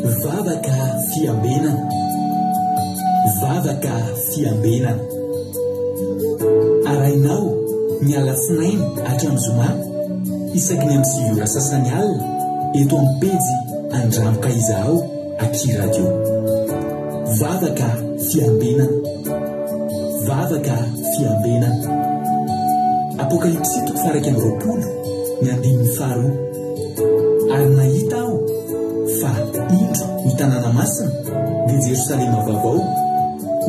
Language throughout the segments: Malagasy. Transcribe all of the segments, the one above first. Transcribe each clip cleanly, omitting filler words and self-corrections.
Vavaka fiambenana. Vavaka fiambenana. Arainao ny alatsinainy hatramin'ny zoma isaky ny amin'ny 7 ora sasany alina eto amin'ny pejy Andramoka Izaho Aky Radio. Vavaka fiambenana. Vavaka fiambenana. Apokalipsy 2:20 ny 15. Ary nahita aho fa indro ny tanàna masina dia Jerosalema vaovao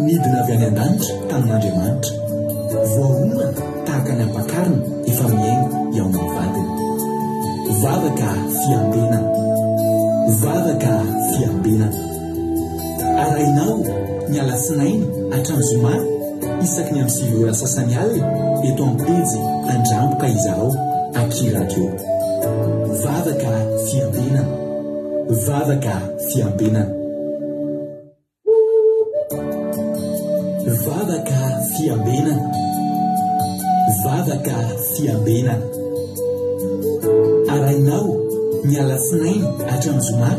midina avy any an-danitra tamin'Andriamanitra, voahomana tahaka ny ampakarina efa miaingo eo amin'ny vadiny. Vavaka fiambenana. Vavaka fiambenana. Arainao ny alatsinainy hatramin'ny zoma isaky ny amin'ny 7 ora sasany alina eto amin'ny pejy Andramoka Izaho Aky Radio. Vavaka fiambenana. Vavaka fiambenana. Vavaka fiambenana. Vavaka fiambenana. Arainao ny alatsinainy hatramin'ny zoma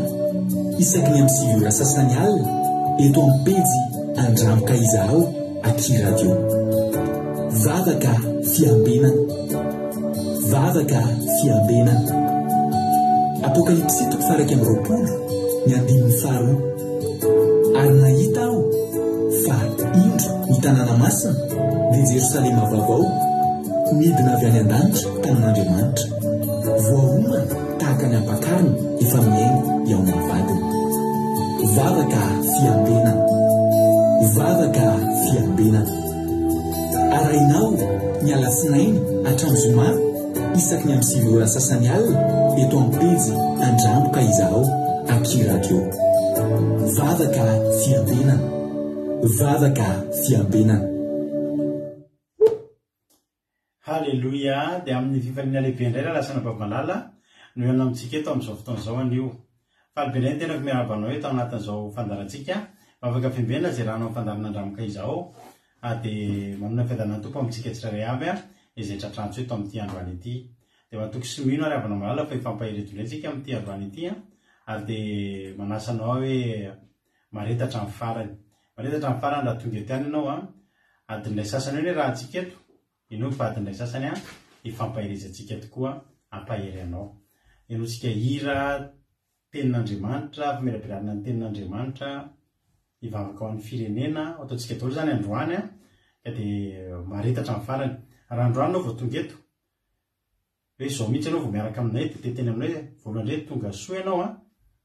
isaky ny amin'ny 7 ora sasany alina eto amin'ny pejy Andramoka Izaho Aky Radio. Vavaka fiambenana. Vavaka fiambenana. Apokalipsy 2:20 ny 15. Ary nahita aho fa indro ny tanàna masina dia Jerosalema vaovao midina avy any an-danitra tamin'Andriamanitra, voahomana tahaka ny ampakarina efa miaingo eo amin'ny vadiny. Vavaka fiambenana. Vavaka fiambenana. Arainao ny alatsinainy hatramin'ny zoma isaky ny amin'ny 7 ora sasany alina eto amin'ny pejy Andramoka Izaho Aky Radio. Vavaka fiambenana. Vavaka fiambenana. Halleluja. Dia amin'ny fifaliana lehibe indray lasana babalala no iana amintsika eto amin'izao fotoana izao anio. Falibendray ny tenako miarabanao eto anatin'izao fandarantsika vavaka fiambenana izay rahanao fandarana Andramoka Izaho. Dia manana fiadanana tompo amintsika tsirairay avy izay tratrantso eto amin'ity androany ity. Dia matoky sy mino ary avana malala fa ifampahiretontsika amin'ity androany ity. Ary dia manasanao hoe maretatra amin'ny farany. Maretatra amin'ny farany raha tonga eto ihany ianao adin'ilay sasany hoe raha antsika eto. Ino fa adin'ilay sasany ifampahirezantsika tokoa ampahery anao. Ianontsika hira tenin'Andriamanitra, famelabelarana ny tenin'Andriamanitra, ivavaka ao amin'ny firenena, ataontsika daholo zany androany ka dia maretatra amin'ny farany. Raha androany anao vao tonga eto, hoe zao mihitsy anao vao miaraka aminay dia teteny aminay voalohany indray tonga soa ianao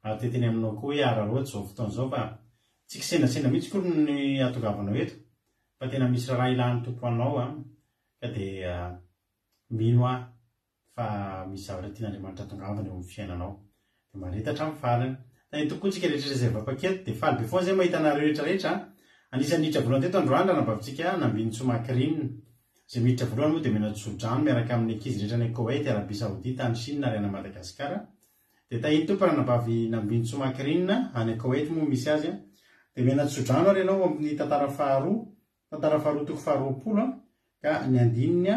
ary teteny aminao koa hoe araroatra zao fotoana izao fa tsy kisenasena mihitsy koa ny atongavanao eto fa tena misy raha ilahan'ny tompo anao ka dia mino fa misy zavatra tian'Andriamanitra tongavana eo amin'ny fiainanao. Dia maretatra amin'ny farany. Tany tokoa tsika rehetra izay vapaketo dia faly be foana izay mahita anareo rehetrarehetra. Anisan'ny miditra voalohany teto androany raha nabavintsika Nambiany Tsomakirinina. Izay miditra voalohany moa dia Menatsodrano miaraka amin'ny ankizy rehetra any Koweït, Arabia Saodita, any Chine ary any Madagasikara. Dia tahiny tompo raha nabavy Nambiany Tsomakirinina any Koweït moa misy azy. Dia Menatsodrano ary ianao amin'ny tantara faharoa, toko faharoapolo ka ny andininy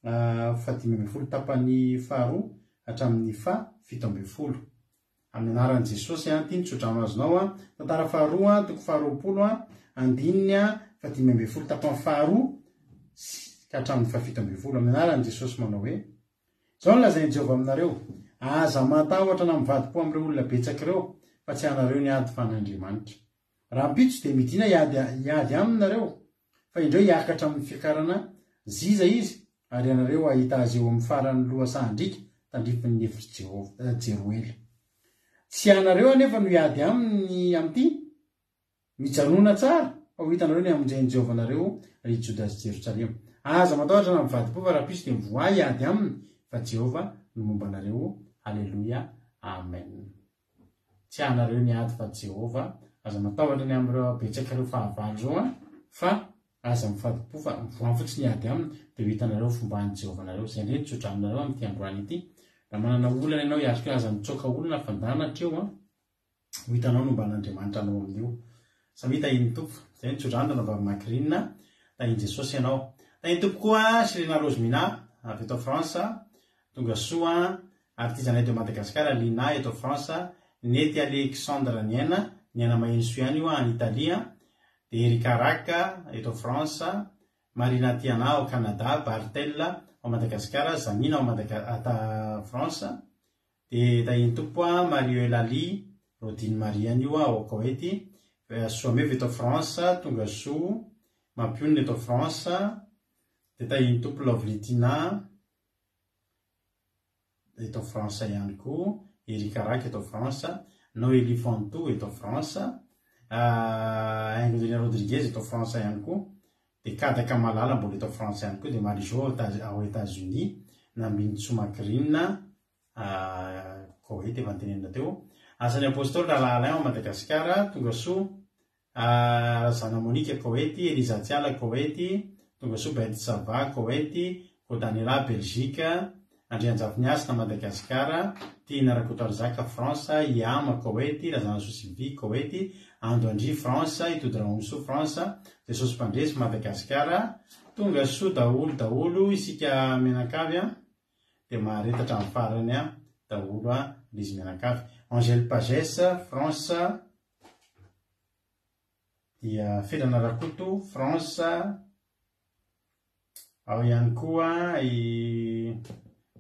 5:10 tapany faharoa hatramin'ny 7:10. Amin'ny anaran'i Jesosy tiany tsodrano azonao tantara faharoa toko faharoapolo andininy 5:10 tapany faharoa ka hatramin'ny 7:10. Amin'ny anaran'i Jesosy manao hoe zao no lazain'i Jehovah aminareo, aza matahotra na mivadi-po amin'ireo olona betsaka ireo fa tsy anareo ny ady fan'Andriamanitra. Raha mpitso dia midina hiady aminareo fa indreo hiakatra amin'ny fiakarana ziza izy ary anareo ahita azy eo amin'ny farany loha sandrika tandrifin'ny hevitry Jeroely. Tsy anareo anefa no hiady amin'ity mijanona tsara fa ho hitanareo ny hamonjen'i Jehovah anareo ry Juda sy Jerosalema. Aza matahotra na mivadi-po fa raha piso dia mivoay hiady aminy fa Jehovah no momba anareo. Halleluja. Amen. Tsy anareo ny ady fa Jehovah. Aza matahotra ny amin'ireo betsaka ireo fahavalo zao fa aza mivadi-po fa mivoay fotsiny hiady aminy dia ho hitanareo fomban'i Jehovah anareo. Izay indray tsodranonareo amin'ity androany ity. Raha manana olana ianao hiatrika aza mitsoaka olona fandanatra eo ho hitanao no mban'Andriamanitra anao amin'io. Samy tahiny tompo. Izay tsodrano navavy Makirinina, tahiny Jesosy ianao. Tahiny tompo koa Sirena Rozmina avy eto France, tonga soa ary ty zanay teo Madagasikara Lina eto France, Nety Alexandre ny aina maheno soa ihany io any Italia, de Erika Raka eto Fransa, Marina Tiana ao Canada, Bartel ao Madagasikara, Zamina ao ata Fransa, de tahiny tompo Mario Elali, Rodine Maria io ao Koety, Soamevo eto Fransa, Tonga Soa, Mampiona eto Fransa, de tahiny tompo Lovlitina eto Fransa ihany koa, Erika Raka eto Fransa, Noélie Fantou eto Fransa, Angelina Rodriguez eto Fransa ihany koa, de Kadaka Malala mbola eto Fransa ihany koa, de Marijo ao États-Unis, Nambinitso Macrina Koety efa notenenina teo, Asany Apôstôly Lalala ao Madagasikara, Tonga Soa, Zana Monique Koety, Eliza Tiala Koety, Tonga Soa Betsava Koety, Daniela Belgique, Andrianjaviniasina Madagasikara, Tina Rakotoarzaka Fransa, Iama Koety, Razana Sosivi Koety, Ando Andry Fransa, Itodraonso Fransa, de Sospandresy Madagasikara, Tonga Soa daholo isika menakavy de maharetatra amin'ny farany daholo izy menakavy. Angèle Pagès Fransa, dia Felana Rakoto Fransa, ao ihany koa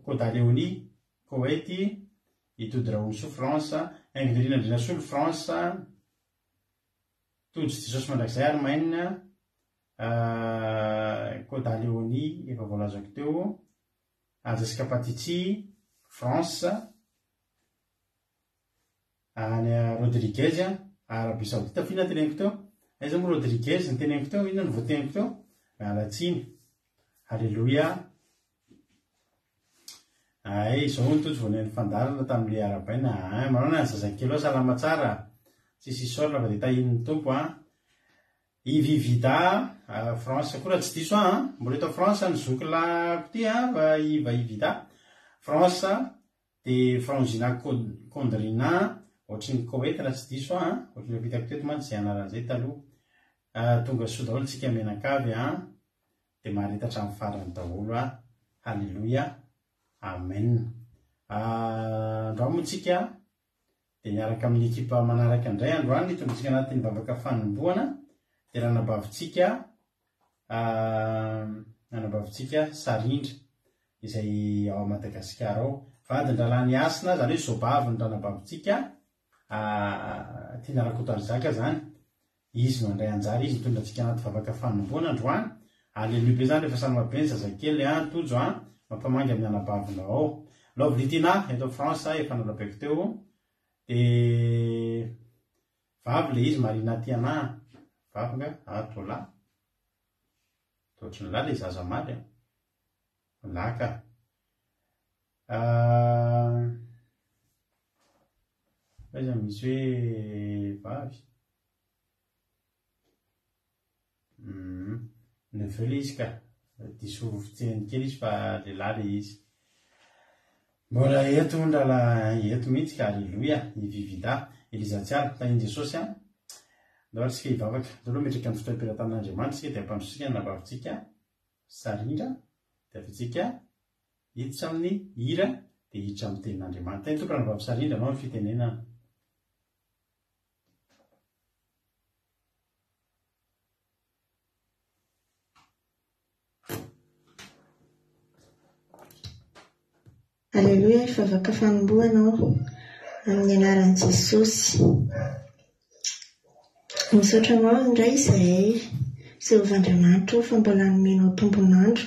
Koda Leoni Koety, Itodraonso Fransa, Angelina Andrinasolo Fransa, Tojo Jesosy mandrakizay Allemagne, Koda Leoni efa voalazako teo, Jessica Patitsi France, any Rodriguez Arabie Saoudite. Fina teneniko teo? Aiza moa Rodriguez ny teneniko teo? Inona ny voateniko teo? Mialatsiny. Halleluia. Izao ny tojo voanen'ny fandarana tamin'le arabaina. Manao na ny zazakely ao salama tsara. Tsisy isorina fa dia tahin'ny tompo. Ivivida France koa tsy diso mbola eto France ny zokolako ty fa Iva Ivida France, de Franzina Kondrina ohatry ny Koety raha tsy diso ohatry ny vitako teto mantsy zay anaran'izay taloha. Tonga Soa daholo tsika menakavy de maharetatra amin'ny farany daholo halleluia, amen. Androany moa tsika de miaraka amin'ny ekipa manaraka indray androany tongatsika anatin'ny vavaka fanomboana, de raha nabavitsika Sarindra izay ao Madagasikara ao. Vadin-dralany Asina zany hoe Zobavy ny raha nabavitsika Tina Rakotoarzaka zany, izy no andray anjara, izy mitondratsika anaty vavaka fanomboana androany. Halleluia be zany rehefa samy mabe ny zazakely tojo mampamangy amin'ny anabavinao ao. Lovlitina eto France efa nalabaiko teo, de vavy le izy Marina Tiana, vavy tola toatriny lahy le zaza maly laka. Aiza misy hoe vavy neveu le izy ka diso fiteny kely izy fa lehilahy le izy. Mbola eto ndrala eto mihitsy ka halleluia. Ivivida Eliza Tiala tahiny Jesosy ndao tsika hivavaka aloha metraka amin'ny fotoam-pirantan'Andriamanitra sika, de ampandrosika nabavitsika Sarindra, de avitsika hiditra amin'ny hira de hiditra amin'ny tenin'Andriamanitra. Teny tompo nabavy Sarindra anao ny fitenenana. Halleluia, hivavaka fanomboana amin'ny anaran'i Jesosy. Misaotra anao indray izay Jehovah-Andriamanitra fa mbola nomenao tombonandro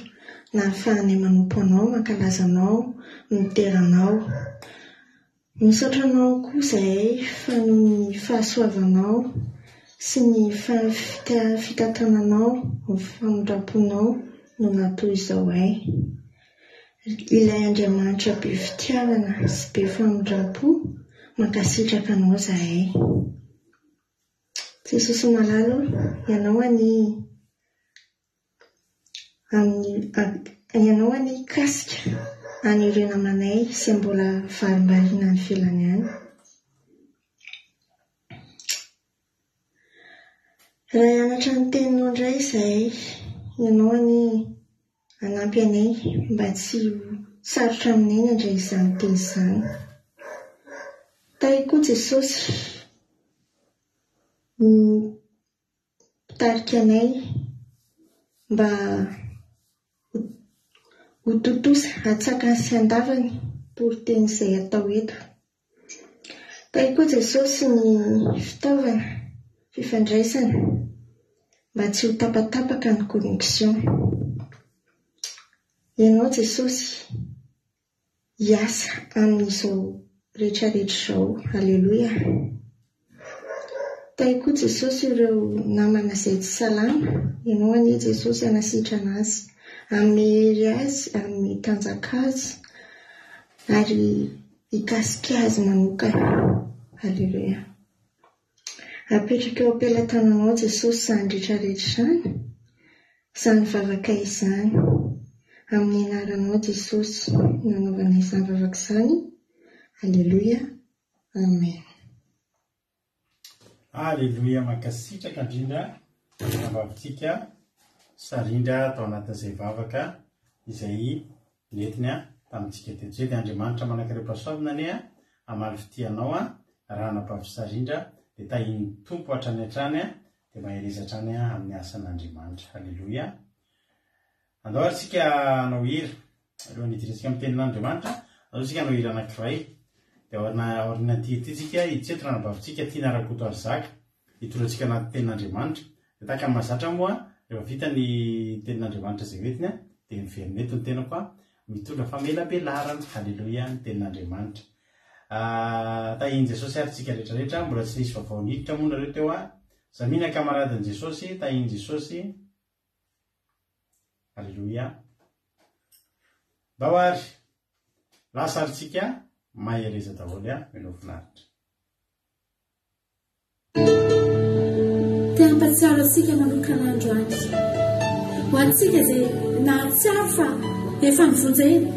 na ahafahany manompo anao, mankalaza anao, miteranao. Misaotra anao koa izay fa ny fahasoavanao sy ny fitantananao, ny famondraponao no natoy izao ilay Andriamanitra be fitiavana sy be famondrapo mankasitraka anao zahay. Jesosy malalo, ianao any kasika anireo namanay sy mbola varimbarina ny felany any. Raha hianatra ny teninao indray izay, ianao any anampy anay mba tsy sarotra aminay indray izany teny izany. tay koa Jesosy mitarika anay mba ho totosa atsakany sy andavany toriteny izay atao eto. Tay koa Jesosy ny fitaovana fifandraisana mba tsy ho tapatapaka ny connexion. Ianao Jesosy hiasa amin'izao rehetrarehetra izao. Halleluia. Tay koa Jesosy ireo namana izay tsy salama, ianao anie Jesosy anasitra anazy, amin'ny hery azy, amin'ny tanjaka azy, ary hikasika azy manokana. Halleluia. Apetraka eo am-pelatananao Jesosy izany rehetrarehetra izany, izany vavaka izany, amin'ny anaranao Jesosy nanaovana izany vavaka izany. Halleluia. Amen. Halleluia. Mankasitraka indrindra ambavitsika sarindra atao anatin'izay vavaka izay nentina tamintsika teto. Dia Andriamanitra manankareo-pahasoavana anie amaly fitianao raha anampavisarindra dia tahiny tompo hatrany hatrany dia maherezatra any amin'ny asan'Andriamanitra. Halleluia. Andao atsika anao hira alohan'ny hidiretsika amin'ny tenin'Andriamanitra, andao tsika anao hira anankiray dia aoriana antihytytsika hitseto raha anabavitsika tiana rakoto azy zaka hitorantsika anaty tenin'Andriamanitra. Dia tahaka ny mahazatra moa rehefa vita ny tenin'Andriamanitra izay hoentina dia miverineto ny tena koa mitondra famelabelarana. Halleluia. Ny tenin'Andriamanitra tahiny Jesosy ary tsika rehetrarehetra, mbola tsy nisy vaovao niditra moa nareo teo zamina kamaradin' Jesosy, tahiny Jesosy. Halleluia. Baoary lasa arytsika mahereza daholo mino finaritra. Te ampatsiaro antsika manokana androany ho antsika izay nahatsiaro fa efa mivonjena,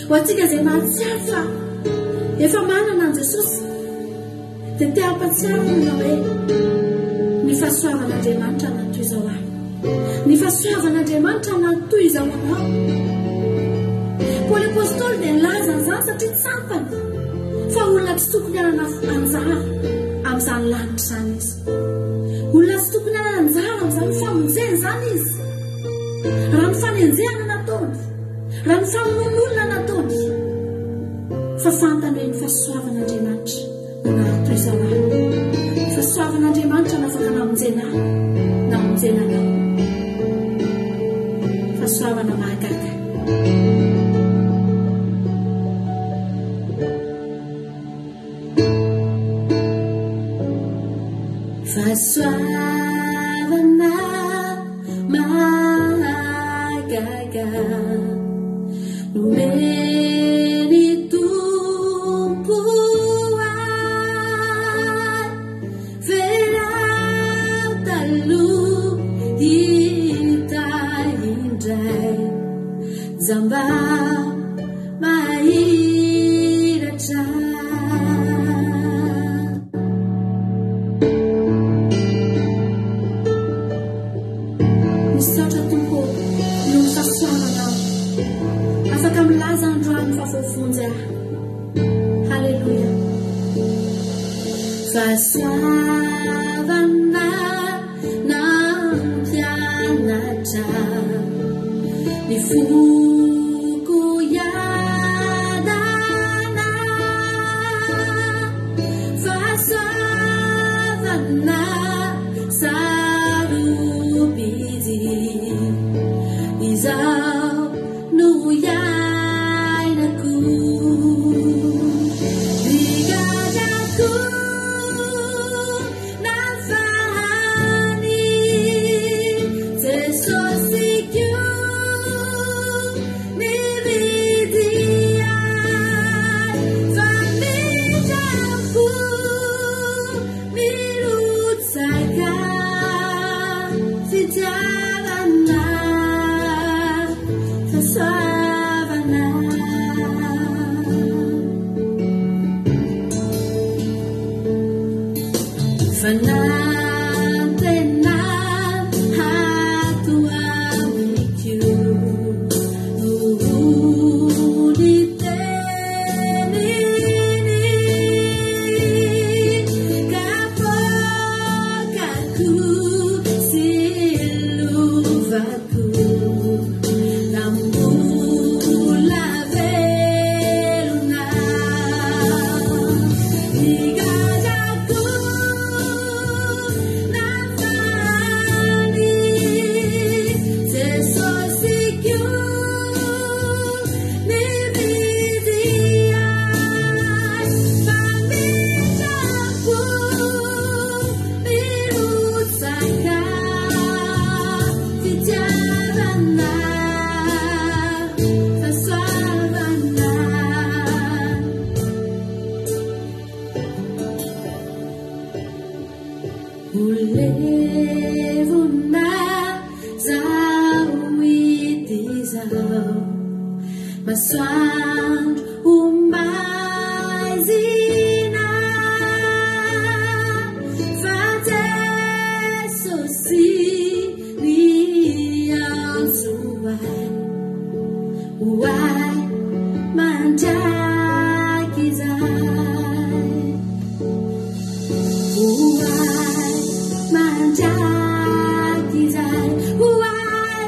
ho antsika izay nahatsiaro fa efa manana an Jesosy, dia te ampatsiaro na hoe ny fahasoavan'Andriamanitra natoy izao ahy, ny fahasoavan'Andriamanitra natoy izao anao. Paoly apôstôly dia nilaza an'izany satria tsampany fa olona tsy tokony hanana anjara amin'izany lanitra izany izy, olona tsy tokony hanana anjara amin'izany famonjena izany izy. Raha ny fanenjehana nataony, raha ny famonon'olona nataony, fa fantany hoe ny fahasoavan'Andriamanitra nanatoy izao ahy, ny fahasoavan'Andriamanitra nafaka namonjena ahy, namonjena anao, fahasoavana mahagaga. Fahasoavana mahagaga nomeny tompo ahy, verao taloha hita indray, zamba mahiratra. Misaotra tompo no fahasoavanao, afaka milaza androany fa voavonjy ahy. Halleluia. Fahasoavana nampianatra ny foko iadana, fahasoavana sarobidy izao no iainako, ligadako na fahany Jesosy kio mividy ahy, fa mitrako mirotsaka fitiavana, fahasoavana. Fanantena hato amikio nohony teniny ulevuna zao ity zao masoandro omaizina fa Jesosy rianzoai oai mandraky zay oai mandraky zay oai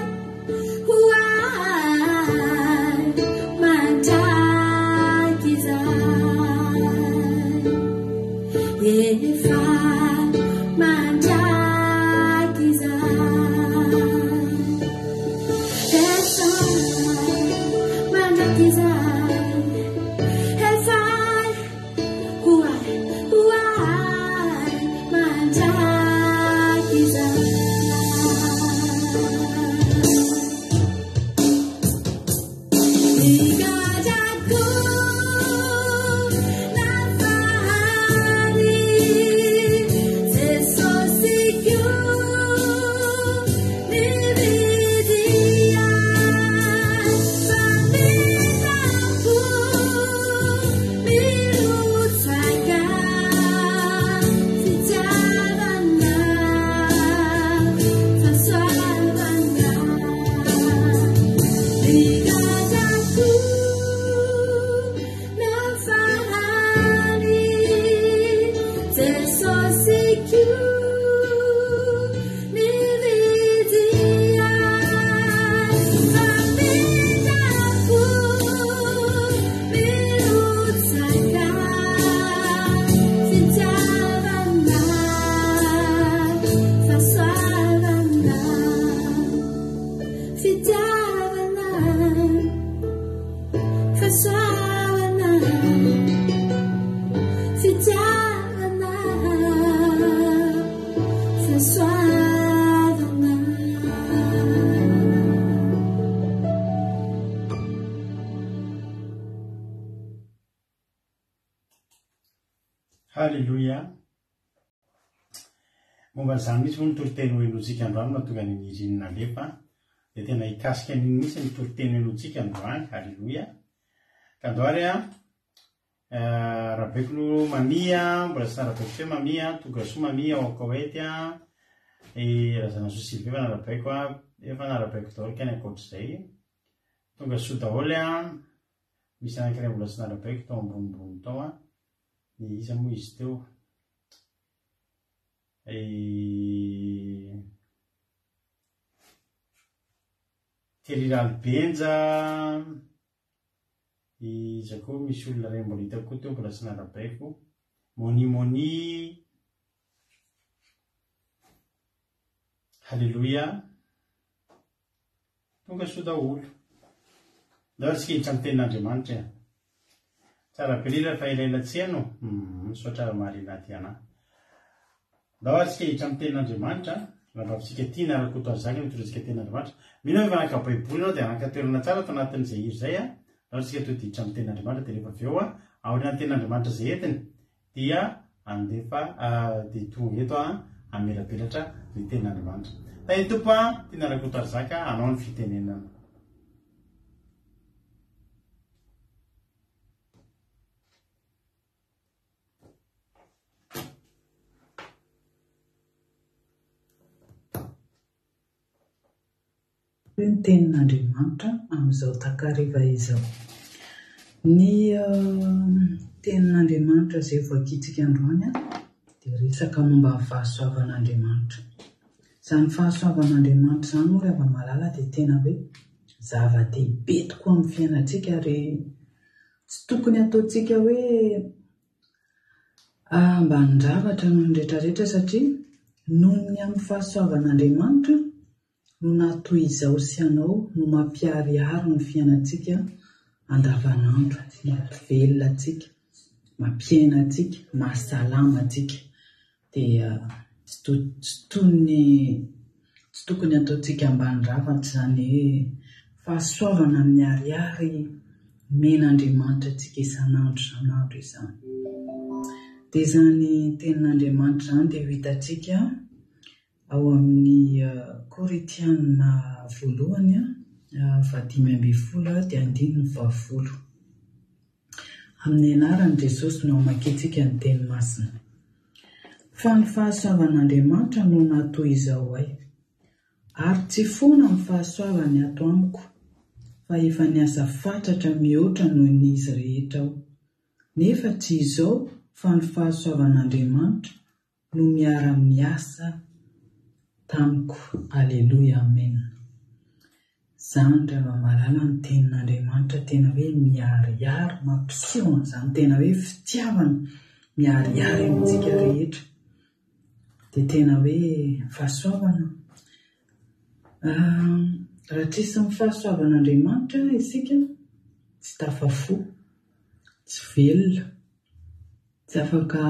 mandraky zay efa mandraky zay efa mandraky zay efa oai mandraky zay ikajako nafahari Jesosy io nividia faminapo milutsaka fitiavana fasoavana ikajako nafahari Jesosy io nividia faminapo milutsaka fitiavana fasoavana fitiavana fasoavana fitiavana fasoavana. Halleluja. Momba zany misy moa nytoriteny hoenotsika androany mahatonga ny izinina lefa dia tena hikasika an'iny misy nytoriteny hoenotsika androany. Halleluja. Ka andoary rabeko no mamia mbola sy narabeko fe mamia tonga soa mamia ao Koety razana soa Sylvie efa narabeko efa narabeko daholo ka ny ankoatr'izay tonga soa daholo misy anankiray mbola sy narabeko tao ambonimbony tao ny isa moa izy teo Teliralbenja izy koa misy olona ray mbola hitako koa teo mbola sy narabaiko Moni. Halleluja. Tonga soa daholo daholo sika hiditra amin'ny tenin'Andriamanitra tsara belila fa ilaina tseno misaotra marina ty anahy daholo sika hiditra amin'ny tenin'Andriamanitra raha sika tia naraka oto azany mitoritsika tenin'Andriamanitra mino hoe vanaka baiboly ianao dia anakatoerana tsara ato anatin'izay io zay daholo sika to diditra amin'ny tenin'Andriamanitra dia rehefa avy eo ao anatin'ny tenin'Andriamanitra zay entiny dia andefa dia tonga eto amelapelatra ny tenin'Andriamanitra. Tay tompo tia naraka oto azaka anao ny fitenenana. Ny tenin'Andriamanitra amin'izao takariva izao. Ny tenin'Andriamanitra izay voakitsika androany dia resaka momba ny fahasoavan'Andriamanitra. Izany fahasoavan'Andriamanitra izany moa rehefa malala dia tena hoe zava-dehibe tokoa amin'ny fiainantsika ary tsy tokony ataontsika hoe ambanin-javatra noho ny rehetrarehetra satria noho ny amin'ny fahasoavan'Andriamanitra no natoy izao sy anao no mampiharihary ny fiainantsika andavanandro, mampivelona antsika, mampiaina antsika, mahasalama antsika. Dia tsy tokony ataontsika ambanin-javatra izany hoe fahasoavana amin'ny ariary men'Andriamanitra antsika isan'andro izany. dia izany tenin'Andriamanitra izany dia hitantsika ao amin'ny Koritiana voalohany 5:20 dia 9:20. Amin'ny anaran'i Jesosy no hamakiantsika ny teny masina. Fa ny fahasoavan'Andriamanitra no natoy izao ahy, ary tsy foana ny fahasoavany ato amiko, fa efa niasa fatratra mihoatra noho ny izy rehetra aho. Nefa tsy izao fa ny fahasoavan'Andriamanitra no miara-miasa tamiko. Aleluia, amen. Izany rehefa mahalala ny tenin'Andriamanitra tena hoe miharihary mampiseho an'izany tena hoe fitiavana miharihary amintsika rehetra. Dia tena hoe fahasoavana. Raha tsisy ny fahasoavan'Andriamanitra isika tsy tafafo, tsy velona, tsy afaka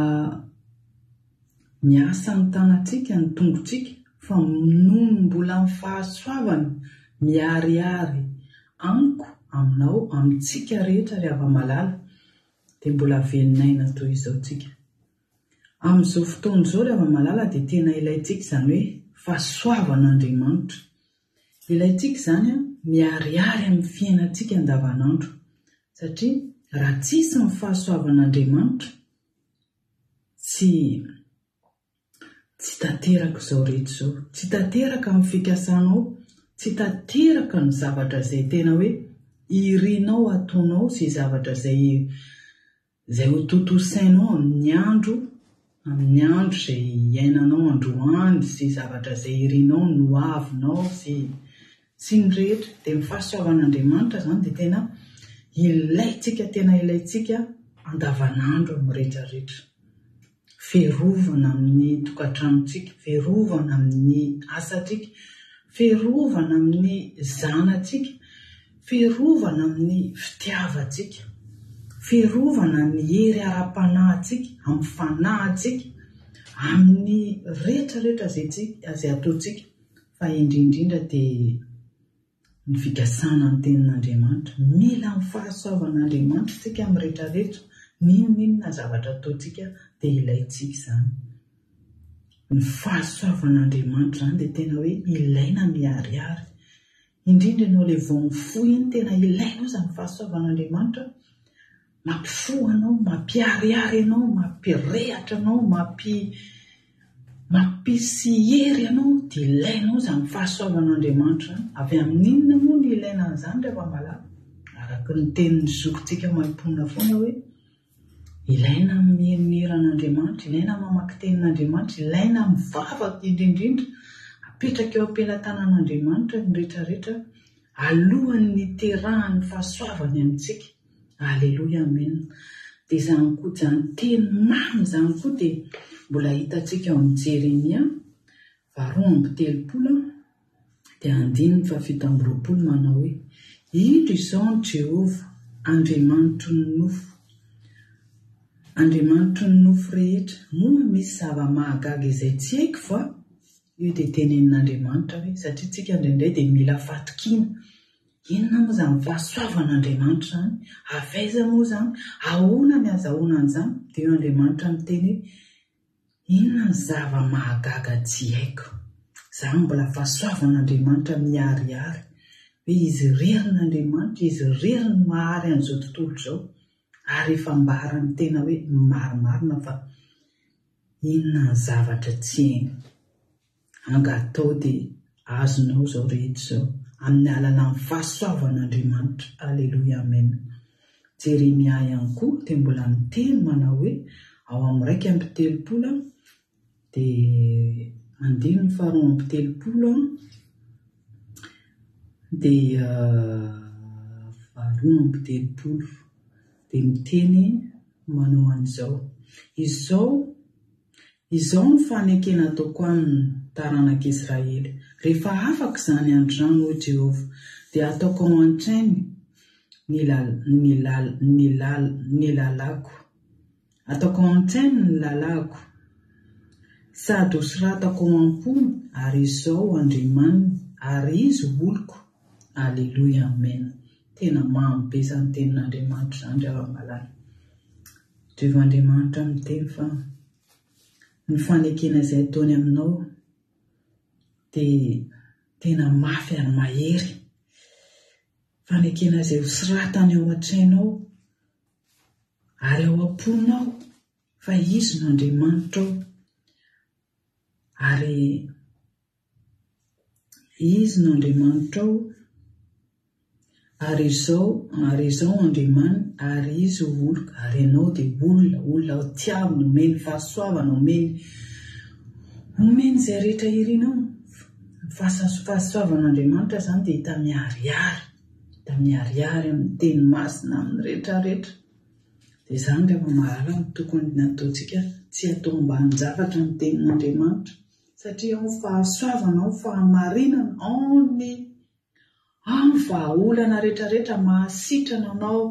miasa ny tanantsika, ny tongotsika, fa noho mbola ny fahasoavana miharihary amiko, aminao, amintsika rehetra rehefa malala, dia mbola velon'aina toy izao tsika. Amin'izao fotoana izao rehefa malala dia tena ilaintsika izany hoe fahasoavan'Andriamanitra. Ilaintsika izany miharihary amin'ny fiainantsika andavanandro, satria raha tsisy ny fahasoavan'Andriamanitra tsy tanteraka izao rehetra izao, tsy tanteraka amin'ny fikasanao, tsy tanteraka ny zavatra izay tena hoe irianao ataonao, sy zavatra izay ho totosainao amin'ny andro izay iainanao androany, sy zavatra izay irianao no avinao sy ny rehetra. Dia ny fahasoavan'Andriamanitra izany dia tena ilaintsika andavanandro amin'ny rehetrarehetra. Fiarovana amin'ny tokantranontsika, fiarovana amin'ny asantsika, fiarovana amin'ny zanantsika, fiarovana amin'ny fitiavantsika, fiarovana amin'ny hery ara-panahintsika, amin'ny fanahintsika, amin'ny rehetrarehetra izay ataontsika. Fa indrindra dia ny fikasana ny tenin'Andriamanitra, mila ny fahasoavan'Andriamanitra tsika amin'ny rehetrarehetra, n'inona zavatra ataontsika dia ilaintsika izany. Ny fahasoavan'Andriamanitra izany dia tena hoe ilaina miharihary. Indrindra ianao ilay vao mifoha iny, tena ilainao izany fahasoavan'Andriamanitra. Mampifoha anao, mampiharihary anao, mampirehatra anao, mampisy hery anao, dia ilainao izany fahasoavan'Andriamanitra. Avy amin'inona moa ny ilaina an'izany rehefa malala? Araka ny tenin'ny zokintsika maimponina foana hoe ilaina miherinihera an'Andriamanitra, ilaina mamaky tenin'Andriamanitra, ilaina mivavaka indrindra, apetraka eo am-pelatanan'Andriamanitra ny rehetrarehetra, alohan'ny iterahan'ny fahasoavany amintsika. Aleluia, amen. Dia izany koa izany teny mamy izany koa dia mbola hitantsika ao amin'ny Jeremia 2:30 dia 9:7 manao hoe: indro izao ny Jehova, Andriamanitro ny nofo. Andriamanitro ny nofo rehetra, moa misy zava-mahagaga izay tsy haiko fa io dia tenenin'Andriamanitra hoe, satria tsika indraindray dia mila fatokiana. Inona moa izany fahasoavan'Andriamanitra izany? Avaiza moa izany? Ahoana ny azahoana an'izany? Dia io Andriamanitra miteny hoe inona ny zava-mahagaga tsy haiko. Izany mbola fahasoavan'Andriamanitra miharihary, hoe izy rerin'Andriamanitra, izy reriny mahary an'izao tontolo izao, ary efa mbarany tena hoe marimarina fa inona ny zavatra tsy hainy. Angatao dia azonao izao rehetra izao amin'ny alalan'ny fahasoavan'Andriamanitra. Aleluia, amen. Jeremia ihany koa dia mbola miteny manao hoe ao amin'ny 1:30 dia 2:30 dia 2:30 dia miteny manao an'izao: izao ny fanekena ataoko amin'ny taranak'Israely. Rehefa afaka izany androany, o Jehova, dia ataoko ao an-tsainy ny lalako. Ataoko ao an-tsainy ny lalako, sady hosoratako ao am-pony, ary izao andrimanina, ary izy oloko. Aleluia, amen. Tena mamy be izany tenin'Andriamanitra izany rehefa malala. Andriamanitra miteny fa ny fanekena izay ataony aminao dia tena mafy ary mahery. Fanekena izay hosoratany ao an-tsainao ary ao am-ponao fa izy no Andriamanitra ao, ary izy no Andriamanitra ao, ary izao Andriamanitra, ary izy oloka, ary ianao dia olona tiavina, omeny fahasoavana, omeny izay rehetra irinao. Fahasoavan'Andriamanitra izany dia hita miharihary amin'ny teny masina, amin'ny rehetrarehetra. Dia izany rehefa mahalala ny tokony nataontsika tsy atao ambanin-javatra ny tenin'Andriamanitra, satria ao fahasoavana, ao fahamarinana, ao ny vahaolana rehetrarehetra mahasitrana anao,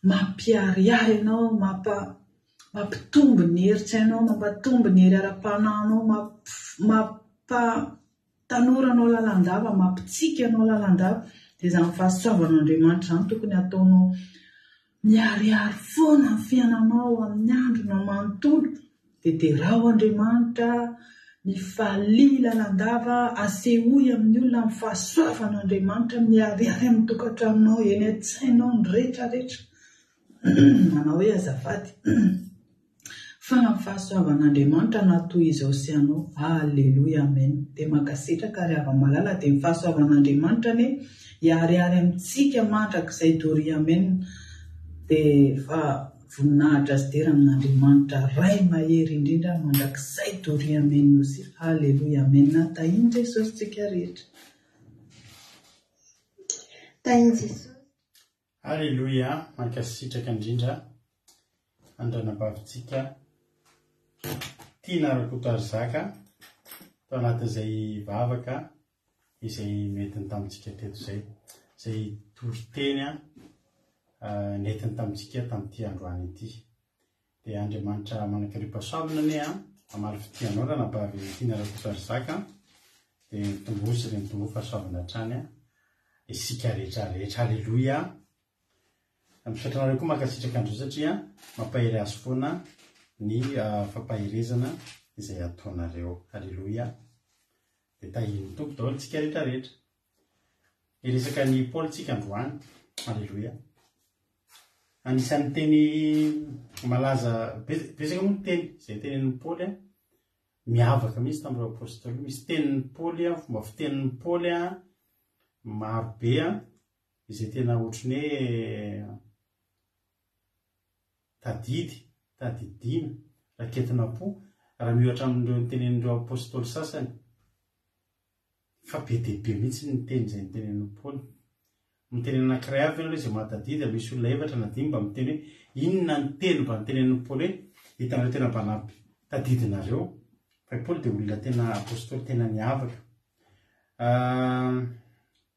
mampiharihary anao, mampitombo ny heritsainao, mampatombo ny hery ara-panahinao, mampatanoranao lalandava, mampitsika anao lalandava. Dia izany fahasoavan'Andriamanitra izany tokony ataonao miharihary foana ny fiainanao amin'ny andro na manontolo. Dia raha Andriamanitra mifalia lalandava, asehoy amin'ny olona amin'ny fahasoavan'Andriamanitra, miharihary amin'ny tokantranonao, eny an-tsainao ny rehetrarehetra. Manao hoe azafady fa ny fahasoavan'Andriamanitra natoy izao sy anao. Alleluia, amen. Dia mankasitraka ary ava-malala dia ny fahasoavan'Andriamanitra ne hiharihary amintsika mandrakizay dory, amen. Dia fa voninahitra azy dera amin'Andriamanitra ray mahery indrindra mandrakizay dory, amen. Nosy alleluia, amen. Tahiny Jesosy tsika rehetra. Tahiny Jesosy. Alleluia, mankasitraka indrindra andranam-bavitsika tiana rakotary zaka tao anatin'izay vavaka izay metiny tamintsika teto izay toriteny netiny tamintsika tamin'ity androany ity. Dia Andriamanitra manakaripasoavina ne amary fitianao ranabavy tiana rakotary zaka, dia mitombozy re mitombo fahasoavana hatrany isika rehetrarehetra. Alleluia. Misatranareo koa mankasitraka andro satria mampahery azy foana ny fampahirezana izay ataonareo. Alleluia. Dia tahiny tompo daholo tsika rehetrarehetra. Iresaka ny Paoly tsika androany. Alleluia. Anisan'ny teny malaza besaka moa ny teny izay tenin'ny Paoly miavaka mihitsy tamin'ireo apôstôly. Misy tenin'ny Paoly fomba fitenin'ny Paoly marobe izay tena ohatriny hoe tadidina, raketina po raha miohatra amin'ireo tenen'ireo apôstôly sasany. Fa be dia be mihitsy ny teny izay nitenen'ny Paoly. Miteny anankiray avy ianao izay mahatadidy, misy olona efatra na dimy mba miteny hoe inona ny teny mba nitenen'ny Paoly hoe hitanareo tena mba nampitadidinareo. Fa Paoly dia olona tena apôstôly tena niavaka.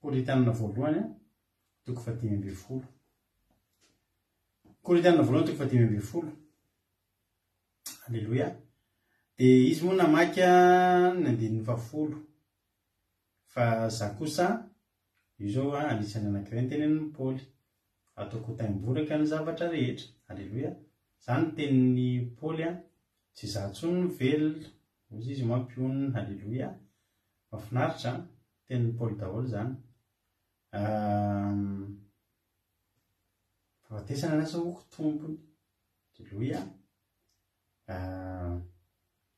Korintianina voalohany toko 5:10. Korintianina voalohany toko 5:10. Alleluia. Dia izy moa namaky ny 10:10. Fa za kosa io zao anisany anankiray ny tenen'ny Paoly, ataoko taimboraka ny zavatra rehetra. Alleluia. Zany tenin'ny Paoly tsy za ntsony ny velona, ozy izy mampionina. Alleluia. Mahafinaritra tenin'ny Paoly daholo zany. Fahafatesana anasa hoko tompony. Alleluia.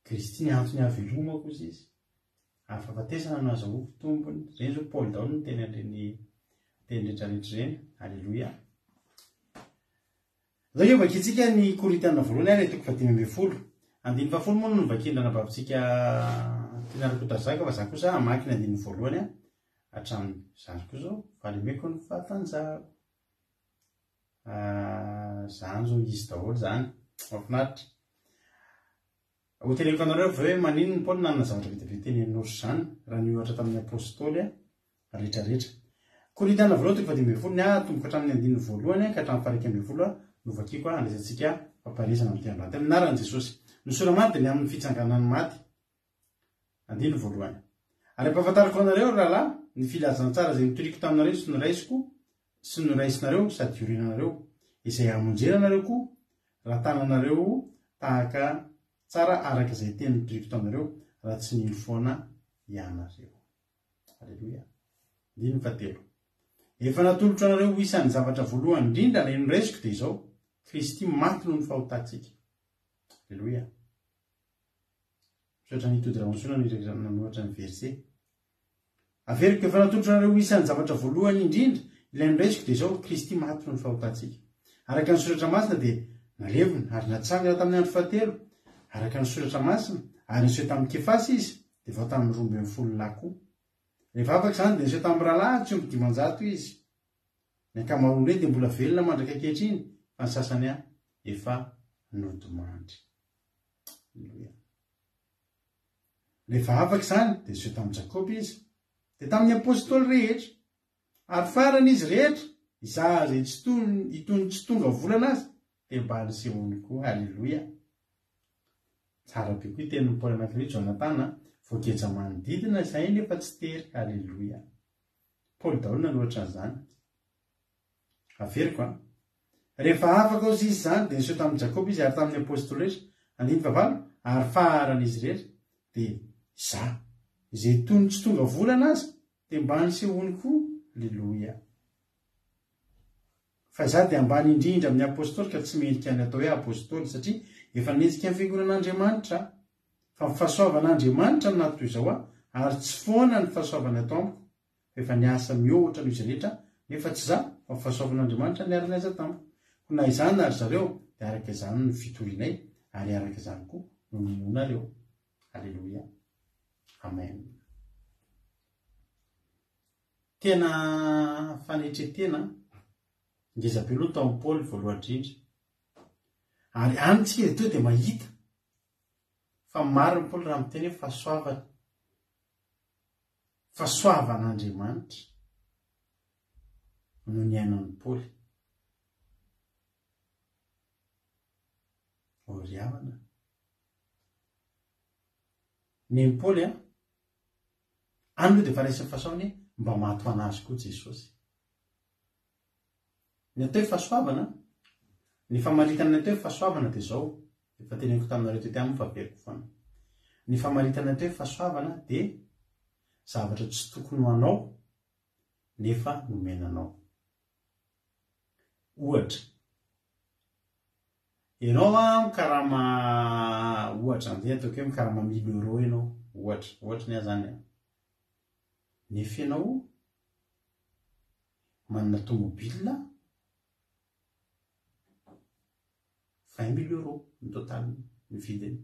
Kristy ny antony havelomako ozy izy. Fahafatesana no azo hoko tompony. Zay zao Paoly daholo ny teny an'ireny teny rehetrarehetra ireny. Alleluia. Zao io vakitsika ny Korintianina voalohany ary toko 5:10. 10:10 moa no vakindrana babitsika tiana rakotary zaka, fa za kosa amaky ny 10 voalohany hatramin'ny zany koa zao valimeko ny fahatanjaro. Zany zao izy daholo zany. Mahafinaritra. Hoteneniko anareo hoe manino ny Paoly nanana zavatra vita tenenin'orso zany raha niohatra tamin'ny apôstôly rehetrarehetra. Korintianina voalohany toko 5:10 tomboka hatramin'ny 10 voalohany ka hatramin'ny 12 no vakiko andraisantsika famparesana amin'ny andro anty amin'ny anaran'i Jesosy. Ny sora-maty dia ny amin'ny fitsanganan'ny maty. 10 voalohany. Ary ampahafantariko anareo rahalahy ny filazantsara izay mitoriko taminareo sy noraisinareo sady iorinanareo izay hamonjera anareo koa raha tananareo tahaka tsara araka izay teny piriko taminareo raha tsy nino foana ianareo. Alleloia. Diny fatelo. Efa natolotra anareo ho isan'ny zavatra voalohany indrindra ilay noraisiko dia izao: Kristy maty noho ny fahotantsika. Alleloia. Misaotra nitody rahaonsona nanohatra ny verset. Averiko efa natolotra anareo ho isan'ny zavatra voalohany indrindra ilay noraisiko dia izao: Kristy maty noho ny fahotantsika. Araka ny soratra masina dia nalevina ary natsangana tamin'ny andro fahatelo. Araka ny soratra masina ary niseho tamin'ny Kefasy izy dia vao tamin'ny 12 koa. Rehefa afaka izany dia niseho tamin'ny rahalahy tsy omby 500 izy. Ny ankamaroany dia mbola velona mandraka ankehitriny, fa ny sasany efa nodomandry. Rehefa afaka izany dia niseho tamin'ny Jakoba izy, dia tamin'ny apôstôly rehetra, ary farany izy rehetra izay tsy tonga volana azy dia mba nisehony koa. Alleloia. Tsara be koa tenin'ny Paoly anankiray Jonathan, voageja manodidina izay nefa tsy tery. Alleloia. Paoly daholo nanohatra an'izany. Averiko rehefa afaka ozy izy izany dia niseho tamin'ny Jakoba izy ary tamin'ny apôstôly rehetra, andiny favalo, ary faharan'izy rehetra dia izaho izay tsy tonga volana azy dia mba nisehony koa. Alleloia. Fa izaho dia ambany indrindra amin'ny apôstôly ka tsy mendrika ny atao hoe apôstôly, satria efa netsika ny fiangonan'Andriamanitra. Fa ny fahasoavan'Andriamanitra no nato izao ary tsy foana ny fahasoavana ato amiko. Efa niasa mihoatra noho izy rehetra, nefa tsy za fa ny fahasoavan'Andriamanitra niarany aza tamiko. Ko na izany ary zareo dia araka izany no fitorianay, ary araka izany koa no nomonareo. Alleloia. Amen. Tena fanetretena ngeza be aloha tamin'ny Paoly voalohany indrindra. Ary anytsika dia dia mahita fa maro ny Paoly raha miteny hoe fahasoavan'Andriamanitra no ny ainan'ny Paoly. Ry havana. Ny Paoly any aloha dia faraisany fahasoavany mba maty ho anazy koa Jesosy. Ny atao hoe fahasoavana, ny famaritana ny atao hoe fahasoavana dia izao, efa teneniko taminareo tety aminy fa veriko foana. Ny famaritana ny atao hoe fahasoavana dia zavatra tsy tokony ho anao nefa nomenanao. Ohatra, ianao mikarama ohatra andeha ataoko hoe mikarama 1000 euro ianao, ohatra ny azany. Nefa ianao manana tomobile 20 000 euro ny total ny vidiny.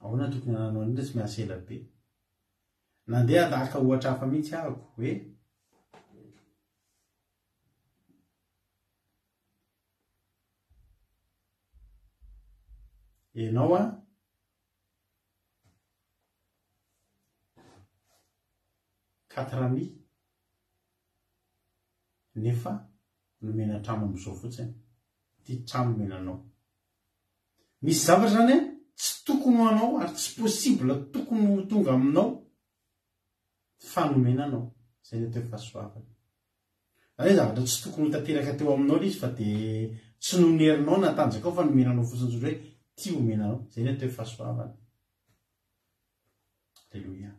Ahoana tokony hananao an'indray tsy miasa ela be. Nandeha dahaka ohatra hafa mihitsy ahako hoe ianao 4,000 nefa nomena trano amin'izao fotsiny. Ty trano menanao. Misy zavatra zany tsy tokony ho anao ary tsy possible tokony ho tonga aminao fa nomenanao. Zay ny atao hoe fahasoavana. Zany zavatra tsy tokony ho tanteraka teo aminao izy fa dia tsy nonerinao natanjaka ao fa nomenanao fotsiny hoe ty omenanao. Zay ny atao hoe fahasoavana. Alleluia.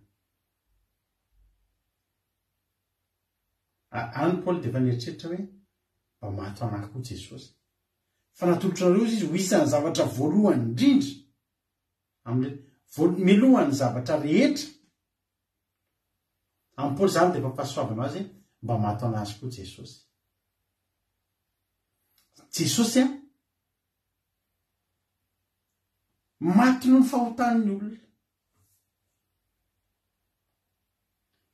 Any Paoly dia efa nieritreritra hoe mba maty ho anahy koa Jesosy. Fa natolotra anareo izy ho isan'ny zavatra voalohany indrindra milohany zavatra rehetra. Amin'ny Paoly zany dia efa fahasoavana azy mba maty ho anazy koa Jesosy. Jesosy maty noho ny fahotan'ny olona.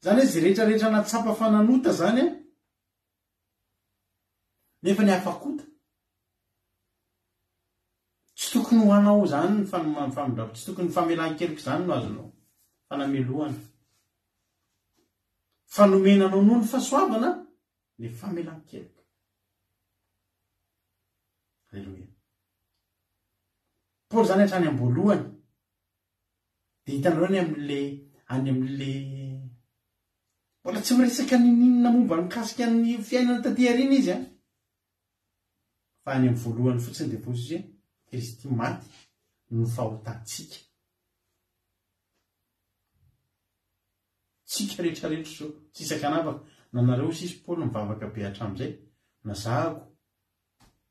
Zany hoe izay rehetrarehetra natsapa fananota zany nefa ny afakota. Tsy tokony ho anao zany ny famindrafitra, tsy tokony famelan-keloka zany no azonao fanamelohana. Fanomenanao noho ny fahasoavana ny famelan-keloka. Alleluia. Paoly zany hatrany am-boalohany dia hitanareo any amin'le mbola tsy miresaka ninina momba mikasika ny fiainana taty aoriana izy fa any amin'ny voalohany fotsiny dia vozy hoe Kristy maty no fahotantsika. Tsika rehetrarehetra zao tsy isan-kanavaka nanareo sisy Paoly mivavaka be hatramin'izay nazahako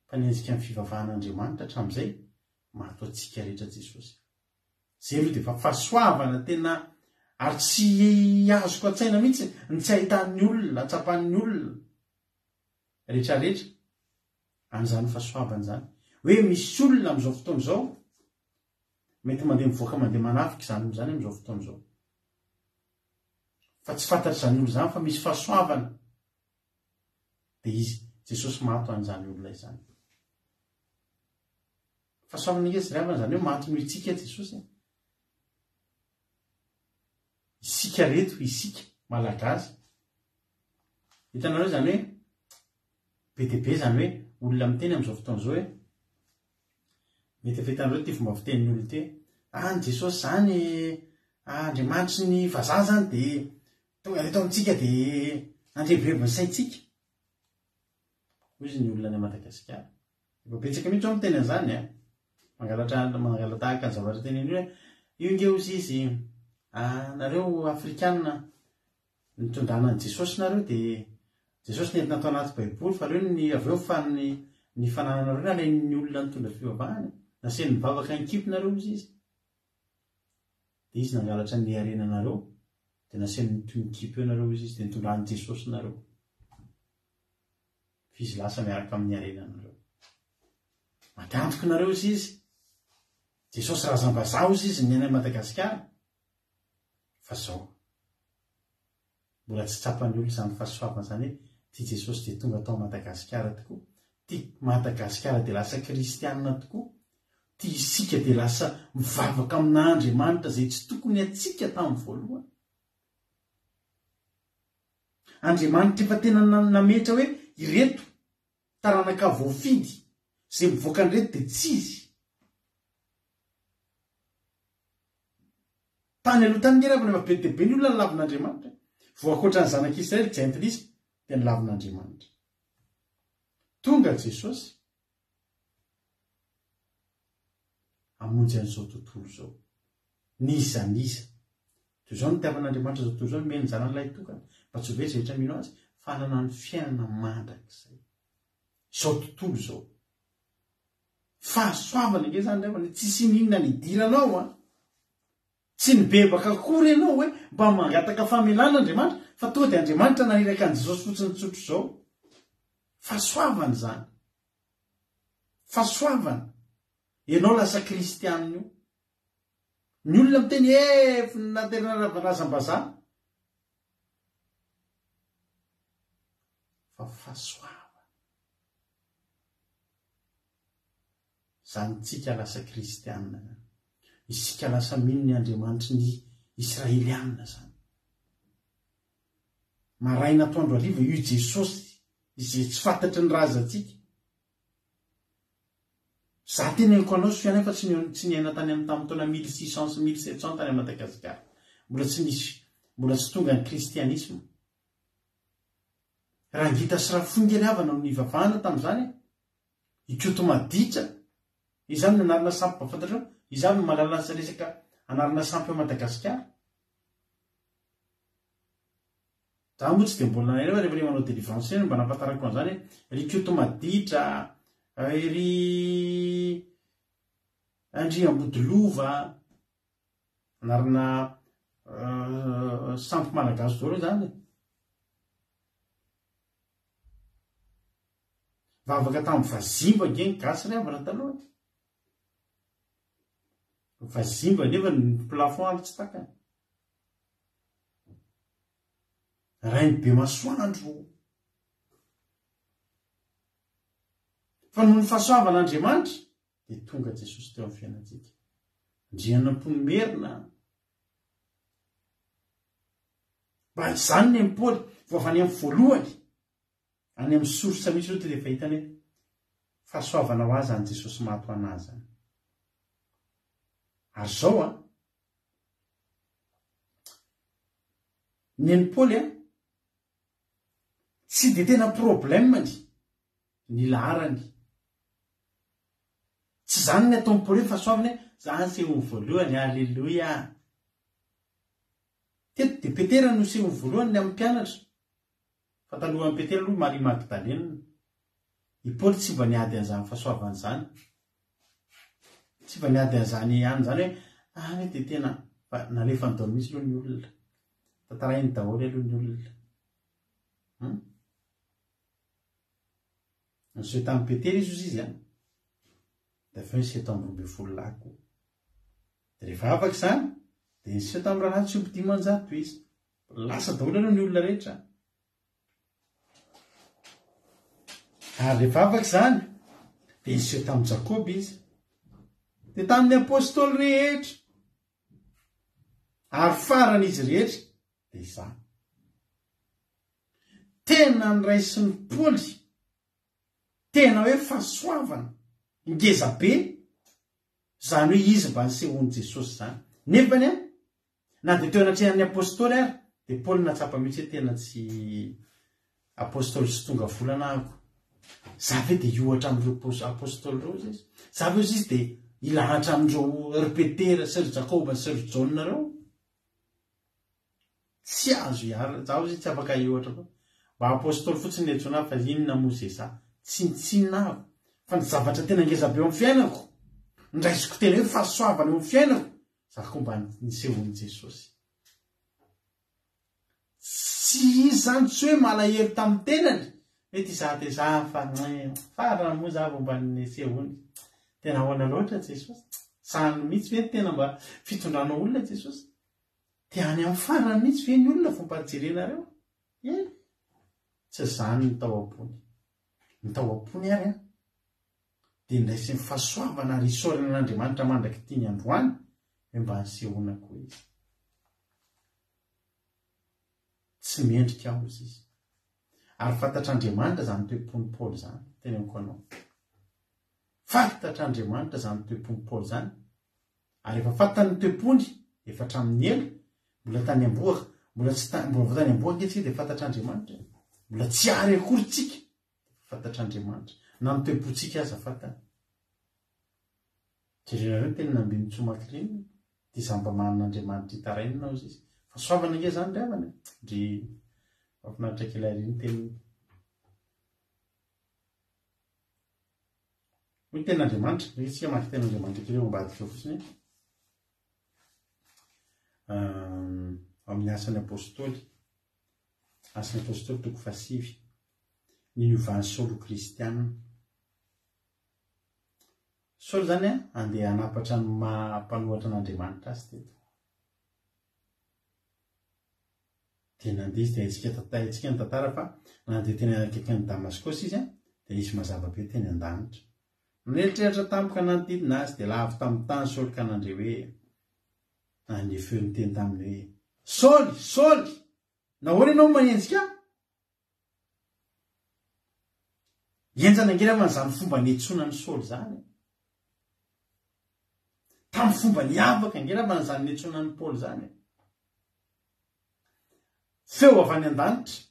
mpanenjika amin'ny fivavahan'Andriamanitra hatramin'izay mahato antsika rehetra Jesosy. Zay aloha dia fahasoavana tena ary tsy azoko an-tsaina mihitsy ny tsy ahitan'ny olona, atsapan'ny olona rehetrarehetra an'izany fahasoavana izany. Hoe misy olona amin'izao fotoana izao mety mandeha mivoaka mandeha manafika izany olona izany amin'izao fotoana izao. Fa tsy fantatra izany olona izany fa misy fahasoavana. Dia izy Jesosy mato an'izany olona izany. Fahasoavana ngeza ry havana izany hoe maty noho itsika Jesosy. Isika reto, isika malagasy. Hitanareo izany hoe be dia be izany hoe olona miteny amin'izao fotoana izao hoe mety efa ty fomba fitenin'ny olona ty ny Jesosy izany Andriamanitry ny vazaha izany dia tonga reto amintsika dia andrevirevina saintsika. Hoy izy ny olona any Madagasikara. Efa betsaka mihitsy ao miteny an'izany mangalatra tahaka ny zavatra teneny hoe io nge hozy izy nareo Afrikanina nitondrana an'i Jesosy nareo dia Jesosy nentina atao anaty baiboly fa reo ny aveo fa ny fanananareo nalain'ny olona nitondra fivavahana naseny mivavaka ny kipy nareo izy izy. Dia izy nangalatra ny harenanareo dia naseny nitoy ny kipy eo nareo izy dia nitondrany Jesosy nareo. Fizy lasa miaraka amin'ny harenanareo. Matanjoko nareo izy izy. Jesosy razam-bazaha izy izy ny any Madagasikara. Fa zao mbola tsy tsapan'ny olona izany fahasoavana izany hoe ty Jesosy dia tonga tao Madagasikara tokoa. Ty Madagasikara dia lasa kristianina tokoa. Ty isika dia lasa mivavaka amin'Andriamanitra izay tsy tokony atsika tamin'ny voalohany. Andriamanitra efa tena nametra hoe ireto taranaka voafidy izay mivoaka an'ireto dia tsy izy. Tany aloha tany ngeravana efa be dia be ny olona nilavin'Andriamanitra. Voakoatra ny zanak'Israely jaintilisa dia nilavin'Andriamanitra. Tonga Jesosy hamonjy an'izao tontolo izao. Niza. Toy izao nitiavan'Andriamanitra izao tontolo izao nomeny ny zanany ilay tokana. Mba tsy ho very rehetra mino azy fa hanana ny fiainana mandrakizay. Izao tontolo izao. Fahasoavana nge izany rehefa tsisy ninona nidiranao tsy nibebaka akory ianao hoe mba mangataka famelan'Andriamanitra fa tonga dia Andriamanitra nariraka an' Jesosy fotsiny tsotro izao. Fahasoavana izany. Fahasoavana. Ianao lasa kristianina io. Ny olona miteny naterina razam-bazaha. Fa fahasoavana. Izany tsika lasa kristianina. Isika lasa mino ny Andriamanitry ny Israelianina izany. Maraina atoandro hariva io Jesosy izay tsy fantatry ny razantsika. Za tena eniko anao sy fiana fa tsy niaina tany amin'ny tamin'ny taona 1600 sy 1700 tany Madagasikara. Mbola tsy tonga ny kristianisme. Rangita sy Rafonga ry havana no nivavahana tamin'izany. Ikoto maditra. Izany ny anarana sampy fantatrao. Izany no mahalala ny resaka anarana sampy ao Madagasikara. Za moa tsy dia mbola nanay rehefa manao délivrance mba nampatarako an'izany ry Ikoto maditra, ry Andriambodilova, anarana sampy malagasy zao reo zany. Vavaka tamin'ny Vazimba ngeny gasy ry havana taloha. Vazimba nefa ny plafond ary tsy takany. Rainy be masoandro. Fa noho ny fahasoavan'Andriamanitra dia tonga Jesosy teo amin'ny fiainantsika. Ndriana am-ponimerina. Mba izany ny amin'ny Paoly vao avy any amin'ny voalohany. Any amin'ny sorsa misy io dia fahitany hoe fahasoavana ho azy any Jesosy mato anazy. Ary zao ny an'i Paoly tsy dia tena problemany ny laharany tsy zany ny ataon'ny paoly fahasoavany zany sehony voalohany. Alleloia. teto de petera no sehony voalohany ny amin'ny mpianatra fa talohan'ny petera aloha Maria Magdalena. I paoly tsy mba niady an'izany fahasoavany zany, tsy mba niady an'izany any zany hoe de tena nalefa ny daholo mihitsy aloha ny olona, tantarainy daholo aloha ny olona. Nyseho tamin'ny petera izy any da fa nyseho tamin'ny 12 lako. De rehefa afaka zany de nyseho tamin'ny raha tsy omby 10 izy, lasa daholo aloha ny olona rehetra. Ary rehefa afaka zany de nyseho tamin'ny Jakoby izy, de tamin'ny apôstôly rehetra, ary farany izy rehetra de izany. Tena nyraisin'ny Paoly, tena hoe fahasoavana ngeza be, zany hoe izy mba nisehony Jesosy zany. Nefany na de teo anatrehan'ny apôstôly ary de Paoly natsapa mihitsy hoe tena tsy apôstôly sy tonga volana ako. Zavy de iohatra amin'ireo apôstôly reo izy, zavy izy de ilahatra amin'ireo repetera sy ry Jakoba sy ry Jauna reo. Tsy azo iara, zaho izy tsy afaka iohatra fa mba apôstôly fotsiny etsona fa inona moa zay za tsinitsinina ako, fa ny zavatra tena ngeza be amin'ny fiainako, ndraisiko tena hoe fahasoavana eo amin'ny fiainako, za koa mba nisehony Jesosy. Tsy izy zany tsy hoe malahelo tamin'ny tenany hoe ty za de za farana moa za vao mba nisehony. Tena ahoana loatra Jesosy, sahany mihitsy ve tena mba fitondranao olona Jesosy, te any amin'ny farany mihitsy ve ny olona fo mba jerenareo. Tsy zany ny tao am-pony, ny tao am-pony ary de ndraisy ny fahasoavana ary isaorana an'Andriamanitra mandraky tiany androany hoe mba nisehona koa izy. Tsy mendrika aho izy. Ary fantatr'Andriamanitra zany toe-pony Paoly zany, teneniko anao. Fantatr'Andriamanitra zany toe-pony Paoly zany, ary efa fantany toe-pony efa hatramin'ny ela, mbola tany amboaka, mbola tany amboaka ankehitriny de fantatr'Andriamanitra, mbola tsy ary akory tsika, fantatr'Andriamanitra. Na ny toe-pontsika aza fantany. Jerenareo tena nambiny tsomakiriny, ty zamba manan'Andriamanitra hitarainina izy. Fa soavana nge zany ravana, ndry mafinaritra kelariny teniny. Hoy ten'Andriamanitra, isika maky ten'Andriamanitra kely ambadika fotsiny. Amin'ny asan'ny apôstôly, asan'ny apôstôly 7, ny niovan'ny Saoly kristianina. Saoly zany andeha hanapatra ny mampanohatra an'Andriamanitra azy teto. De nandeha izy de haitsika ny tantara fa nandeha teny akaikin'ny Damaskosy izy de izy mazava be teny an-danitra. Neritreritra tampoka nanodidina azy de lavy tamin'ny tany Saoly ka nandre hoe andefeo ny teny taminy hoe Saoly, Saoly, nahoana ianao manenjika? Enjana angera zany fomba niantsona ny Saoly zany. Tamin'ny fomba niavaka angera zany niantsona ny Paoly zany. Feo avy any an-danitra.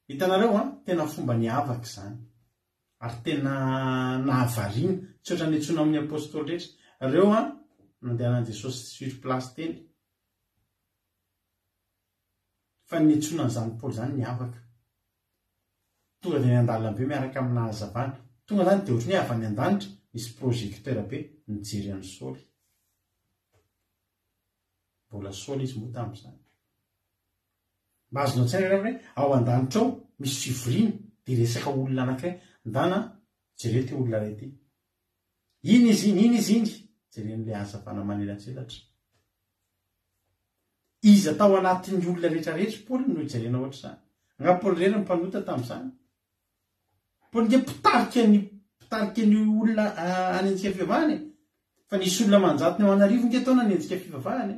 Hitanareo tena fomba niavaka zany. Ary tena nahavariana, tsy oatra niantsona amin'ny apôstôly rehetra. Reo nandehanan'i Jesosy sur place teny. Fa niantsona an'izany Paoly zany niavaka. Tonga de ny an-dalambe miaraka amina hazavana. Tonga zany de ohatrany avy any an-danitra, misy projecteur be nijery an'ny Saoly. Mbola Saoly izy moa tamin'izany. Mba azonao tsaina rehefa hoe ao an-danitra ao misy fivoriana de resaka olona anankiray, ndana jereo ty olona ray ty. Iny izy iny, jeren'le hazavana manelatrelatra. Izy atao anatin'ny olona rehetrarehetra Paoly no jerena ohatra zany. Nga Paoly reny mpanota tamin'izany. Paoly nge pitarika ny olona anenjika fivavahany. Fa nisy olona manjato ny ao anarivo nge tao nanenjika fivavahany.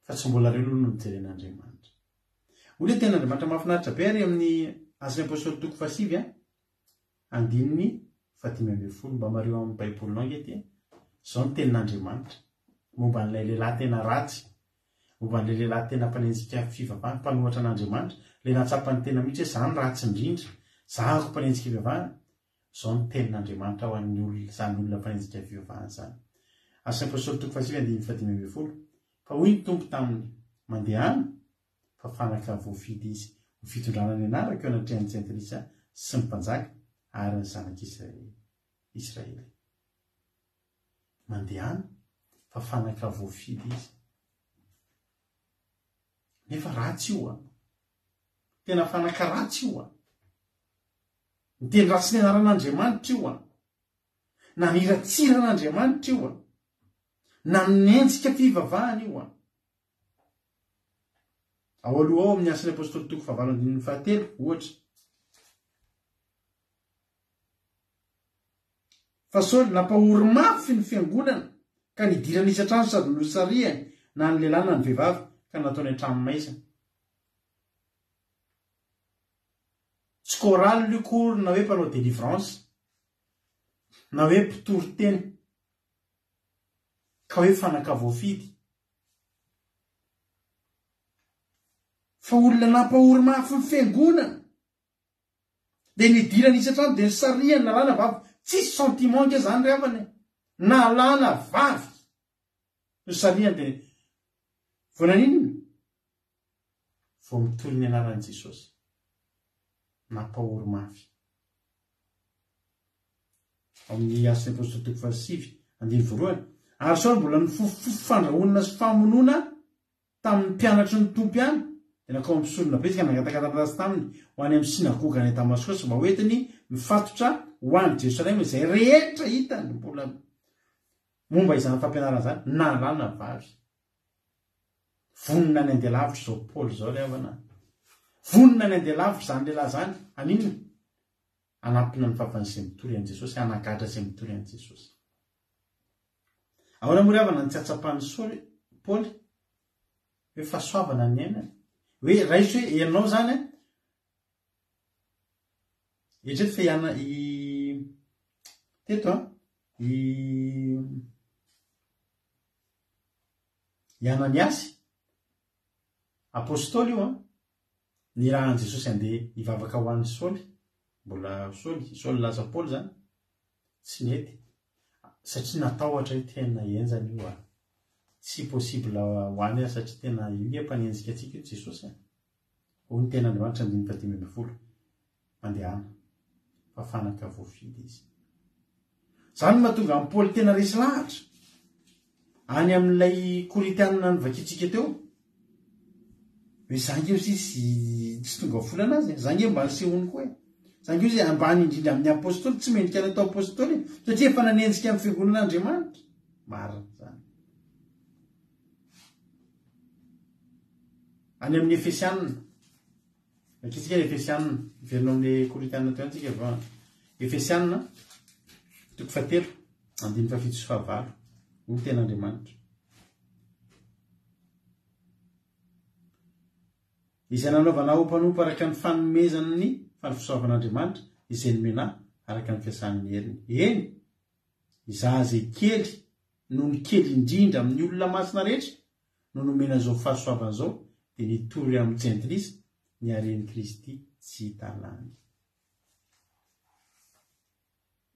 Fa tsy mbola reo aloha no nijeren'Andriamanitra. Oly tena Andriamanitra mahafinaritra be ary amin'ny asan'ny apôstôly 7, andininy 15 mba mareo amin'ny baibolinao nge ty. Zao ny tenin'Andriamanitra momba n'ilay lehilahy tena ratsy, momban'le lehilahy tena mpanenjika fivavahana mpanohatra an'Andriamanitra le natsapany tena mihitsy hoe zany ratsy indrindra zahako mpanenjika fivavahana zao ny tenin'Andriamanitra ho an'ny olona zany olona mpanenjika fivavahana zany. Asan'ny apôstôly toko 7:15 fa hoy ny tompo taminy mandehana fa fanaka voafidy izy ho fitondrana ny anaraka eo anatrehan'ny jentilisa sy ny mpanjaka ary ny zanak'Israely. Mandehana fa fanaka voafidy izy. Nefa ratsy io tena fanaka ratsy io ny teny ratsy ny anaran'Andriamanitra io na niratsiran'Andriamanitra io na minenjika fivavahana io ao aloha ao amin'ny asan'ny apôstôly toko 9:7 ohatra. Fa Saoly nampahory mafy ny fiangonana ka nidirana isatrano sady nolosariany na ny lehilahy na ny vehivavy ka nataony an-trano maizana. Tsy koraly io kory na hoe mpanao délivrance na hoe mpitory teny ka hoe fanaka voafidy. Fa olona nampahory mafy ny fiangonana dia nidirana isatrano dia nisariany na lana vavy tsisy sentiment ke zany rehavany na lana vavy nisariany dia voanan'inona vao mitory ny anaran'i Jesosy nampahory mafy. Amin'ny asan'ny apôstôly toko 7:9 ary Saoly mbola nifofofo fandrahonana sy famonoana tamin'ny mpianatry ny tompo ihany dia nakao amin'ny solona betsaka nangatakatarasy taminy ho any amin'ny sinagoga any Damascos mba hoentiny mifatotra ho any Jerosalema izay rehetra hitany mbola momba izany fampianarana zany na lana vavy. Vonina ny andeha lavitra zao Paoly zao le havana. Vonina ny andeha lavitra zany lehilahy zany anino anampina ny fafan'izay mitory an'i Jesosy anagatra izay mitory an'i Jesosy. Ahoana moa ry havana ny tsy atsapan'ny Saoly Paoly hoe fahasoavana ny ainany hoe raisy hoe ianao zany eritreto fa iana teto Ananiasy apôstôly io ny rahan'i Jesosy andeha hivavaka ho an'ny Saoly mbola Saoly laza Paoly zany tsy nety satria natahotra hoe tena enjany io tsy possible ho any satria tena io mpanenjika atsika io Jesosy ho ny tena Andriamanitra 10:10 mandehana fa fanaka voafidy izy. Zany mahatonga amin'ny Paoly tena resy lahatra any amin'ilay Korintianina nivakitsika teo hoe zangy io sisy tsy tonga volana azy zangy io mba nisehony koa zangy io zay ambany indrindra amin'ny apôstôly tsy mendrika natao apôstôly satria efa nanenjika amin'ny fiangonan'Andriamanitra marina zany. Any amin'ny Efesianina vakitsika ny Efesianina iverina amin'ny Korintianina teo antsika va Efesianina toko 7:7 ny ten'Andriamanitra. Izay nanaovana ho mpanompo araka ny fanomezana ny fanofisoavan'Andriamanitra izay nomena araka ny fiasan'ny heriny. Eny izaho zay kely noho ny kely indrindra amin'ny olona masina rehetra no nomena zao fahasoavana zao dia nitory amin'ny jentilisa ny haren'i Kristy tsy hitalany.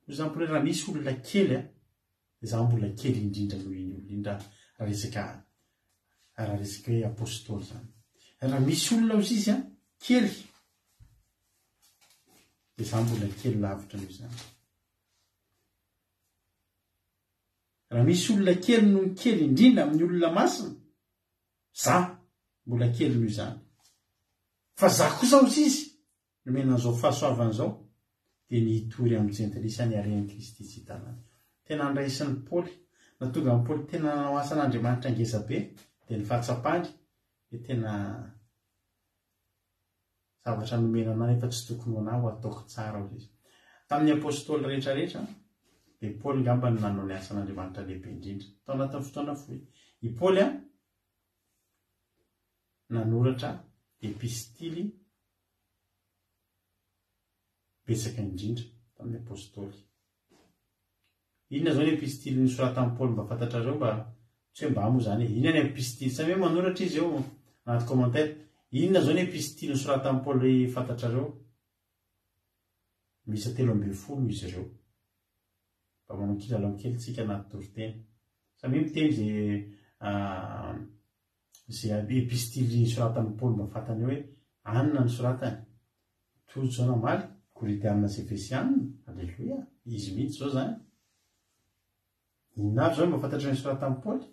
Exemple raha misy olona kely dia izaho mbola kely indrindra noho iny olona raha resaka hoe apôstôly zany. Raha misy olona ao sisy kely dia izaho mbola kely lavitra noho izany. Raha misy olona kely noho ny kely indrindra amin'ny olona masina izaho mbola kely noho izany. Fa izaho kosa ao sisy nomena an'izao fahasoavana zao dia nihitory amin'ny jentilisa ny haren'i Kristy tsy hitanany. Tena andraisin'ny Paoly natonga amin'ny Paoly tena nanao asan'Andriamanitra ngeza be dia ny fahatsapany dia tena zavatra nomena anahy efa tsy tokony ho anahy ho ataoko tsara ho izy. Tamin'ny apôstôly rehetrarehetra dia Paoly ngamba no nanao ny asan'Andriamanitra lehibe indrindra tao anatin'ny fotoana fohy. I Paoly nanoratra epistily betsaka indrindra tamin'ny apôstôly. Inona zao ny epistily nisoratan'i Paoly mba fantatrareo mba tsy hoe mba moa zany iny any epistily sa hoe manoratra izy eo anaty commentaire inona zao ny epistily nosorata amin'ny Paoly fantatrareo misy 13 izy ireo mba manao kilalao kely tsika anaty toriteny samy miteny zay epistily nosorata amin'ny Paoly mba fantany hoe anona nosoratany tojo zao namaly Korinthianina sy Efesianina alleluia izy mihitsy zao zany inona avy zao mba fantatra ny nosorata amin'ny Paoly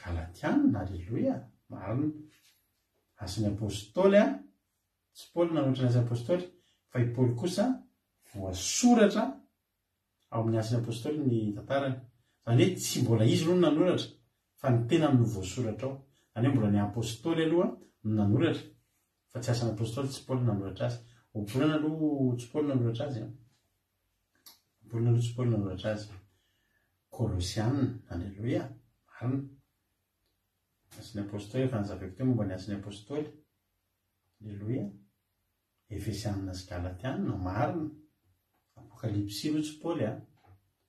Galatianina alleluia marina asan'ny apôstôly tsy Paoly nanoatra ny asan'ny apôstôly fa i Paoly kosa voasoratra ao amin'ny asan'ny apôstôly ny tantarany zany hoe tsy mbola izy no nanoratra fa ny tena no voasoratra ao zany hoe mbola ny apôstôly aloha no nanoratra fa tsy asan'ny apôstôly tsy Paoly nanoratra azy obolana aloha tsy Paoly nanoratra azy obolana aloha tsy Paoly nanoratra azy Kolosianina alleluia marina asan'ny apôstôly efa nizaveko teo momba ny asan'ny apôstôly alleluia Efesianina sy Galatianina marina Apokalipsy aloha tsy Paoly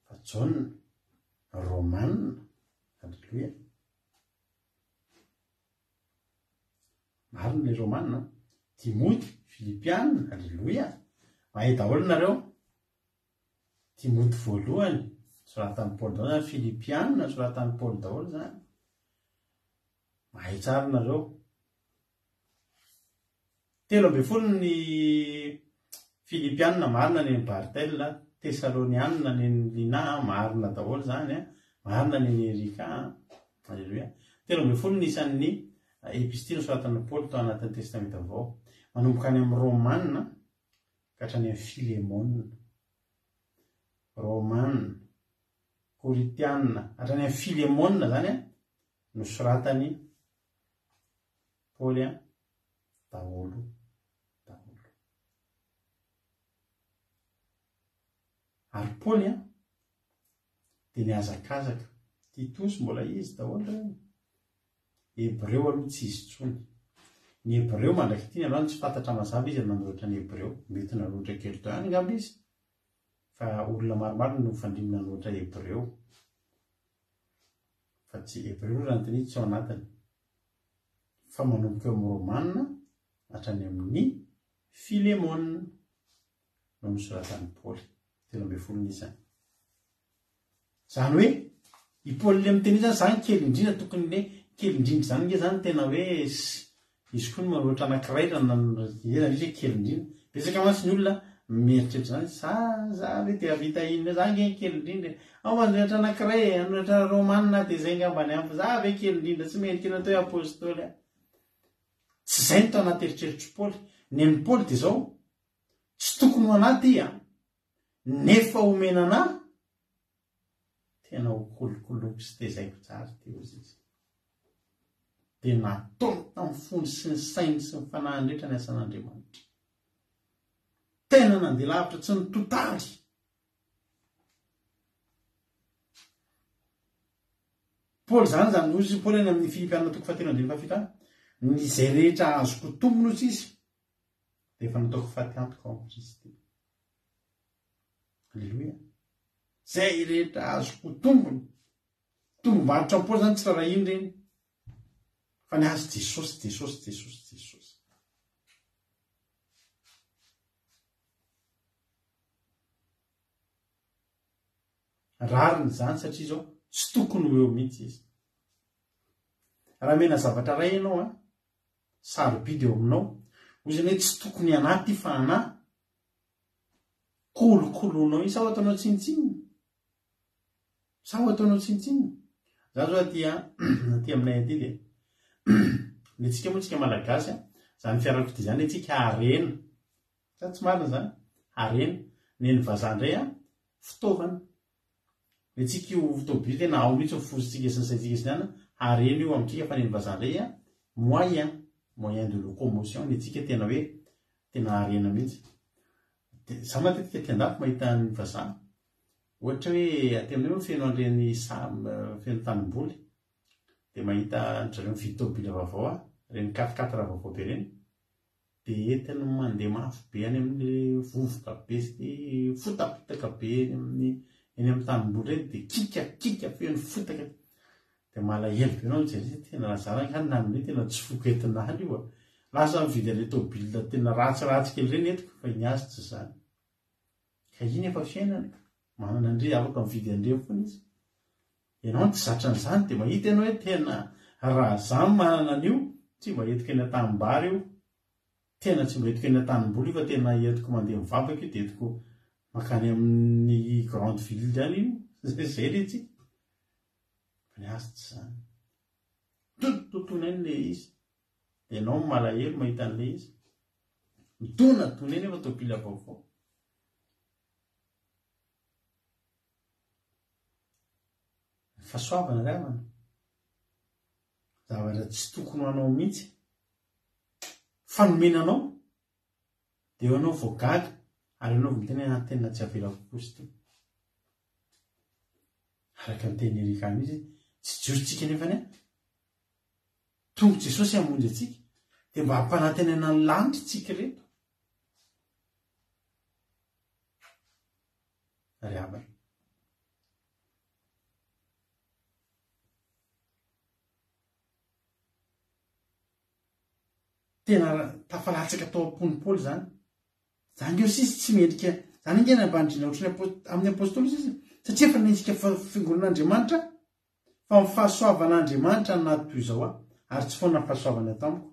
fa Jauna Romanina alleluia marina le Romanina Timoty Filipianina alleluia mahay daholo nareo Timoty voalohany soratan'ny Paoly daholo zany Filipianina soratan'ny Paoly daholo zany mahay tsara nareo 13 ny Filipianina marina ny Bartella Tesalonianina ny Lina marina daholo zany marina ny Erika alleluia 13 ny isan'ny epistily nosoratan'ny Paoly tao anatin'ny testamenta vao manomboka any amin'ny Romanina ka hatrany amin'ny Filemonina Romanina Korinthianina hatrany amin'ny Filemonina zany nosoratany Paoly daholo ary Paoly dia niazakazaka Titus mbola izy daholo Hebreo aloha tsy izy tsony ny Hebreo mandraky tiany aloha tsy fantatra mazava izy nanoratra ny Hebreo mety nanoratra kely tao ihany angamba izy fa olona maromaro no fandrimy nanoratra Hebreo fa tsy Hebreo raha nyteny tsy ao anatiny fa manomboka eo amin'ny Romanina hatrany amin'ny Filemonina no nosoratan'ny Paoly 13 isany zany hoe i Paoly le miteny zany zany kely indrindra tokony le kely indrindra zany nge zany tena hoe izy koa no manoratra anankiray raha kely indrindra betsaka mantsy ny olona mieritreritra zany za hoe dia vita inona zany nge kely indrindra ao manoratra anankiray anoratra Romanina dia zay ngambany ampy za ve kely indrindra tsy mendrika natao hoe apôstôly tsy zay no tao anaty eritreritry Paoly ny an'ny Paoly dia zao tsy tokony ho anaty nefa omenana tena ho kolokoloky sy tezaiko tsara teo izy dia nataony tamin'ny fony sy ny sainy sy ny fanahiny rehetra ny asan'Andriamanitra tena nandeha lavitra tsy ny totaly Paoly zany ozy Paoly any amin'ny Filipianina toko 7 ny zay rehetra azoko tombony ozy izy dia efa nataoko fatiantoko ao amin'ny Kristy alleluia zay rehetra azoko tombony tombom-barotra amin'ny Paoly zany tsy raha iny reny fa ny azy Jesosy rariny zany satria zao tsy tokony ho eo mihitsy izy raha mena zavatra ray ianao sarobidy eo aminao ozany hoe tsy tokony anaty fa anahy kolokoloanao iny sa ho ataonao tsinitsinina zao zao aty aminay aty dia ny tsika moa tsika malagasy zany fiarakodia zany tsika harena sa tsy marina zany harena ny vazaha indray fitaovana ny tsika io fitaobi tena ao mihitsy fositsika sy ny saitsika sy nyana harena io amintsika fa ny vazaha indray moyen de locomotion ny tsika tena hoe tena harena mihitsy za matetika tiandafo mahita ny vazaha ohatra hoe aty aminay hoe feno an'ireny feno tanimboly dia mahita zareo mividy tôbila vaovao reny 4x4 vaovao be reny dia entiny mandeha mafy be any amin'ny vovoka be sy fotapotaka be any amin'ny eny amin'ny tanimboly reny dia kika feo ny fotaka dia malahelo be ianao jery tena lazarany ka nanone tena tsy fokoetinany io lasa mividy an'ilay tômôbilina tena ratsiratsy kely reny etiko fa iny azy tsy zany ka iny efa fiainana manana andre afaka mividy andreny foana izy ianao ny tsy zatra n'izany dia mahita ianao hoe tena raha zany manana an'io tsy mba entiko eny an-tanimbary io tena tsy mba entiko eny an-tanimboly io fa tena entiko mandeha mivavaka io dia entiko makany amin'ny grande ville any io zay le tsika fa ny azy tsy zany tontona eny le izy dia ianao malahelo mahita an'le izy mitona eny efa tômôbily vaovao fahasoavana ravana zavatra tsy tokony ho anao mihitsy fanomenanao dia anao voagaga ary anao mitena tena tsy avelako kosa ty araka ny teny erikany izy tsy jirotsika nefany tongo Jesosy hamonjy atsika dia mba hampanantenana ny lanitra tsika reto ary abana tena tafalatsaka tao am-ponipaoly zany io sisy tsy mendrika zany ingena ambandrina ohatrany amin'ny apôstôly izy satria efa nendrika fiangonan'Andriamanitra fa mifahasoavan'Andriamanitra ny naty toy izao ary tsy foana fahasoavana tamiko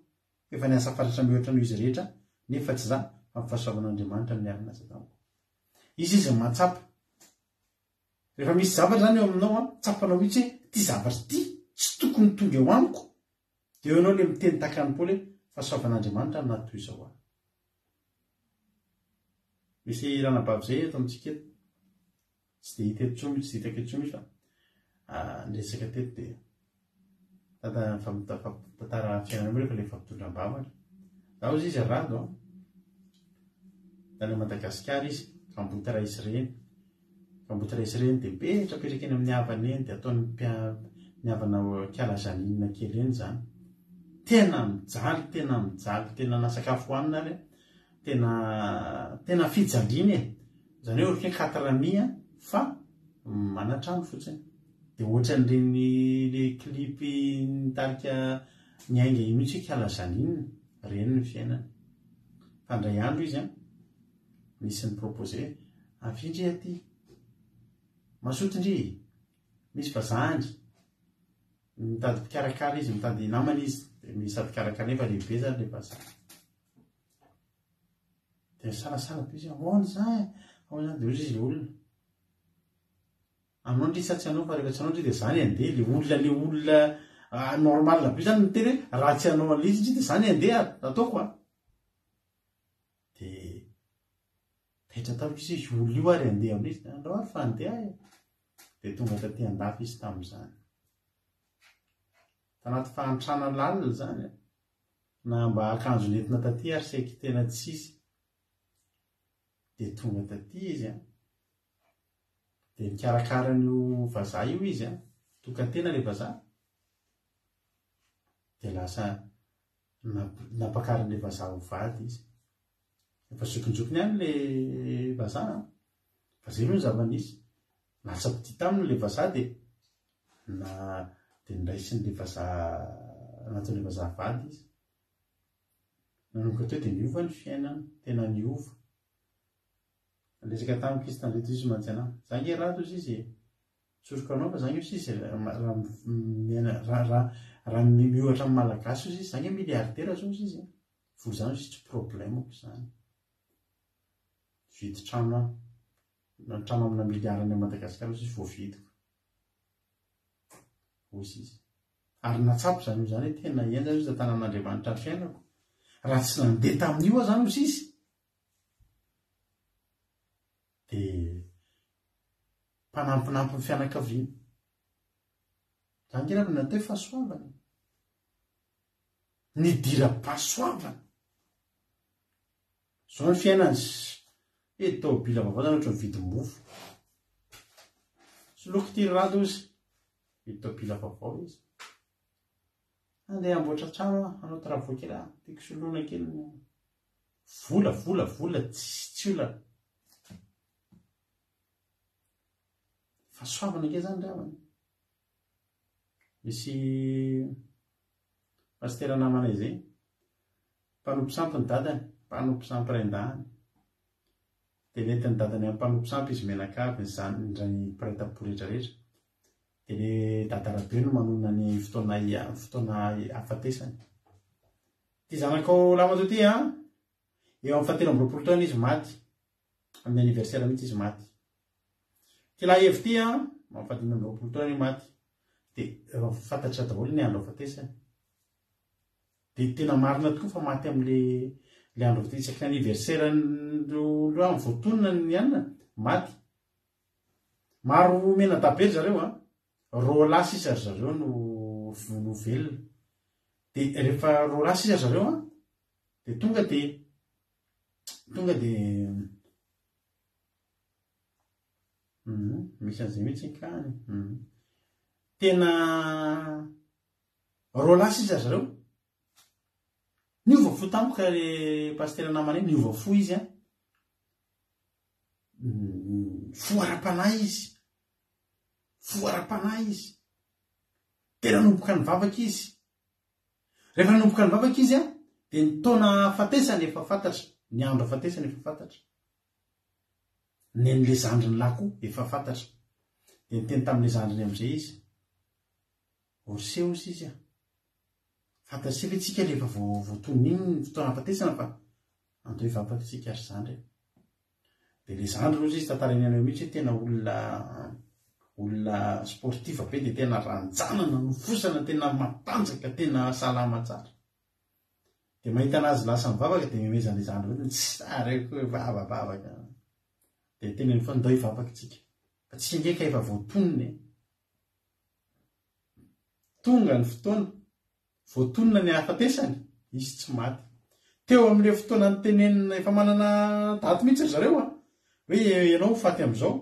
efa ny asa faratra mihoatra noho izy rehetra nefa tsy za fa mifahasoavan'Andriamanitra miarina aza tamiko izy matsapa rehefa misy zavatra zany eo aminao tsapanao mihitsy hoe ty zavatra ty tsy tokony tonga eo amiko dia eo ianao le miteny takany Paoly fahasoavan'Andriamanitra ny naty toy izao misy ranabavy zay eto amintsika eto tsy dia hita eto tsomy tsy hitako eto tsomy fa nresaka teto dia tantara fiainana rehefa le fampitondram-bavatra zaho izy arado tany Madagasikara izy kamboty raisy reny dia petrapetraka eny amin'ny havana eny dia ataony miavana kiala janina kely eny zany tena mijaly na sakafo hoanina ary tena fijaliana zany hoe ohatry 4 fa manatrano fotsiny dia ohatran'ireny le klipy nitarika miainga mihitsy hoe kiala janina reny ny fiainana fandray andro izy misy ny propose afindry aty masotindry misy vazahany mitady mpikarakara izy mitady namana izy misy sady karakara nefa lehibe zany le vazaha dia salasala be izy ahoana zany dia ozy izy le olona aminao ndry satsy anao fa rehefa tsy anao ndry dia zany andeha le olona normal be zany miteny hoe raha tsy anao an'le izy ndry dia zany andeha ataoko dia taitra tamiko izy olona io ary andeha amin'izy andao ary fa andeha dia tonga taty andafy izy tamin'izany tanaty fahantrana lalina zany na mba akanjo nentina taty ary saiky tena tsisy dia tonga taty izy dia nikarakaran'io vazaha io izy tokantena le vazaha dia lasa napakarin'le vazaha ho vady izy efa zokinjokiny any le vazaha fa zay aloha ny zava-nisy lasa piti taminy le vazaha dia niraisin'le vazaha anatin'le vazaha vady izy nanomboka teo dia niova ny fiainana tena niova resaka tamiko izy tandreto izy mantsy anahy za nge rato izy izy tsoroka anao fa za nge izy raha miohatra amin'ny malagasy izy za nge miliardera zao izy vo zany izy tsy problemako zany vidy trano amina miliarany a Madagasikara izy voavidiko ozy izy ary natsapo zany io zany hoe tena eny zany izy tanan'Andriamanitra ny fiainako raha tsy nandeha tamin'io zany ozy izy dia mpanampinampy ny fianakaviana zany nge raha natao hoe fahasoavana nidira-pahasoavana zao ny fiainany tômôbila vaovao zany ohatra mividy mofo sy loko tirado izy vidy tômôbila vaovao izy andeha amboatra trano anao travaux kely tiako soloina kely vola tsy ola fahasoavana ke zany ravany misy pastera namanay zay mpanompo sampy ny dadany mpanompo sampy raindahany de netiny dadany amin'ny mpanompo sampy izy menakavy ny zany ndrany mpiretam-poretrarehetra de le dadarabe no manona ny fotoana afatesany ty zanakao lamato ty eo amin'ny fatelam-boroapolo taona izy maty amin'ny anniversaire mihitsy izy maty ty laha evy ty mafaty 20 taona i maty de fantatra daholo ny andro afatesany de tena marina tokoa fa maty am'le andro afatesany isaky ny anniversaire lo amin'ny voatonona ny anina maty maro mena dabely zareo roa lasa isa zareo no velona de rehefa roa lasa isa zareo de tonga de misy an'izay mihitsy ny kany tena roa lasa isa zareo niova fo tampoka le pastera namanay niova fo izy foara-panahy izy tena nomboka ny vavaka izy rehefa nomboka ny vavaka izy de ny taona afatesany efa fantatra ny andro afatesany efa fantatra nen'le zandriny lakoa efa fantatra de nyteny tamin'le zandriny am'izay izy orseos izy fantatry se fetsika rehefa voatoniny ny fotoana afatesana fa andeo ivavaka tsika ary zandry de le zandry loha izy tantarany anao mihitsy tena olona sportif be de tena ranjanana nofosana tena matanjaka tena salama tsara de mahita anazy lasa mivavaka de memezan'le zandry tsy sareko vavavavaka de tena ny fandao ivavaka tsika fa tsika ndraika efa voatoniny tonga ny fotoana voatonina ny afatesany izy tsy maty teo am'le fotoana ny tenenina efa manana daty mihitsy zareo hoe ianao faty am'izao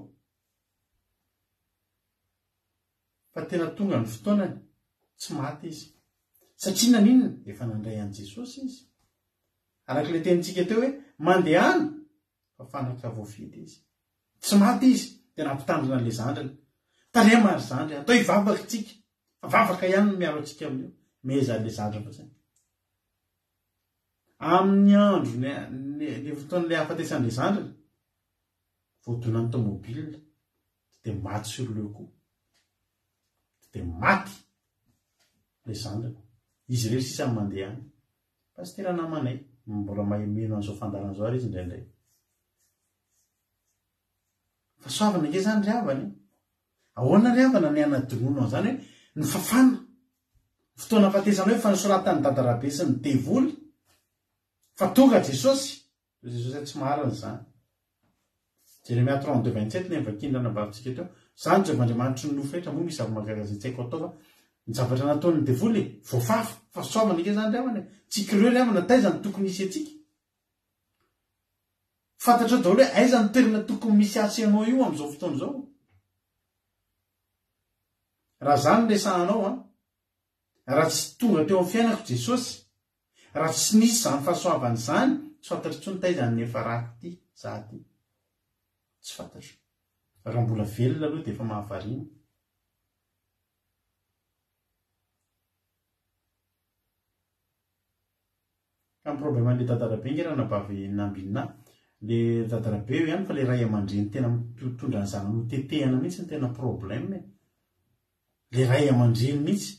fa tena tonga ny fotoanany tsy maty izy satria naninona efa nandray an' Jesosy izy arak'le tenintsika teo hoe mandehana fa fanaka voafidy izy tsy maty izy tena ampitandrina an'le zandriny tarema ary zandry atao ivavaka tsika fa vavaka ihany no miaro atsika amin'io mezan'le zandry fotsiny amin'ny andro le fotoan'le afatesan'le zandriny voadonany tomobile de maty sur le coup de maty le zandriny izy rery sisa mandeha any pastera namanay mbola mahemeno an'izao fandaran'izao ary izy indraindray fa soavana nge zany riavany ahoana riavana ny anadinono zany hoe ny fafana fotoana afatesana hoe fa nisoratany dadarabe sy ny devoly fa tonga Jesosy tsy maharana zany Jeremia 32:27 ny vakindrana bavintsika teo zany Jehovandriamanitra ny nofo rehetra moa misy zavamahagaga tsy haiko atao fa ny zavatra nataon'ny devoly voafafa fa soavana nge zany riavana tsika ireo riavana taizany tokony isy atsika fantatra daholo hoe aiza ny toerana tokony misy asy ianao io am'izao fotoana izao raha zany resahanao raha tsy tonga teo amin'ny fiainako Jesosy raha tsy nisy zany fahasoavany zany tsy fantatry tsony taizany efa raha ty za ty tsy fantatro raha mbola velona aloha de efa mahavarina ka ny problèman'le dadarabe nge raha nabavy nambinina le dadarabe eo ihany fa le ray aman-dreny tena mitondra ny zanany ho tetehana mihitsy ny tena problème le ray aman-dreny mihitsy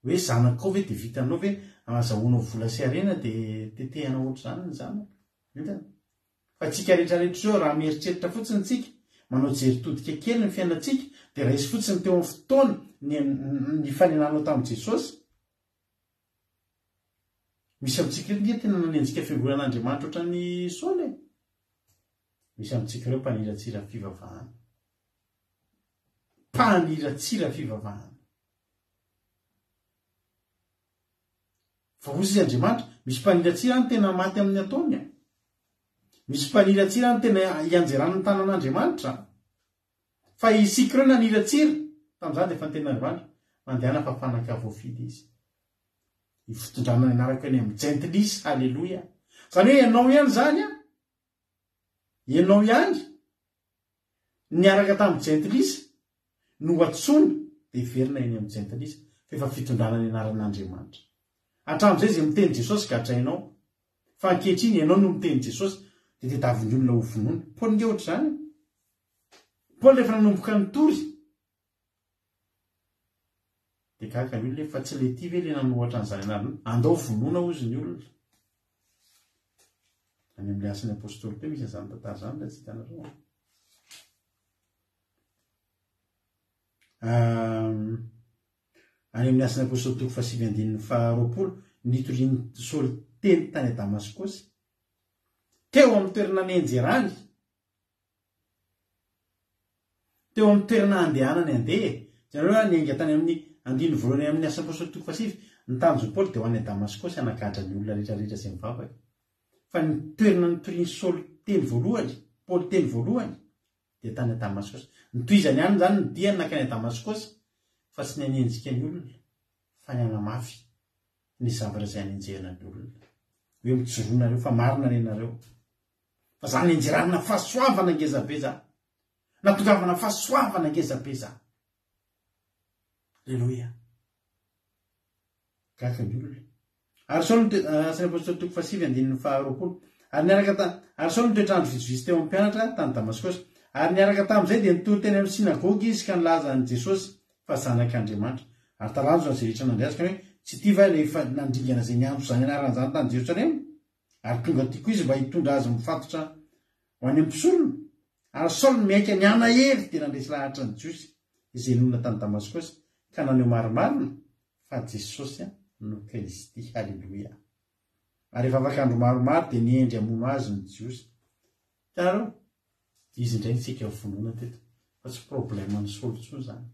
hoe zanakao ve de vitanao ve azahoanao vola sy arena de tetehana ohatr' zany ny zanaka hitana fa tsika rehetrarehetra zao raha mieritreritra fotsiny tsika manao jeritodika kely ny fiainatsika de raha izy fotsiny teo amin'ny fotoana ny fanenanao tamin'i Jesosy misy amintsika reto nge tena nanenjika fiangoran'Andriamanitra ohatran' ny Saoly misy amintsika ireo mpaniratsira fivavahana fa ozy izy Andriamanitra misy mpaniratsira ny tena maty amin'ny ataony misy mpaniratsira ny tena ianjerana ny tanan'Andriamanitra fa isika ireo naniratsira tamin'izany de efa ny ten'Andriamanitra mandehana fa fanaka voafidy izy ifitondrana ny anaraka ny amin'ny gentlisy halleloia zany hoe ianao ihany zany ianao ihany niaraka tamin'ny gentlisy no atsony dia iverina eny amin'ny jentalisa fa efa fitondrana ny anaran'Andriamanitra. Hatramin'izay izay miteny Jesosy gatrainao fa ankehitriny ianao no miteny Jesosy dia tadiavin'ny olona ho vonoana. Paoly nge ohatr' izany. Paoly rehefa nanomboka nitory dia gaga ny olona fa tsy le ty ve le nanohatra an'izany anarana andao vonoana ozy ny olona. Any amin'ny asan'ny apôstôly teo misy an'izany tantara izany la tsy hitanareo. Any amin'ny asan'ny apôstôly toko 7:20 nitoriany Saoly teny tany a Damaskosy teo amin'ny toerana nenjerany, teo amin'ny toerana andehanany andeha. Zareo niainga tany amin'ny andiny voalohany amin'ny asan'ny apôstôly toko 7 nitanjo Paoly dia ho any a Damaskosy anagadra ny olona rehetrarehetra izay mivavaka. Fa ny toerana nitoriany Saoly teny voalohany, Paoly teny voalohany dia tany a Damaskosy. Nitoizany ihany zany ny diany nakany a Damaskosy fa tsy ny hanenjika ny olona fa ny hanamafy ny zavatra izay hanenjehana ny olona. Hoe mijoroanareo fa marina renareo. Fa zany enjerana fahasoavana ngezabe za. Natongavana fahasoavana ngezabe za. Alleluia. Gaka ny olona. Ary Saoly asan'ny apôstôly toko 7:20 ary Saoly nitoetrandro vitsivitsy teo amin'ny mpianatra tany Damaskosy. Ary niaraka tamin'izay dia nitory teny amin'ny sinagogy izy ka nilaza ny Jesosy fa zanak'Andriamanitra. Ary talanjo na izay rehetra nandray azy ka hoe tsy ity va rehefa nandringana izay niandro izany anaran'izany tany Jerosalema. Ary tonga tiako izy mba hitondra azy mifatotra ho any am-pisolona. Ary Saoly miaika ny anahery dia nandresy lahatra ny Jiosy izay nonona tany Damaskosy ka naneho marimarina fa Jesosy no Kristy. Halleluia. Ary rehefa afaka andro maromaro dia niendry hamono azy ny Jiosy. Hitanareo, izy indray nitsika vonoana teto fa tsy problème ny Saoly intsony zany.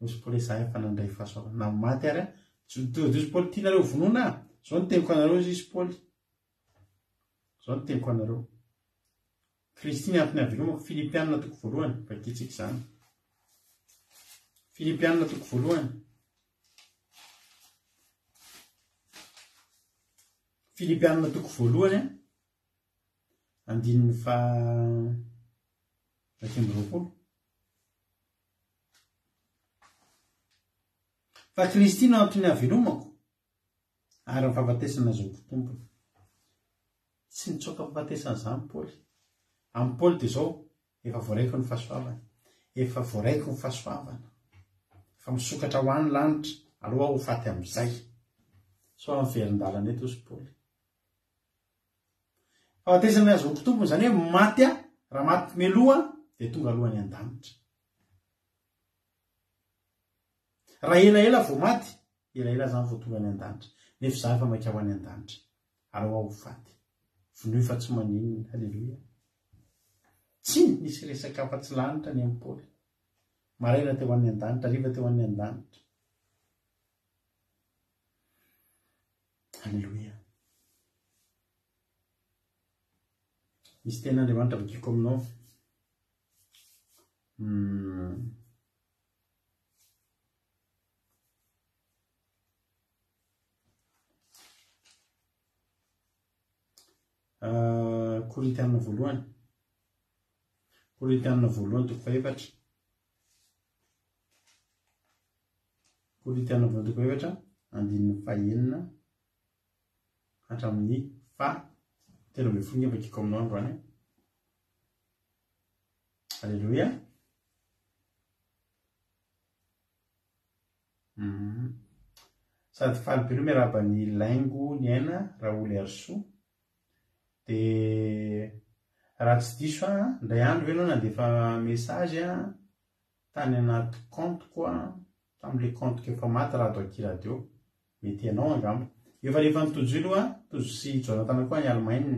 Osy Paoly za efa nandray fahasoavana na maty ary Osy Paoly tianareo vonoana. Zao no teniko anareo izy Paoly. Zao no teniko anareo. Kristy ny antony avelomako. Filipianina toko voalohany vakitsika izany. Filipianina toko voalohany. Filipianina toko voalohany andininy fa 20. Fa Kristy no antony avelomako ary ny fahafatesana azoko tompony. Tsy nitsoaka fahafatesana izany Paoly. Amin'ny Paoly dia izao efa voaraiko ny fahasoavana. Efa voaraiko ny fahasoavana. Fa misokatra ho any lanitra aloha ho faty amin'izay. So amin'ny verin-dalana eto izy Paoly. Fahafatesana azoko tompony izany hoe maty raha maty meloa dia tonga alohany an-danitra. Raha elaela vao maty, elaela zany vao tonga any an-danitra. Nefa za efa maika ho any an-danitra. Aloha ho faty. Vonoy fa tsy maninona. Halleluia. Tsy nisy resaka afa-tsy lanitra ny amin'ny Paoly. Maraina teo any an-danitra, hariva teo any an-danitra. Halleluia. Misy ten'Andriamanitra vakiko aminao. Korintianina voalohany. Korintianina voalohany toko 4. Korintianina voalohany toko 4 andininy 9 hatramin'ny 13 vakiko aminao androany. Halleluia. Sady faly be miaraba ny laingo ny aina raha olo arso. Dia raha tsy diso ndray andro ianao nandefa message tany anaty compte koa tamin'ile compte efa maty raha atao radio mety ianao angamba. Efa rehefa nitojilo tojo sy Jonathan koa ny Allemagne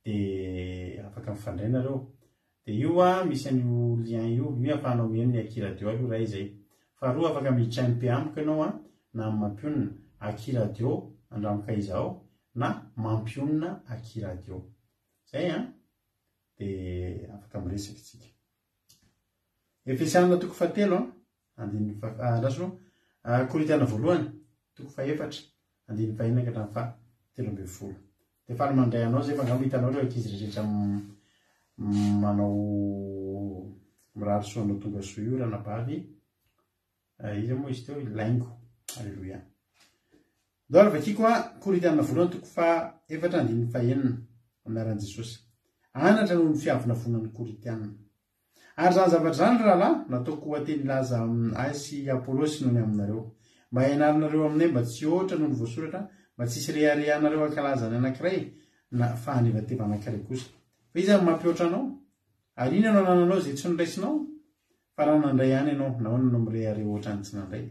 dia afaka mifandray nareo. Dia io misy an'io lien io afahanao miheno ny akiradio aloha ray izay. Faharoa afaka miditra MP amiko ianao na mampionina akiradio andramoka izao na mampionina akiradio. Zay dia afaka miresaka tsika. Efesianina toko 7 andininy raso Korintianina voalohany toko 4 andininy 4 ka 13. Dia faly mandray anao zay fa angamba hitanao ireo ankizy rehetra manao mirary soanao tonga soiorana bavy izy moa izy teo laingo. Alleluia. Dora vakiko a Korintiana voalohany toko fa 4:4 anaran Jesosy. Anatra noho ny fiavina vonan'ny Korintiana. Ary zany zavatra zany rahalahy nataoko ateny laza asy Apolosy noho ny aminareo. Mba hianarinareo aminay mba tsy ohatra noho ny voasoratra, mba tsisy reharehanareo ankalazany anankiray na fahanevateva anankiray kosa. Fa izy ary mampihoatra anao. Ary iny anao nananao zay tsy niraisinao, fa raha nandray ihany ianao, nahoana no mirehare ohatra ny tsy nandray.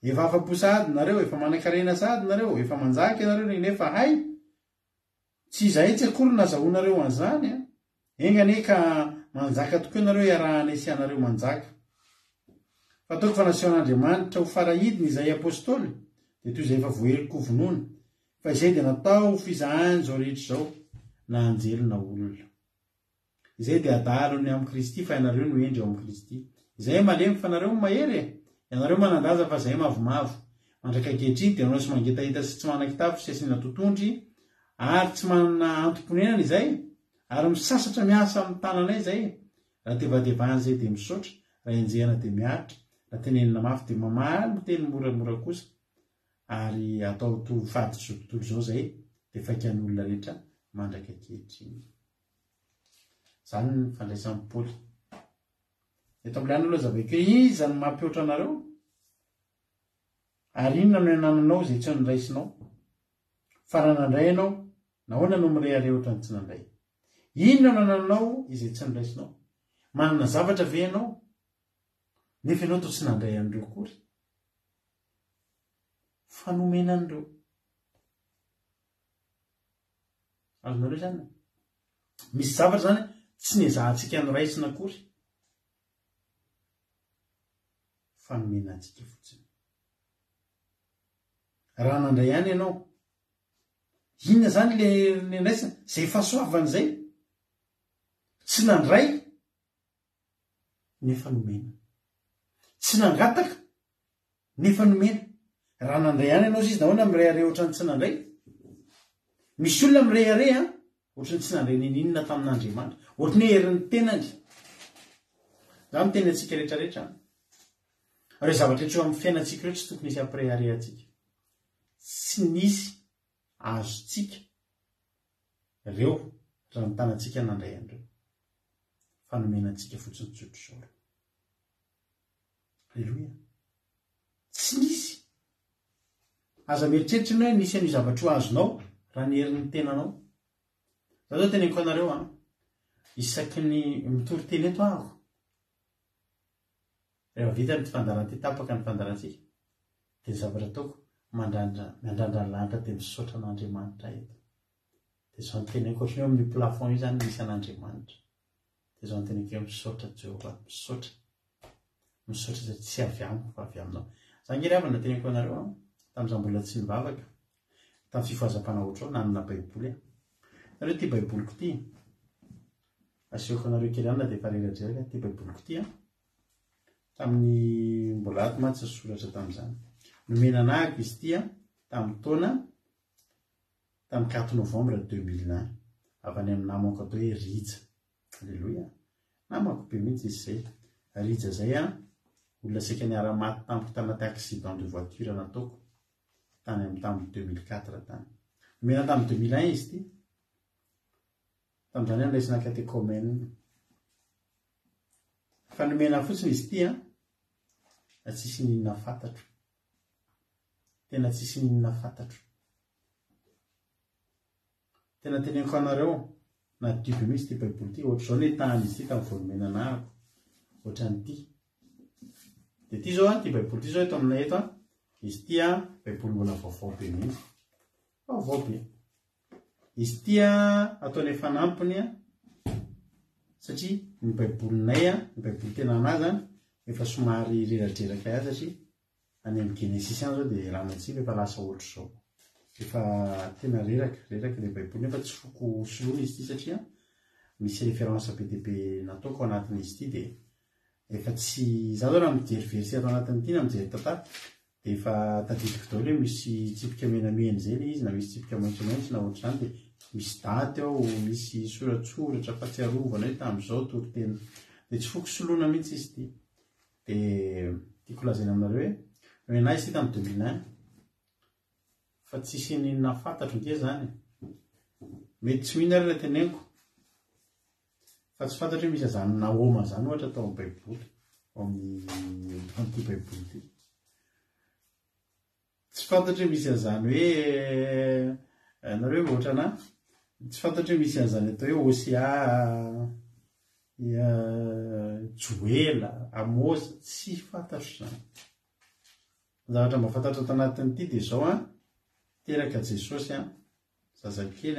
Efa afa-po sahady nareo, efa manan-karena sahady nareo, efa manjaka ianareo nefa hay. Tsy izay tsy akory nazahoanareo an'izany a. Engane ka manjaka tokoa ianareo iarahana isianareo manjaka. Fa ataoko fa nasehoan'Andriamanitra ho farahidiny izay apôstôly, dia toy izay efa voheriko vonoana. Fa izay dia natao fizahany zao rehetra zao na anjely na olona. Izay dia adalony amin'ny Kristy fa ianareo no endry eo amin'ny Kristy. Izay malemy fa nareo mahery. Ianareo manandaza fa izay mavomavo. Mandraka ankehitriny dia anao sy mangetahita sy tsy manan-kitafo sy asiana totondry, ary tsy manana antom-ponenana izay, ary misasatra miasa amin'ny tanana izay. Raha tevadevahana izay dia misaotra, raha enjehana dia miaritra, raha tenenina mafy dia mamaly miteny moramora kosa. Ary atao to faditra zao tontolo zao zay dia faikan'ny olona rehetra mandraka ankehitriny. Zany ny fandraisan'ny Paoly. Eto amin'ilay aloha zavatra izy zany mampihoatra anareo. Ary inona no nananao izay tsy niraisinao? Fa raha nandray ianao, nahoana no mirehare ohatra ny tsy nandray? Inona no nananao izay tsy niraisinao? Manana zavatra ve ianao? Nefa ianao toa tsy nandray an'ireo akory. Fanomena an'ireo. Azonareo zany? Misy zavatra zany tsy nezahantsika niraisina akory. Fanomena antsika fotsiny. Raha nandray ihany ianao, inona zany le niraisina? Zay fahasoavana izay. Tsy nandray nefa nomena. Tsy nangataka nefa nomena. Raha nandray ihany ianao izy nahoana mirehare ohatra ny tsy nandray? Misy olona mirehare ohatra ny tsy nandray ninina tamin'Andriamanitra, ohatra ny herin'ny tenany. Zany teny antsika rehetrarehetra. Reo zavatra eo amin'ny fiainantsika reo tsy tokony isy ampirehare antsika. Tsy nisy azontsika reo raha ny tanantsika nandray an'ireo. Fanomena antsika fotsiny tsotro zao. Alleluia. Tsy nisy. Aza mieritreritra ianao hoe nisy an'io zavatra io azonao raha ny herin'ny tenanao. Zaho zao teneniko anareo isaky ny mitory teny eto aho. Rehefa vita ny fandaranty tapaka ny fandarantsika, dia zavatra ataoko miandrandra ny lanitra dia misaotra an'Andriamanitra eto. Dia izao ny teneniko ohatrany hoe amin'ny plafond io zany misy an'Andriamanitra. Dia izao ny teneniko hoe misaotra Jehova, misaotra. Misaotra izay tsy avy amiko fa avy aminao. Izany ngery avy nateneniko anareo tamin'izaho mbola tsy nivavaka, tamin'ny fifohazam-panao ohatrao nanana baiboly. Nareo ity baiboliko ity. Asehoko anareo kely ihany na dia efa reradraraka ity baiboliko ity. Tamin'ny mbola ato mantsy ny soratra tamin'izany. Nomena nahako izy ity tamin'ny taona tamin'ny 4 novembre 2001. Avy any amin'ny namako atao hoe Rija. Alleluia. Namako be mihitsy izy izay. Rija zay olona saika niara-maty tamiko tanaty accident de voiture nataoko tany amin'ny tamin'ny 2004 tany. Nomena tamin'ny 2001 izy ity. Tamin'izany niraisina catéchomène. Fa nomena fotsiny izy ity tsisy ninona fantatro. Tena tsisy ninona fantatro. Tena teneniko anareo na diby mihitsy ity baiboly ity. Ohatr'izao ny tany izy ity tamin'ny vonomena nahako. Ohatran'ity. Dia ity zao ity baiboly ity zao eto aminay eto izy ity baiboly mbola vaovao be mihitsy. Vaovao be. Izy ity ataony fanampiny satria ny baibolinay ny baiboly tena anazy efa somary reradraraka ihany satria any amin'ny Genesis ihany zao dia raha mantsika efa lasa ohatr' zao. Efa tena reraka ilay baiboly nefa tsy foko soloina izy ity satria misy référence be dia be nataoko anatin'izy ity dia efa tsy izaho zao raha mijery verset ato anatin'ity na mijery tantara dia efa tadidiko daholo hoe misy tsipika menamena izay ilay izy na misy tsipika maitsomaitso na ohatr'izany dia misy daty ao, misy soratsoratra fahatsiarovana hoe tamin'izao toriteny dia tsy fokosoloana mihitsy izy ity. Dia tiako lazaina aminareo hoe nahy izy ity tamin'ny 2001 fa tsisy ninona fantatro nge zany. Mety tsy mihina ary raha teneniko fa tsy fantatro hoe misy azany Naoma zany ohatra atao amin'ny baiboly, amin'ity baiboly ity. Tsy fantatro hoe misy azany hoe nareo ohatra na tsy fantatro hoe misy an'izany atao hoe Hosea, Joela, Amosa, tsy fantatro zany. Zavatra mba fantatro ato anatin'ity dia zao teraka Jesosy zazakely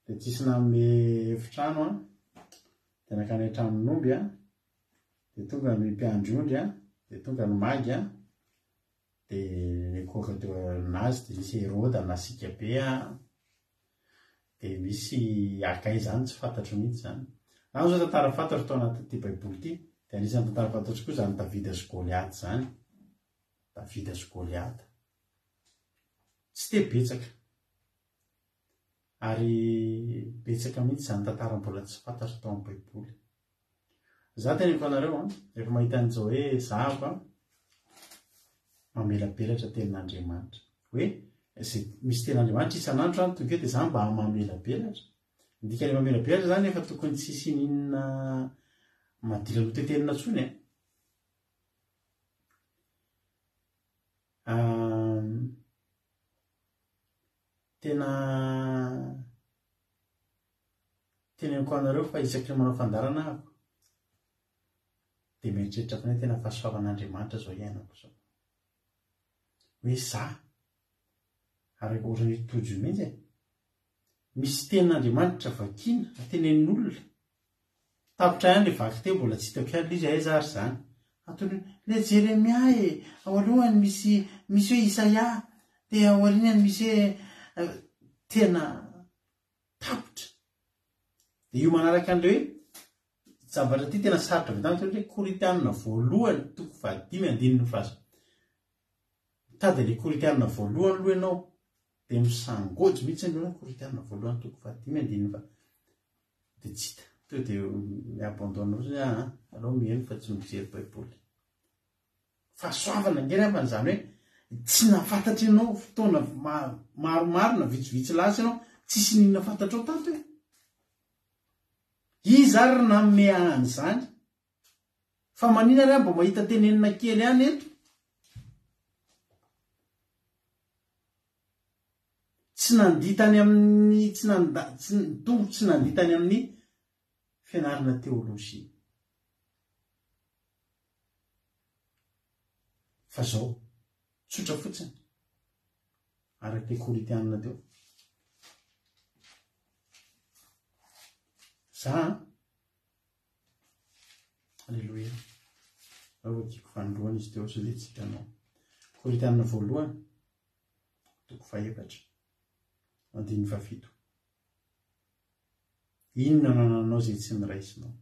dia tsisy nanome efitrano dia nakany an-tranon'omby dia tonga ny mpiandry-ondry dia tonga ny magy dia nikoaka teo anazy dia misy Herôda nasika be dia misy akay zany tsy fantatro mihitsy zany. Zany zao tantara fantatro tao anatin'ity baiboly ity dia anisan'ny tantara fantatro koa zany Davida sy Goliath zany. Davida sy Goliath tsy dia betsaka ary betsaka mihitsy zany tantara mbola tsy fantatro tao amin'ny baiboly. Za teneniko anareo rehefa mahita an'izao hoe zahako mamelabelatra tenin'Andriamanitra hoe zay misy tenin'Andriamanitra isan'andro zany tonga dia za mba mamelabelatra. Indikany mamelabelatra zany efa tokony tsisy ninona madila notetenina tsony tena teneniko anareo fa isaky ny manao fandarana ahako dia mieritreritra fa tena fahasoavan'Andriamanitra zao iainako zao hoe za ary ohatrany tojo mihitsy misy tenin'Andriamanitra vakiana tenenin'olona tapitra ihany le vaky teo mbola tsy hitako ihany izy aiza ary zany atony le Jeremia ao alohany misy hoe Isaia dia ao aorianany misy hoe tena tapitra. Dia io manaraka an'ilay hoe zavatra ity tena sarotra vitany hoe Korinthiana voalohany 5:5 tady le Korinthiana voalohany aloha ianao dia misangojo mihitsy ny Korinthiana voalohany 5:5 dia tsy hita to dia miabandona aloha miheno fa tsy mijery baiboly. Fahasoavana ngery avany zany hoe tsy nafantatra ianao fotoana maromaro na vitsivitsy lasa ianao tsisy ninona fantatra ao tato hoe izy ary nanome ahany zany fa manina ary mba mahita tenenina kely ihany eto tsy nanditany amin'ny tsy nanditany amin'ny fianarana teolojia fa zao tsotra fotsiny araka le Korinthiana teo za alleloia ao tiako fanoloana izy teo sy le tsy hitanao Korinthiana voalohany 4:7 inona nananao zay tsy niraisinao.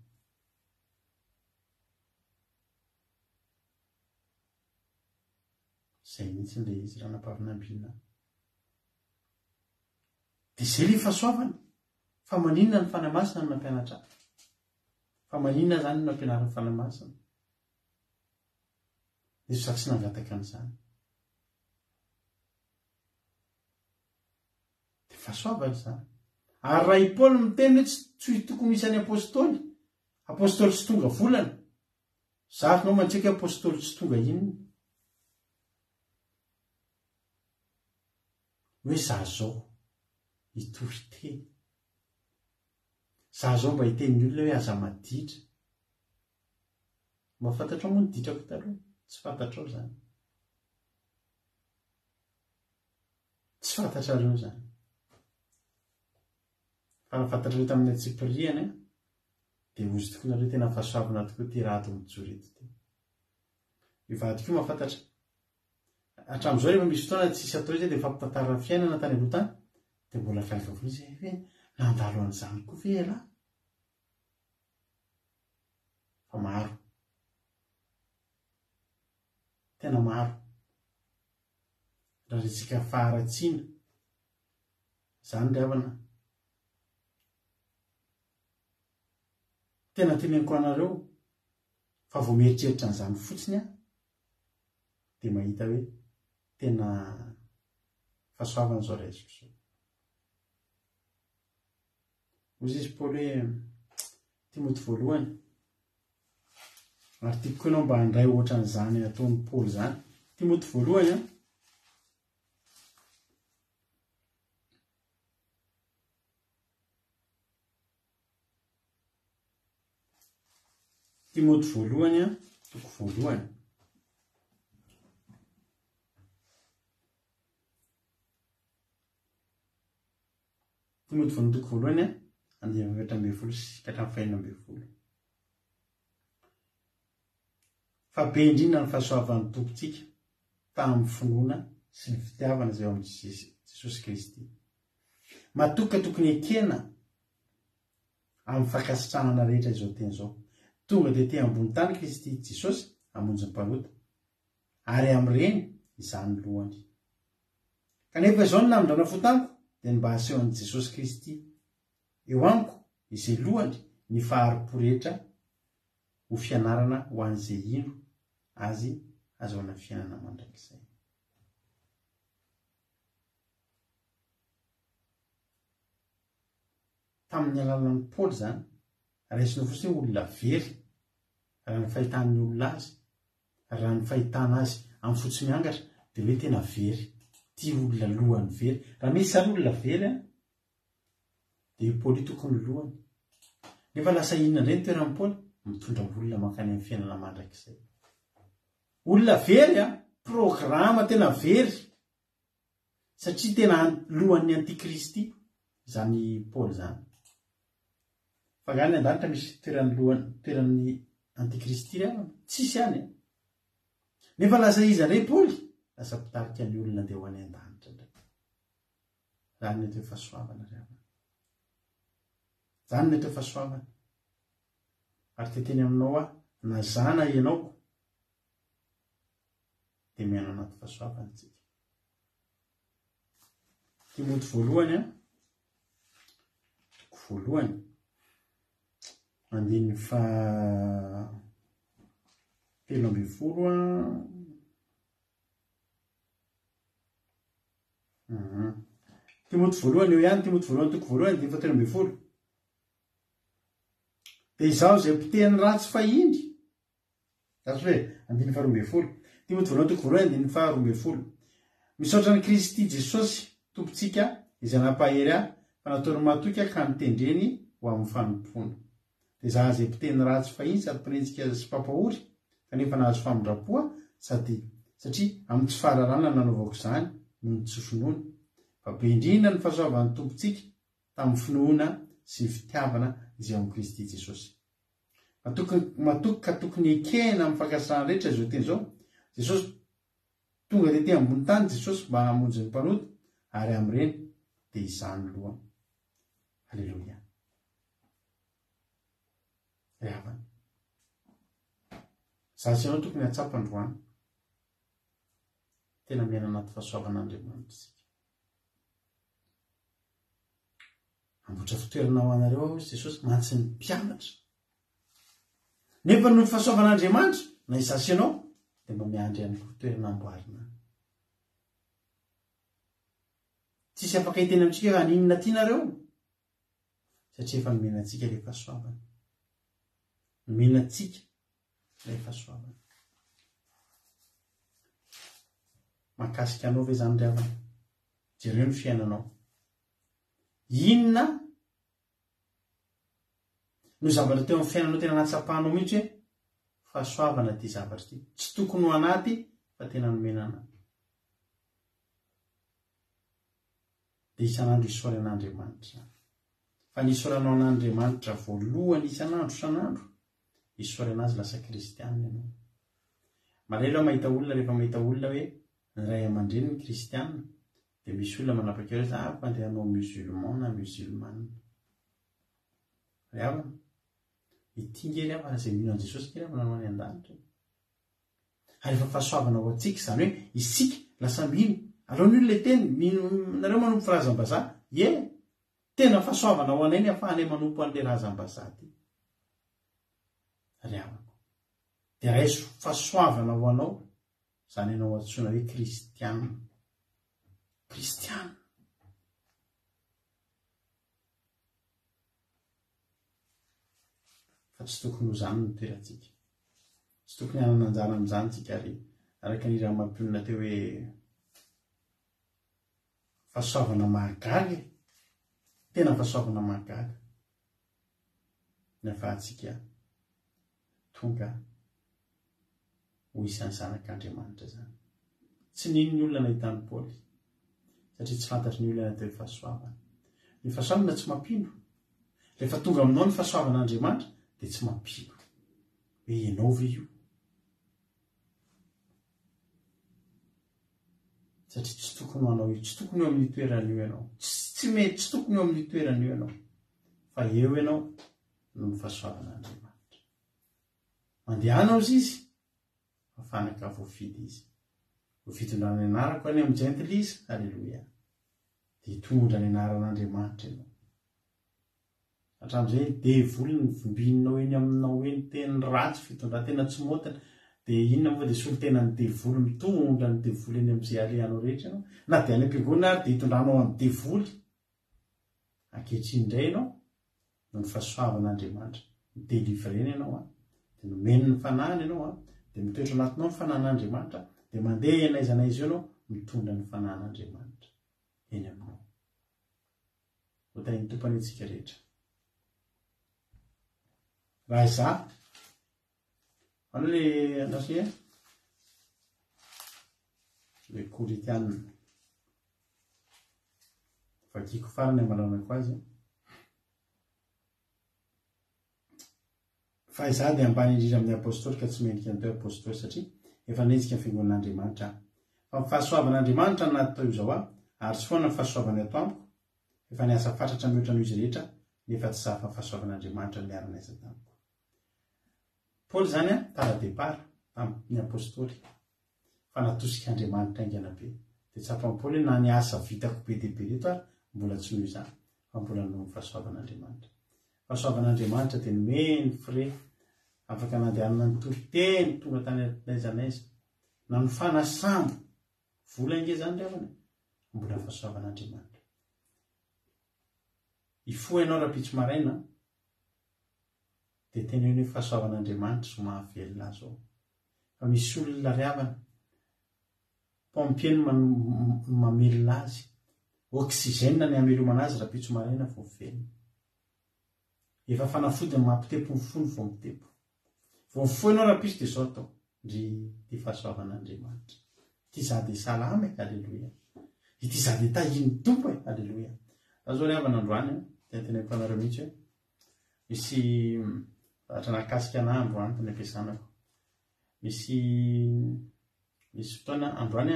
Zay mihitsy le izy raha nampavinambina dia zay le fahasoavana fa maninona ny fanahy masina no nampianatra fa maninona zany no nampianarany fanahy masina dia saky tsy nangataka an'izany dia fahasoavana zany. Ary raha i Paoly miteny hoe tsy tokony isan'ny apôstôly tsy tonga volana zakonao mantsika apôstôly tsy tonga inona hoe za zao hitory teny za zao mba hitenin'ny olona hoe aza maditra mba fantatrao moa niditrako taloha tsy fantatrao zany tsy fantatrareo zany fa nafantatrareo tamin'ny Antsipiriana dia ozy tokoa nareo tena fahasoavana tokoa ty raha ato mijoro eto ty ivady koa mahafantatra hatramin'izao rehefa misy fotoana tsisy atao izy dia fampitantara ny fiainana tany aloha tany dia mbola gaga voa izy hoe nandalo an'izany koa ve raha fa maro tena maro raha resaka faharatsiana zany ry havana tena teneniko anareo fa vo mieritreritra n'izany fotsiny a dia mahita hoe tena fahasoavana zao raisiko zao. Ozy izy Paoly hoe Timoty voalohany ary tiako ianao mba handray ohatran'izany ataony Paoly zany. Timoty voalohany a Timoty voalohany a toko voalohany Timoty voalohany toko voalohany a 9:20 sy 4:20. Fa be indrindra ny fahasoavan'ny tompontsika tamin'ny finoana sy ny fitiavana izay eo amin'ny Jesosy Kristy. Matoka tokony ekena amin'ny fankasitrahana rehetra izao teny izao. Tonga dia te ambony tany Kristy Jesosy hamonjy ny mpanota ary amin'ireny izany lohany. Kanefa izao ny namindrana fotaniko dia ny mba asehon'i Jesosy Kristy eo amiko izay lohany ny faharipo rehetra ho fianarana ho an'izay ino azy azahoana fiainana mandrakizay. Tamin'ny alalan'ny Paoly zany raisiny fotsiny olona very raha ny fahitany olona azy raha ny fahitana azy amin'ny fotsy miangatra dia hoe tena very tia olona lohany very. Raha misy zany olona very a dia Paoly tokony lohany. Nefa lasa inona indray ny toeran'ny Paoly mitondra olona mankany amin'ny fiainana mandrakizay. Olona very a programa tena very satria tena lohan'ny antikristy zany Paoly zany. Fa gany an-danitra misy toeran'ny antikristy tsisy any. Nefa lasa izy indray Paoly lasa mpitarika ny olona andeha ho any an-danitra ndray. Zany mety hoe fahasoavana ry havana. Zany mety hoe fahasoavana. Ary teteny aminao a nazana ianao dia miaina anaty fahasoavana tsika. Timoty voalohany a toko voalohany 7:20 Timoty voalohany eo ihany. Timoty voalohany toko voalohany 7:20. Dia izaho izay mpiteny ratsy fahindry zasy hoe 12:20. Timoty voalohany toko voalohany 12:20. Misaotra ny Kristy Jesosy tompontsika izay nampahery ahy fa nataony matoka ka nitendreny ho amin'ny fanompoana. Dia izaho izay mpiteny ratsy fahindry sady mpirentsika sy mpampahory kanefa nahazo famindrapoa satria amin'ny tsy fahararana nanaovako izany noho ny tsy finoana. Fa be indrindra ny fahasoavan'ny tompontsika tamin'ny finoana sy ny fitiavana izay amin'ny Kristy Jesosy. Matoka tokony ekena amin'ny fankasitrahana rehetra izao teny izao. Jesosy tonga dia te ambony tany Jesosy mba hamonjy ny mpanota ary amin'ireny dia izany lohany. Halleluia. Ry havana. Zasy ianao tokony hatsapa androany. Tena miaina anaty fahasoavan'Andriamanitra isika. Amboatra fitoerana ho anareo aho Jesosy mantsy ny mpianatra. Nefa no fahasoavan'Andriamanitra na izasy ianao dia mba miandry ihany koa toerana amboarina. Tsisy afaka hiteny amintsika hoe aninona tianareo satria efa nomena antsika ilay fahasoavana. Nomena antsika ilay fahasoavana. Mahakasika anao ve zany ry havana? Jereo ny fiainanao. Inona no zavatra teo amin'ny fiainanao tena natsapahanao mihitsy hoe fahasoavana ty zavatra ty. Tsy tokony ho anaty fa tena nomenana. Dia isan'andro hisaory an'Andriamanitra. Fa ny hisaoranao an'Andriamanitra voalohany isan'andro. Hisaory anazy lasa kristianina ianao. Malelo mahita olona rehefa mahita olona hoe ny ray aman-dreny ny kristianina dia misy olona manapaka eo hoe fandehanao musulman na musulmane. Ry havana. Ity ngely havana izay mino an'i Jesosy kely havana any an-danitra. Ary efa fahasoavana ho antsika izany hoe isika lasa mino. Alohan'ny olona teny nareo manompo razam-bazaha. Tena fahasoavana ho anay ny ahafahanay manompo an'ilay razam-bazaha ty. ry amako dia raiso fahasoavana ho anao zany ianao antsoina hoe kristiana kristiana fa tsy tokony ho zany no toerantsika tsy tokony hanana anjara amin'izany tsika ary araka ny raha mampionina teo hoe fahasoavana mahagaga tena fahasoavana mahagaga nafahantsika tonga ho isan'ny zanak'Andriamanitra zany tsy nino ny olona nahitany Paoly satria tsy fantatry ny olona teo fahasoavana ny fahasoavana tsy mampino rehefa tonga aminao ny fahasoavan'Andriamanitra dia tsy mampino hoe ianao ve io satria tsy tokony ho anao io tsy tokony eo amin'ny toeran'io ianao tsy mety tsy tokony eo amin'ny toeran'io ianao fa eo ianao no ny fahasoavan'Andriamanitra mandehanao izy izy fanaka voafidy izy voafitondrana ny anarako any amin'ny gentile izy halleloia dia hitondra ny anaran'Andriamanitra ianao hatramin'izay devoly ny vombininao eny aminao eny teny ratsy fitondran-tena tsy motana dia inona moa dia solotena ny devoly mitondra ny devoly eny amin'izay alehanao rehetra ianao na dia any am-piangonana ary dia hitondranao amin'ny devoly ankehitriny indray ianao no ny fahasoavan'Andriamanitra midelivrena ianao dia nomeny ny fanahiny ianao dia mitoetra anatinao ny fanahin'Andriamanitra dia mandeha anaiza na izy io ianao mitondra ny fanahin'Andriamanitra eny aminao hotany tompany antsika rehetra raha izaho ano le anasia le koritianina vakiako farany amalanako azy fa izaho dia ambany indrindra amin'ny apôstôly ka tsy mendrika ny teo apôstôly satria efa netsika ny fiangonan'Andriamanitra fa ny fahasoavan'Andriamanitra no naty tao izao ary tsy foana ny fahasoavany ato amiko efa niasa fatratra mihoatra noho izy rehetra nefa tsy zafa ny fahasoavan'Andriamanitra miarana aiza tamiko Paoly zany tara départ tamin'ny apôstôly fa natosika Andriamanitra aingana be dia tsapan'i Paoly na ny asa vitako be dia be reto ary mbola tsy noho izany fa mbola noho ny fahasoavan'Andriamanitra fahasoavan'Andriamanitra dia nomeny fre afaka nandehanana ny toro-teny tonga tany naiza naiza na ny fanasambo vola inge zany reavana mbola fahasoavan'Andriamanitra ifo ianao raha-pitso maraina dia tena hoe fahasoavan'Andriamanitra so mahavelona azy ao fa misy olona riavana pompieny mamelona azy oxygène ny amelomana azy raha-pitso maraina vao velona efa fanafody mampitempo ny fony vao mitepo vao fo ianao raha-pitso dia zao atao ndry fahasoavan'Andriamanitra ity za dia salama halleloia ity za dia tahiny tompo halleloia azao riavana androany tena mpanareo mihitsy hoe misy atra nakasika ana androany teny ampiasanako misy fotoana androany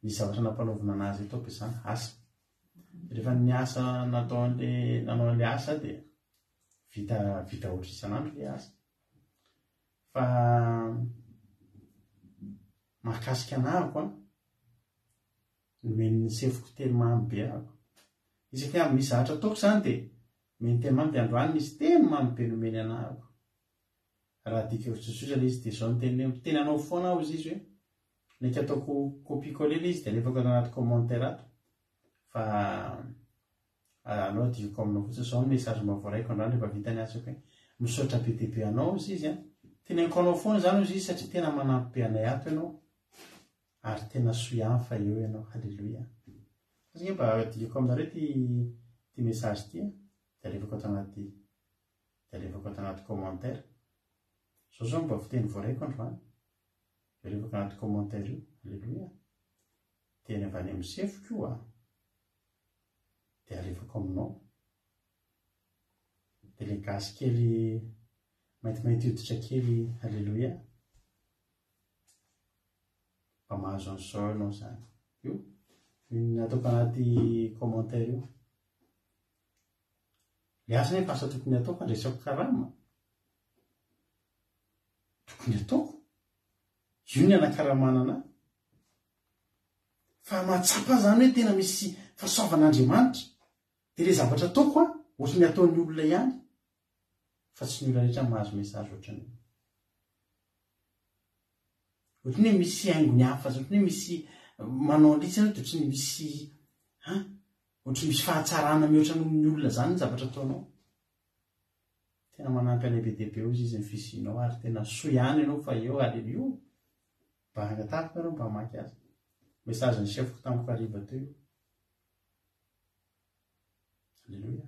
misy zavatra nampanaovina anazy atao ampiasana asa rehefa ny asa nanao an'le asa dia vita ohatry isan'andro le asa fa mahakasika anahako nomeny ny sefoko teny mamy be ahako isaka aby misy zavatra ataoko zany dia meny teny mamy dia androany misy teny mamy be nomeny anahako raha dika tsotsotra le izy dia zao teny anao foana aho izy hoe naika ataoko copie-coller le izy dia alefako anaty commentaire ato fa anao diako aminao fotsiny zao ny message mba voaraiko androany rehefa vita ny asako hoe misaotra be dia be anao izy izy teneniko anao foana zany izy satria tena manampy be anay ato ianao ary tena soiany fa eo ianao halleloia satria mba diako aminareo ty message ty dia alefako ato anaty commentaire zao mba fiteny voaraiko androany dia alefako anaty commentaire io halleloia teny avy any amin'ny sefoko io dia alefako aminao dia le gasy kely maintimainty hoditra kely halleloia mba mahazo an'izao ianao zany io nataoko anaty commentaire io le asa nefa asa tokony ataoko andresako karama tokony ataoko io ny anakaramanana fa mahatsapa zany hoe tena misy fahasoavan'Andriamanitra dia le zavatra ataoko ohatry ny ataon'ny olona ihany fa tsy ny olona rehetra mahazo message ohatrany ohatrany hoe misy haingony hafa ohatrany hoe misy manao andritsy ianao de ohatrany misy ohatrany misy fahatsarana mihoatra ny olona zany ny zavatra ataonao. Tena manampy any be dehibe ozy izy ny fisianao ary tena soa ihany ianao fa eo aleluia mba angatahako ianao mba hamaky azy. Message ny chefko tamiko hariva teo io. Aleluia.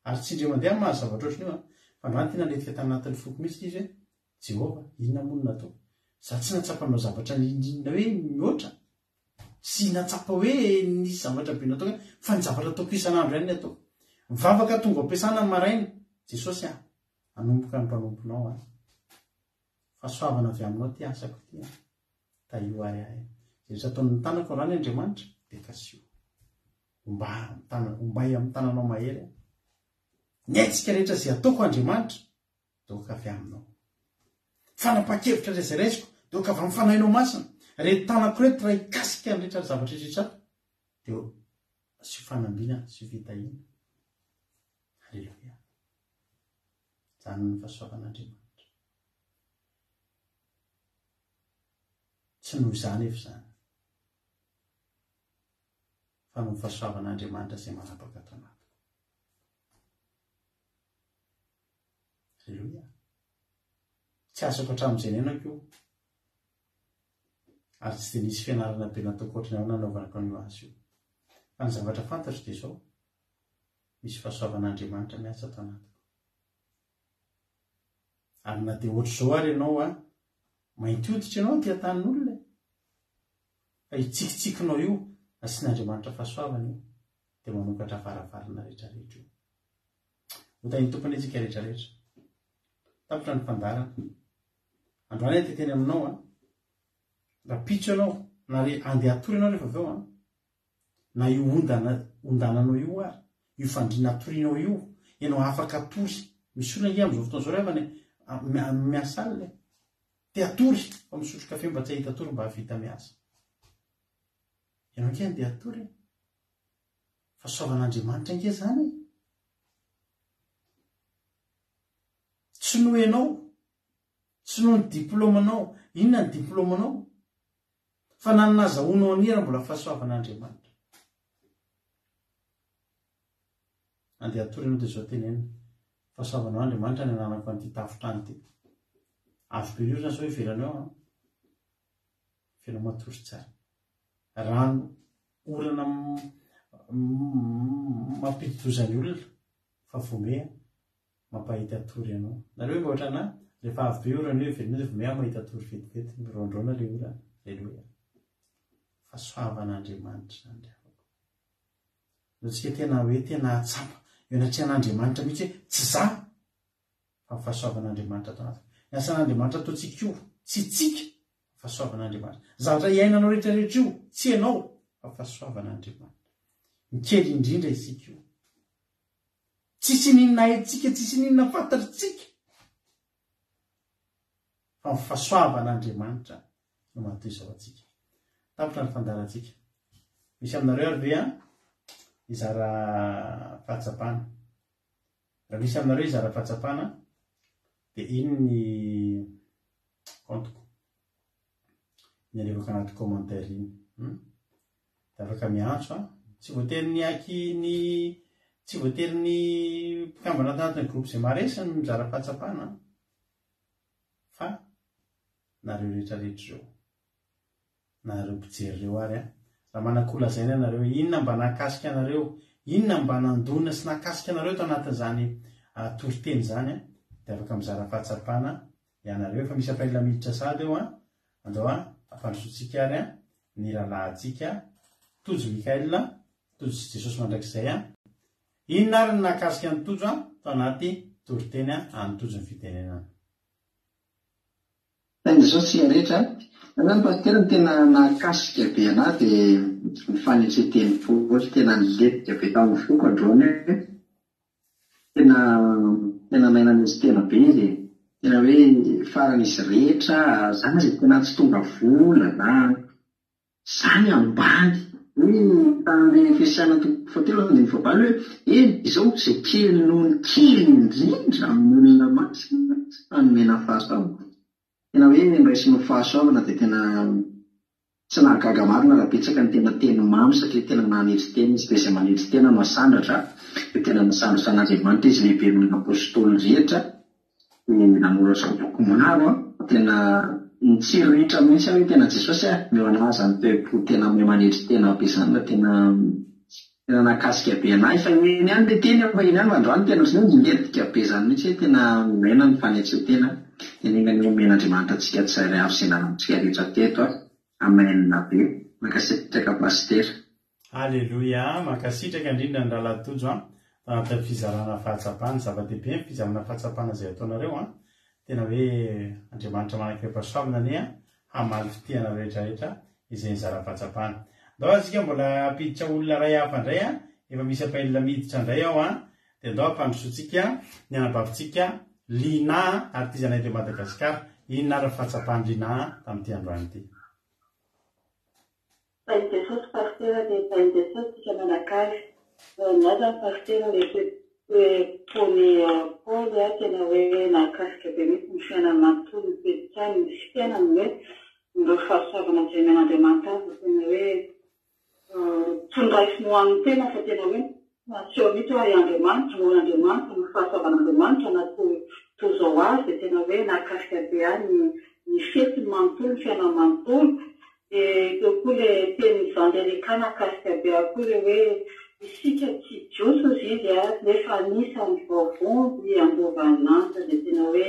Ary tsy indreo mandeha mahazo zavatra ohatrany io fa androany tena letika tanatin'ny foko mihitsy izy hoe Jehova inona monina atao. Za tsy natsapanao zavatra indrindra hoe mihoatra. Sy natsapa hoe nisy zavatra be natao fa ny zavatra ataoko isan'andro ihany ny atao. Mivavaka tonga ampiasana ny maraina. Jesosy anomboka ny mpanomponao fa soavana avy aminao ty asako ty taio ary ahy. Zay ataon'ny tanako rany Andriamanitra de kasio. Ombay amin'ny tananao mahery. Ny aitsika rehetra zay ataoko Andriamanitra doka avy aminao. Fanapa-kevitra rehetrarehetrako doka avy amin'ny fanahinao masina. Rehetra tanako rehetra raha hikasika ny rehetra zavatra rehetra de sy fanambina sy fitahina. Halleluia. Zany ny fahasoavan'Andriamanitra. Tsy noho izany efa zany. Fa noho fahasoavan'Andriamanitra izay manapaka ato anatiko. Halleluia. Tsy azoko hatramin'izay nenako io. Ary tsy de nisy fianarana be nataoko ohatrany ao nanaovanako an'io azy io. Fa ny zavatra fantatro dia izao. Misy fahasoavan'Andriamanitra miasa ato anatiko. Ary na dia ohatr'izao ary ianao mainty hoditra ianao ty atanin'olona. Fa hitsikitsikinao io asian'Andriamanitra fahasoavana io dia manokatra varavarana rehetrarehetra io. Hotany tompony itsika rehetrarehetra. Tapitra ny fandarana. Androany teteny aminao raha pitso ianao na andeha atory ianao rehefa avy eo na io ondananao io ary io fandriana atorinao io ianao afaka atory. Misy olona amin'izao fotoana izao rehefa miasa alina te atory fa misotro kafe mba tsy ahita atory mba havita miasa. Ianao ke andeha atory fa soavan'Andriamanitra ange zany. Tsy noho ianao, tsy noho ny diplômanao. Inona ny diplômanao? Fa na ny nazahoanao anira mbola fahasoavan'Andriamanitra. Andeha atory ianao dia izao tenenina. Fahasoavanao Andriamanitra ny ananako an'ity tafotrano ity. Avy be io zany sao ivelanao feno matory tsara. Rano orana mampididozany olona fa vomea mampahita atory ianao. Nareo mba ohatra na rehefa avy be orana io ivelanao dia vomea mahita atory vetivety mirondrona le orana. Aleluia. Fahasoavan'Andriamanitra zany drafako. Notsika tena hoe tena atsapa eo anatrehan'Andriamanitra mihitsy hoe tsy za fa fahasoavan'Andriamanitra ato anatiko. Ny asan'Andriamanitra ataontsika io tsy tsika fahasoavan'Andriamanitra. Zavatra iainanao rehetrarehetra io tsy ianao fa fahasoavan'Andriamanitra. Mikely indrindra isika io. Tsisy ninona haitsika, tsisy ninona fantatritsika fa ny fahasoavan'Andriamanitra no matoy izao atsika. Tapitra ny fandarantsika. Misy aminareo ary ve izara fahatsapana. Raha misy aminareo izara fahatsapana dia ino ny kontoko ny alevaka anaty commentaire iny. Dia afaka miantso tsy voatery ny aky ny tsy voatery ny mpikambana anatin'ny groupe izay maresy ny mizara fahatsapana fa nareo rehetrarehetra ireo. Nareo mpijery ireo ary raha manakolazaina anareo inona mba nakasika anareo, inona mba nandona sy nakasika anareo tao anatin'izany toriteny zany dia afaka mizara fahatsapana ianareo. Efa misy afaila miditra sady eo andao afandrosotsika ary ny rahalahintsika Tojo Mikael, Tojo Jesosy mandrakizay inona ary nakasika ny Tojo tao anaty toriteny any Tojo ny fitenenana. Izao tsy rehetra zany pasitera tena nakasika be anahy dia ny fanetreteny poly tena niletika be tamin'ny foko androany tena mainana izy tena be izy tena hoe faran'izy rehetra zany zay tena tsy tonga vola na zany ambany hoe tamin'ny fiasana fatelo ny fabalo hoe izao izay kely noho ny kely indrindra amin'ny olona masina anomena fahasalamana. tena hoe nraisy no fahasoavana dia tena tsy nahagaga marina raha betsaka ny tena teny mamy satria tena nanitry teny izy dia izay manitry tena no asandratra dia tena nasandratra an'Andriamanitra izy lehibe ny apôstôly rehetra dia nanoratra boky maro tena nitsiriritra mihitsy hoe tena Jesosy mioanaza ny toepo tena manitry tena ampiasana tena nakasika be anahy fa eny ihany dia teny fa eny ihany androany tena ngetika be izany mihitsy hoe tena mena ny fanetsetena enengany omen'Andriamanitra antsika tsara avy izay nanantsika rehetra teto amenina be makasitraka pastera. Aleloia, makasitraka indrindra ny rahalatojo tanaty fizarana fahatsapana zava-dehibe ny fizarana fahatsapana izay ataonareo tena hoe Andriamanitra manankiram-pahasoavana anie hamaly fitiana rehetrarehetra izay nizara-pahatsapana. Ndao asika mbola ampiditra olona ray hafa indray efa misy ampahelona miditra indray ao dia ndao ampandrosotsika ny anabavintsika Lina artizana eto Madagasikara. Inona ary fahatsapana Lina tamin'ity androany ity? Pain'ny Jesosy pastera dia pain'ny Jesosy tika manakavy. Naza ny pastera hoe pony Paoly tena hoe nakasika be mihitsy ny fiainana manontolo ny pedikany misy fiainany hoe ndreo fahasoavana izay men'Andriamanitra azy tena hoe tondraisy no amin'ny tena fa tena hoe maseho mihitsy hoe Andriamanitra moan'Andriamanitra ny fahasoavan'Andriamanitra natozao azy dia tena hoe nakasika be any ny fety ny manontolo ny fiainana manontolo. Eo koa ilay teny vanderekana nakasika be koa ilay hoe isika tsy joso izy nefa anisany vaovondy ambovan'ansa dia tena hoe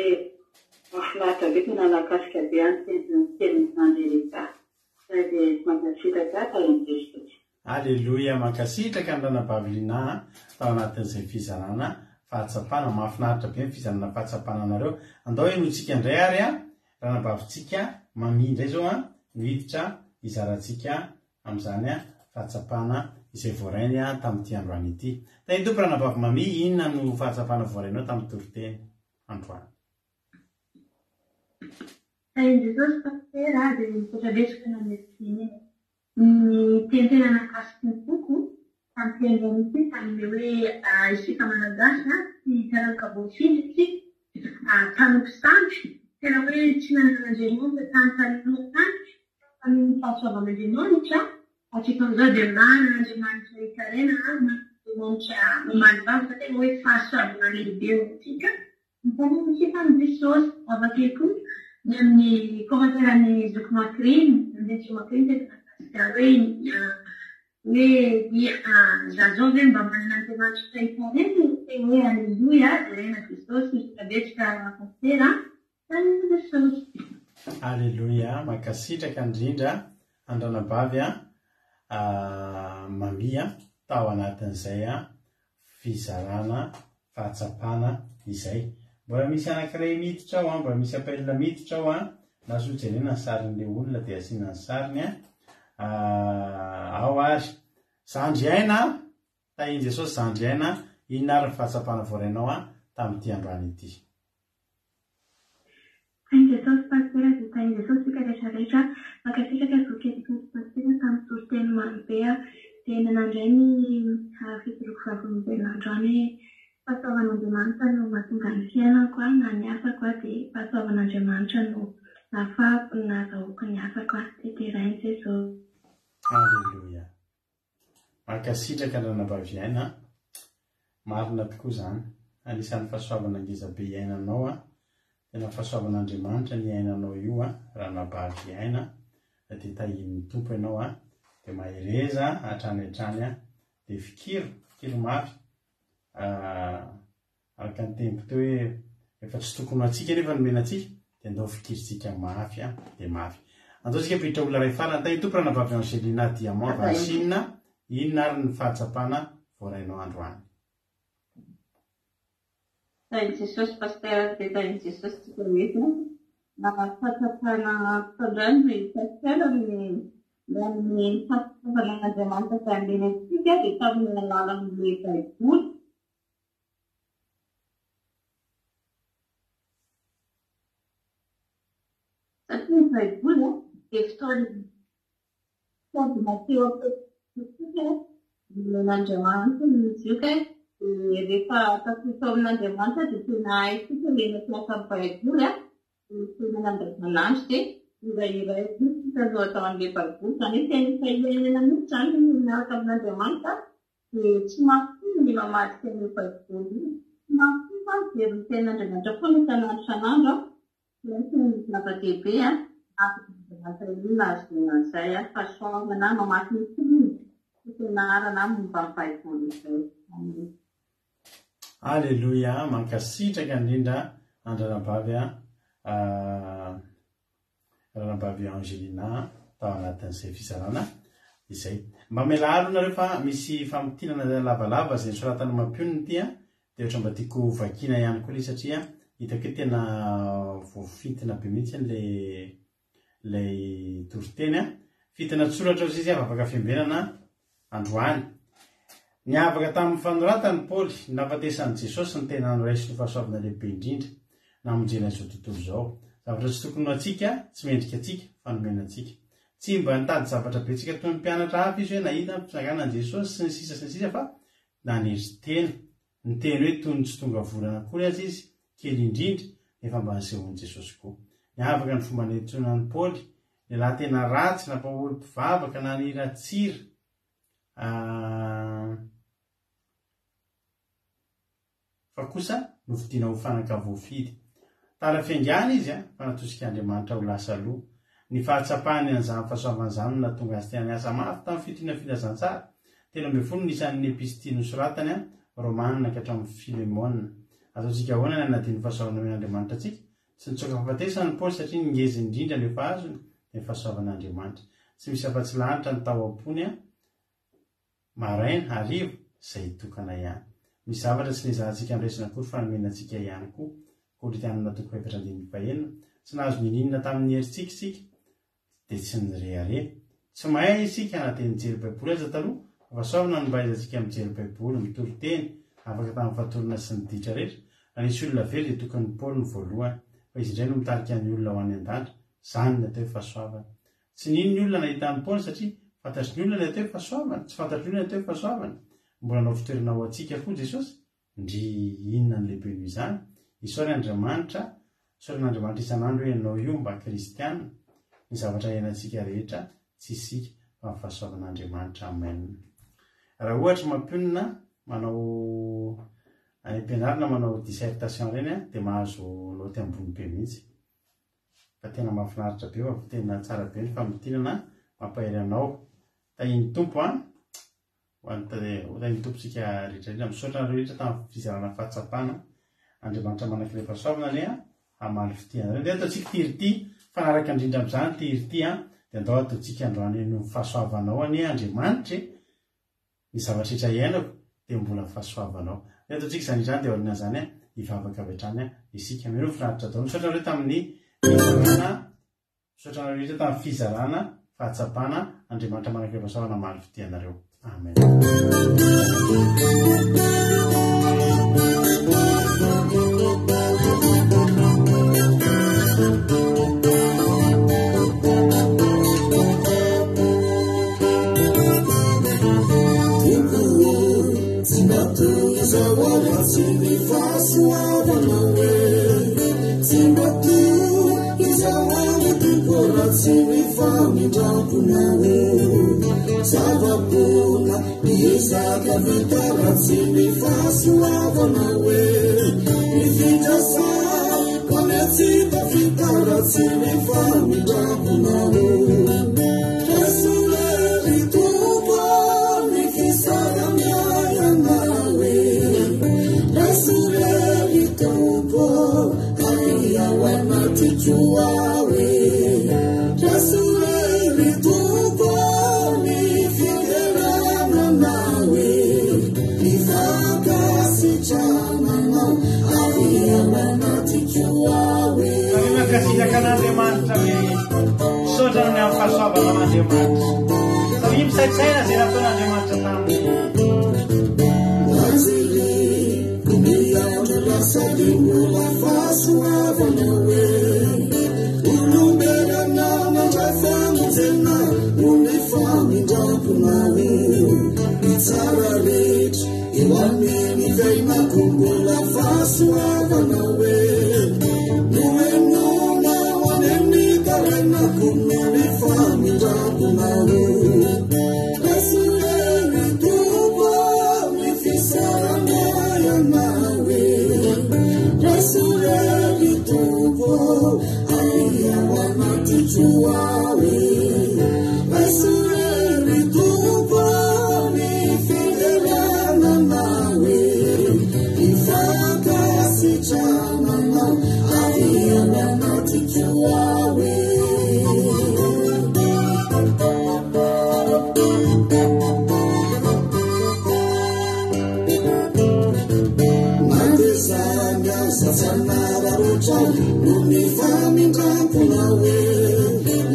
mahafinaritra be tena nakasika be any teny vanderekana. Dia mankasitraka tamin'ny Jesosy. Aleloia, mankasitraka ny ranabavy-Lina tao anatin'izay fizarana fahatsapana. Mahafinaritra be ny fizarana fahatsapana anareo. Andao enotsika indray ary ranabavitsika Mami indray zao miditra izarantsika amin'izany fahatsapana izay voarainy tamin'ity androany ity. Tany tompo ranabavy Mami, inona no fahatsapana voarainao tamin'ny toriteny androany? Pain'ny Jesosy pastera dia mipotra lesika na medicine ny tentena nakasiky ny boko tamin'ity androany ity tamin'ilay hoe isika malagasy tsy hitaraka voafindritsy tanompo sandry tena hoe tsy nanan'Andriamanitra tany amin'ny fahasoavan'Andriamanitra atsika amin'izao dia manan'Andriamanitra hikarena Andriamanitra mamaly vavaka tena hoe fahasoavana lehibe antsika nytanontsika ny Jesosy avakely koa ny amin'ny komanteran'ny Zoky Makriny Andetsy Makriny tena nakasika hoe zazao hoe mba manan'Andriamanitra hikarena tena hoe aleluia rena Jesosy kabetsika pastera tamin'ny Jesosy. Aleluia, mankasitraka indrindra andranabavy Mami tao anatin'izay fizarana fahatsapana izay. Mbola misy anankiray miditra ao mbola misy ampahelona miditra ao naso jerena ny sarin'ilay olona dia asiana ny sariny ao ary zandry aina tahin'i Jesosy zandry aina. Inona ary ny fahatsapana voarainao tamin'ity androany ity? Pain'ny Jesosy pastera dia pain'ny Jesosy tika rehetrarehetra mankasitraka voketika pastera tamin'ny toriteny marobe dia nanandray ny fitoroko vavolombelona androany fahasoavan'Andriamanitra no mahatonga ny fiainako na ny asako dia fahasoavan'Andriamanitra no nahafahako no nahazahoako ny asako teterainy Jesosy. Aleluia, mankasitraka ny ranabavy aina marina tokoa izany. Anisan'ny fahasoavana ngeza be iainanao tena fahasoavan'Andriamanitra ny ainanao io ranabavy aina dia tahin'ny tompo ianao dia mahereza hatrany dia fikiro mafy araka ny tempo teo hoe efa tsy tokony atsika nefa nomenantsika dia ndao fikiritsika mafy dia mafy. Andaontsika piditra olona ray farany. Tahin'ny tompo ranabavy Angelina Diamant Vasinina, inona ary ny fahatsapana voarainao androany? Pain'ny Jesosy pastera dia pain'ny Jesosy tika mety fahatsapana fandroany ny pastera ny fahasoavan'Andriamanitra tamin'ilay antsika dia tamin'ny alalan'ilay Baiboly. Satria ny Baiboly dia fitaovana Mateo apôstôly nen'Andriamanitra ny zioka rehefa tafita amin'Andriamanitra dia tena haitsika ilay mampiasa ny Baiboly manandro dia iray taloha atao an'ilay bariboly zany hoe tena fahilainana mihitsy zany miaraka amin'Andriamanitra dia tsy mahafiry ny mamadika an'ilay bariboly io. Tsy mahafiry fa dia ny tenin'Andriamanitra foana isan'andro isan'andro dia tsy zava-dehibe afaka inona azonao an'izay fahasoavana mamaky ny filimy fianarana momba ny baiboly izay. Alleluia, mankasitraka indrindra Andranabavy Ranabavy Angelina tao anatin'izay fizarana izay. Mba mialalo nareo fa misy famotinana lavalava izay soratana mampioniny ity dia ohatra mba tiako vakiana ihany koa ilay satria hitako hoe tena voafintina be mihitsy ilay toriteny fitana tsoratra ozy izy afaka fiambenana androany. Niavaka tamin'ny fanoratany Paoly nafatesan'i Jesosy ny tena anoraisy ny fahasoavana lehibe indrindra namonjena izao tontolo izao. Zavatra tsy tokony atsika tsy mendrika atsika fa nomena atsika. Tsy mba nitady zavatra betsika toy ny mpianatra hafa izy hoe nahita ny fizakanan Jesosy sy ny sisa fa nanery teny. Ny teny hoe toy ny tsy tonga vorana akory azy izy kely indrindra nefa mba nisehon'i Jesosy koa. Niavaka ny fomba nentsonan'i Paoly lehilahy tena ratsy nampahory mpivavaka na niratsira fa kosa novidiana ho fanaka voafidy. Tara fiangana izy fa natosika Andriamanitra ho lasa loha. Ny fahatsapahany an'izany fahasoavana izany na tonga azy tena niasa mafy tamin'ny fitoriana filazantsara. Telo ambin'ny folo nisan'ny epistily nosoratany Romanina ka hatramin'ny Filemona. Ataontsika ahoana ny anadiny fahasoavana amin'Andriamanitra atsika tsy nitsoaka fahafatesany Paoly satria ningeza indrindra ny fahazony ny fahasoavan'Andriamanitra. Tsy misy afa-tsy lanitra ny tao am-pony maraina harivo izay tokana ihany. Misy zavatra tsy nizahantsika andresina akory fa nomenantsika ihany koa. Korinthianina 2:21 tsy nahazo nininina tamin'ny herintsika isika dia tsy nirehare. Tsy mahay isika anateny mijery baiboly aza taloha fa soavana no mba aizantsika mijery baiboly mitory teny afaka tamin'ny fahatorana sy ny ditra rehetra. Raha nisy olona very dia tokony Paoly ny voalohany fa izy indray no mitarika ny olona ho any an-danja. Izany ny atao hoe fahasoavana. Tsy nino ny olona nahitany Paoly satria fantatry ny olona ny atao hoe fahasoavana, tsy fantatry ny olona ny atao hoe fahasoavana. Mbola nao fitoerana ho antsika koa Jesosy ndry inona ny lehibe noho izany. Isaoran'Andriamanitra isan'andro hoe ianao io mba kristiana ny zavatra iainantsika rehetra tsy isika fa ny fahasoavan'Andriamanitra. Amen. Raha ohatra mampionina manao any am-pianarana manao dissertation ireny dia mahazo noty ambony be mihitsy. Fa tena mahafinaritra be fa tena tsara be ny famotinana mampahery anao. Tahiny tompo tahiny tomposika rehetrarehetra misaotra nareo rehetra tamin'ny fizarana fahatsapana. Andriamanitra manakilay fahasoavana hamaly fitiana. Dia ataontsika tirity fanaraka indrindra amin'izany tirity dia andao ataontsika androany no fahasoavanao any Andriamanitra ny zavatra rehetra iainako dia mbola fahasoavanao. Dia ataontsika izany izany dia aoriana izany hivavaka avy hatrany isika mino finaritra daholo. Misaotra nareo tamin'ny fizarana, misaotra nareo rehetra tamin'ny fizarana fahatsapana. Andriamanitra manakilay fahasoavana hamaly fitianareo. Amen. Savapuna isaka vitara tsimi fasuavana we ifita sa konetsita vitara tsimi famidakuna we Yesuleri tupo nikisara myaya nawe Yesuleri tupo kaya wanatichua we Yesuleri tupo Kasihkan'Andriamanitra hoe misaotra ny amin'ny fahasoavana an'Andriamanitra. Satria misaitsaina izay nataon'Andriamanitra taminy. Nazili miandro lasady mbola fahasoavana hoe olombelana mandray famonjena no mifamindrampona hoe mitsara rehetra eo amin'ny vainako mbola fahasoavana hoe Sanararotra unifamindrampona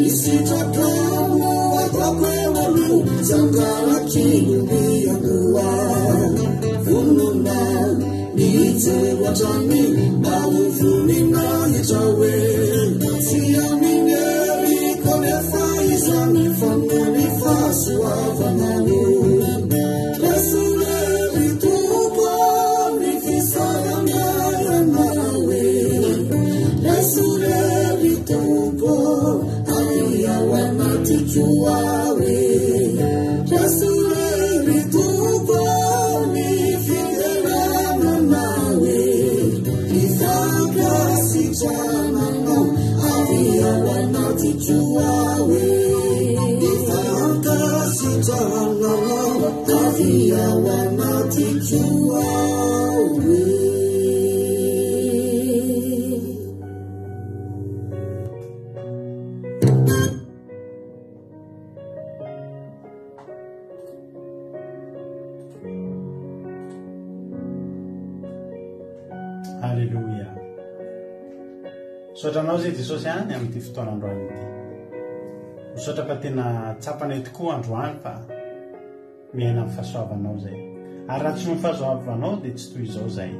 isitratramo atakwelalo sangarakilumbianua vononao nijeroatrany mavovonina itrawe siamingeriko nefa izany fanony fasoavanao Halleluja. Sotranao zay Jesosy any amin'ity fotoanandroany ity. Misaotra fa tena tsapanay tokoa androany fa miaina amin'ny fahasoavanao zay. Ary raha tsy no fahasoavanao dia tsy toy izao zay.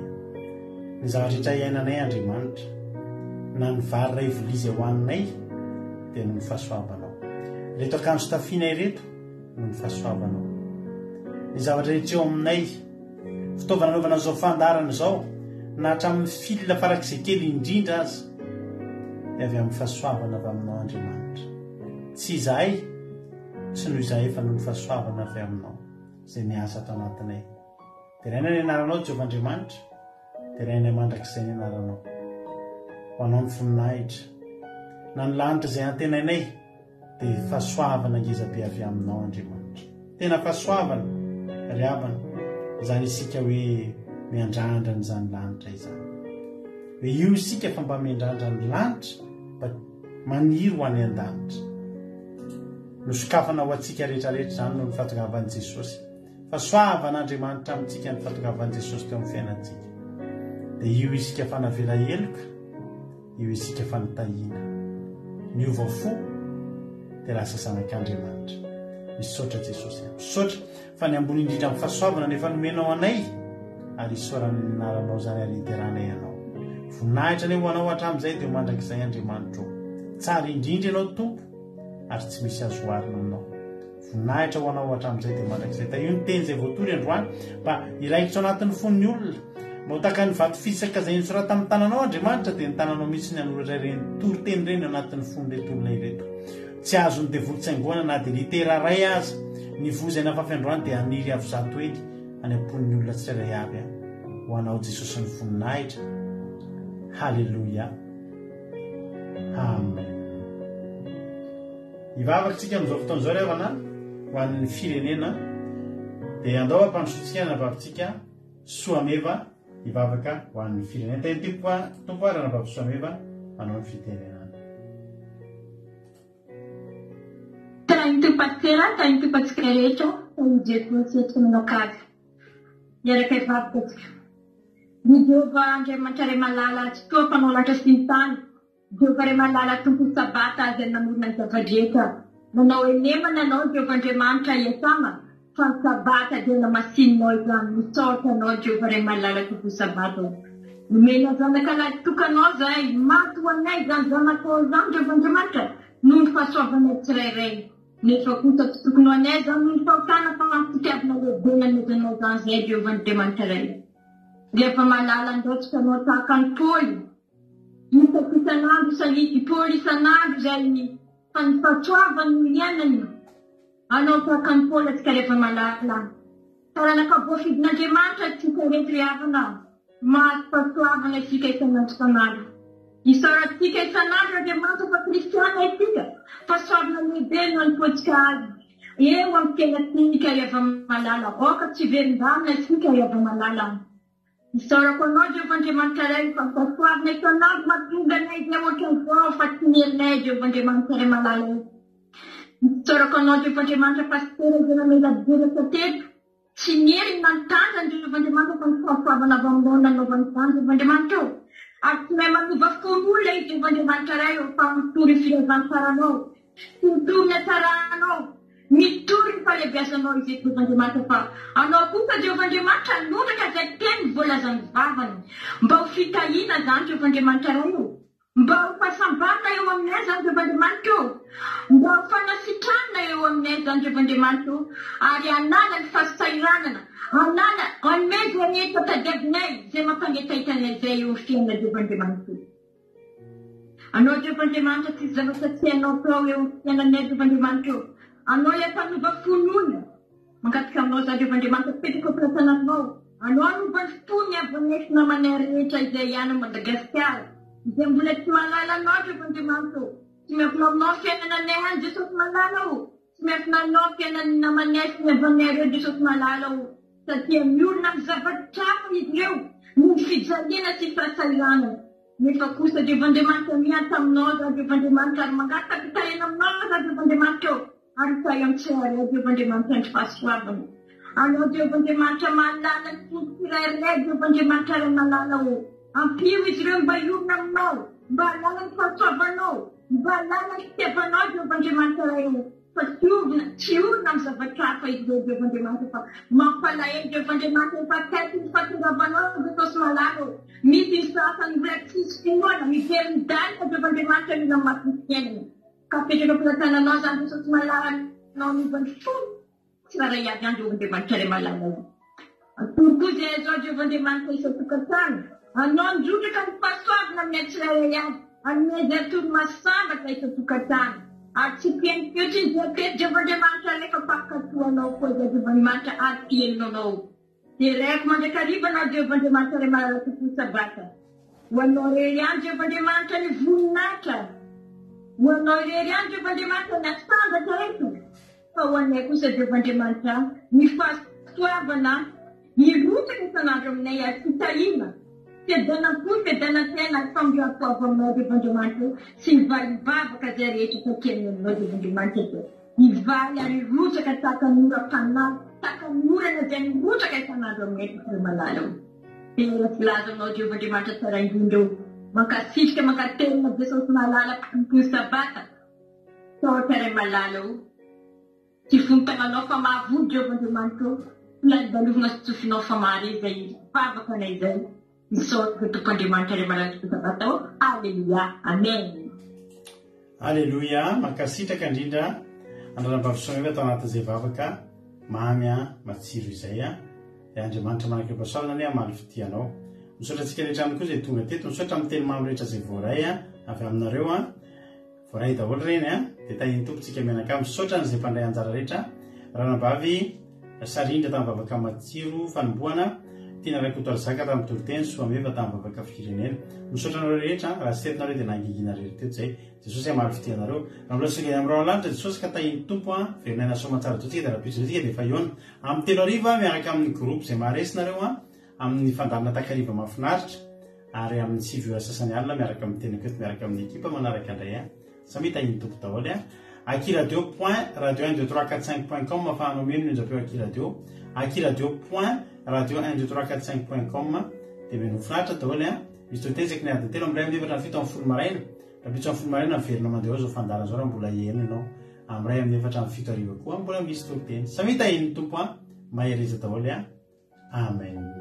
Ny zavatra iainanay Andriamanitra na ny vary ray vilizy hoaninay dia no ny fahasoavanao. Reto akanjo tafianay reto no ny fahasoavanao. Ny zavatra rehetra eo aminay fitaovana anaovana izao fandarana izao na hatramin'ny fil farak'izay kely indrindra azy dia avy amin'ny fahasoavana avy aminao Andriamanitra. Tsy izahay, tsy noho izahay fa noho ny fahasoavana avy aminao izay miasa atao anatinay. Teraina ny anaranao Jehovah Andriamanitra, teraina mandrakizay ny anaranao. Ho anao ny voninahitra na ny lanitra izay antenainay dia fahasoavana ngezabe avy aminao Andriamanitra. Tena fahasoavana ry abana izany isika hoe miandrandra n'izany lanitra izany. Hoe io isika fa mba miandrandra ny lanitra mba maniry ho any an-danitra. Nosokafana ho antsika rehetrarehetra izany no ny fahatogavan'i Jesosy. Fahasoavan'Andriamanitra amintsika ny fahatogavan'i Jesosy teo amin'ny fiainantsika. Dia io isika fa navela heloka, io isika fa nitahiana. Niova fo dia lasa zanak'Andriamanitra. Misaotra Jesosy. Misaotra fa ny ambony indrindra amin'ny fahasoavana nefa nomenao anay ary isorany ny anaranao zany ary iteranay anao. Voninahitra ny ho anao hatramin'izay dia mandrakizay Andriamanitra. Tsara indrindra ianao Tompo ary tsy misy azo oharina aminao. Voninahitra ho anao hatramin'izay dia mandrakizay. Ta io ny teny izay voatory androany mba iraikitra ao anatin'ny fon'ny olona. Mba ho taka ny vato fisaka izay nosorata amin'ny tananao Andriamanitra dia ny tananao mihitsy ny hanoratra ireny toriteny ireny ao anatin'ny fon'ireto olona ireto. Tsy azony devolotsaingoana na dia litera ray aza ny voza na fafy androany dia aniry avy zato ely any am-pon'ny olona tsirairay avy ho anao Jesosy ny voninahitra. Halleluja. Amen. Ivavaka tsika amin'izao fotoan'izao ry havana ho an'ny firenena dia andao ampandrosotsika na vavintsika soameva ivavaka ho an'ny firenena. Teny tompo ary na vavy soameva manao ny fitenenana. Itu pastera, itu paskerecho, Jesosy eto manokaka. Miaraka ivavakatsika. Ny Jehova Andriamanitra ray malala tsy toa mpanolatra sy ny tany. Jehova ray malala tompo sabata azy namorona ny zavadrehetra. Manao enemana anao Jehova Andriamanitra iasama fa ny sabata dia namasinao izany. Misaotra anao Jehova ray malala tompo sabata. Nomena zanakalahy tokanao izay maty ho anay izany zanakao izany Jehova Andriamanitra noho ny fahasoavanay tsirairay. Nefa kosa tsy tokony ho anay izany noho ny fahotana fa mampitiavana lehibe nanezanao izany izay Jehova Andriamanitra ray. Rehefa malala andraotsika anao tahaka ny Paoly. Hitako isan'andro sality Paoly isan'andro izay fa ny fahasoavany ny iainany. Anao tahaka ny Paoly atsika rehefa malala. Taranaka-boafidin'Andriamanitra tsika rehetra ry havana. Mahazo fahasoavana isika isan'andro isan'andro. Isaorantsika isan'andro Andriamanitra fa kristiana isika. Fahasoavana lehibe no antoantsika azy. Eo amin'ny fiainantsika rehefa malala. Oka tsy verin-danina isika rehefa malala. Isaorako anao Jehova Andriamanitra ray fa fahasoavana isan'andro mahatonga anay izay ohatran'izao fa tsy mierinay Jehova Andriamanitra ray malala. Isaorako anao Jehova Andriamanitra pastera izay namela dirasa teto. tsy niery nantanja Andriamanitra fa ny fahasoavana avy aminao nanaovany izany Andriamanitra eo. Ary tsy mahay manova fonola izy Andriamanitra iray eo fa mitory ny filazansaranao, mitory ny hatsaranao, mitory ny falebiazanao izy Andriamanitra fa anao kosa Andriamanitra nondraka izay teny voalazany vavany mba ho fitahiana izany Andriamanitra iray eo. Mba ho fahasambarana eo aminay izany Andriamanitra eo. Mba ho fanasitranana eo aminay izany Andriamanitra eo. Ary anana ny fahasairanana, anana anay izay rehetra tadiavinay izay mampanetahitanay izay eo fiainana Andriamanitra. Anao Andriamanitra tsy zavatra tsy hainao tao eo fiainanay Andriamanitra eo. Anao ilay mpanova fonona mankatika aminao izany Andriamanitra petraka ao ampiasananao. Anao anova ny fony avanay sy namanay rehetra izay ihany Madagasikara. Izay mbola tsy malala anao Andriamanitra. Tsy miafina aminao fiainananay any Jesosy malala o. Tsy miafina aminao fiainan'ny namanay sy ny avanay ireo Jesosy malala o. Satria miorina amin'ny zavatra hafa izy ireo ny fijaliana sy fahasahiranana. Nefa kosa Andriamanitra mianta aminao Andriamanitra ary mangataka fitahina aminao Andriamanitra eo. Ary tahy amin'ny tsirairay Andriamanitra ny fahasoavana. Anao Andriamanitra malala ny fony tsirairay Andriamanitra ary malala o. Ampio izy ireo mba hiorina aminao, mba halala ny fahasoavanao, mba halala ny fitiavanao Andriamanitra iray eo. Fa tsy orina amin'ny zavatra hafa izy ireo Andriamanitra fa mampalahelo Andriamanitra efa akaiky ny fahatongavanao Jesosy malala eo. Misy ny sasany mbola tsisy finoana mijery ny dalina Andriamanitra mila matin'ny fiainana. Ka petraka ampilatananao izany Jesosy malala nao niovany fony tsy raha ray avy andro Andriamanitra iray malala eo. Atorokoa izay izao Andriamanitra isatokantany. Anao ndrotraka ny fahasoavana amin'ny tsirairay avy, amin'ny izay toromasambatra isatokantany. Ary tsy pienipiotra izy zay Andriamanitra rehefa mpakatoanao koa izay Andriamanitra ary pienonao. Dia raiko mandrakariva anao Andriamanitra iray malala tokoa sabata. Ho anao irery ihany Andriamanitra ny voninahitra. Ho anao irery ihany Andriamanitra ny asambatra reto. Fa ho anay kosa Andriamanitra ny fahasoavana, hirotsaka isan'andro aminay ary fitahina. Fiadanam-po, fiadanam-tena, famindram-po avy aminao Andriamanitra sy ny valibavaka izay rehetra takiany aminao Andriamanitra. Hivaly ary hirotsaka tahaka ny oram-panahy, tahaka ny orana izay mirotsaka isan'andro aminay tokoa malala eo. Dia filaza aminao Andriamanitra tsara indrindra eo. Mankasitrika mankatelina Jesosy malala tokoa sabata. Taotra iray malala eo. Tsy fonontananao fa mahavody Andriamanitra eo. Lalibalovina sy tsofinao fa mare izay vavaka anay izay. Isotro Andriamanitra iray malala tokoa sabata eo. Alleluia. Amen. Alleluia. Mankasitraka indrindra andrarambavy atao anatin'izay vavaka mamy matsiro izay dia Andriamanitra manaka pasoavana amaly fitianao. Misaotra antsika rehetra aminy koa izay tonga teto, misaotra amin'ny teny mamy rehetra izay voaray avy aminareo voaray daholo ireny dia tahiny tompontsika menaka misaotra n'izay mpandray anjara rehetra ranambavy sarindra tamin'ny vavaka matsiro fanomboana tiana ray kotoalizaka tamin'ny toriteny soameva tamin'ny vavaka firenena. Misaotra anareo rehetra raha sy tetinareo dia nangigina rehetra teo izay Jesosy amaly fitianareo raha mbola sanga amin'ny lanitra Jesosy ka tahiny tompo verenena soamantsara totsika dia rahapitritsika dia efa iona amin'ny telo ariva miaraka amin'ny groupe izay maharesinareo amin'ny fandamina takariva mahafinaritra ary amin'ny sivy sasany alina miaraka amin'ny teny aketo miaraka amin'ny ekipa manaraka indray samy tahiny tompo daholo akiradio.radio12345.com afahanao meno minjapeo akiradio akiradio.radio12345.com dia meno finaritra daholo misy totezaky ny adiny telo amin'ny ray amin'ny efatra ny fito amin'ny folo maraina rapitso amin'ny folo maraina miverina mandeha ao zao fandara zao raha mbola eno ianao amin'ny ray amin'ny efatra amin'ny fito ariva koa mbola misy toteny samy tahiny tompo mahereza daholo amen.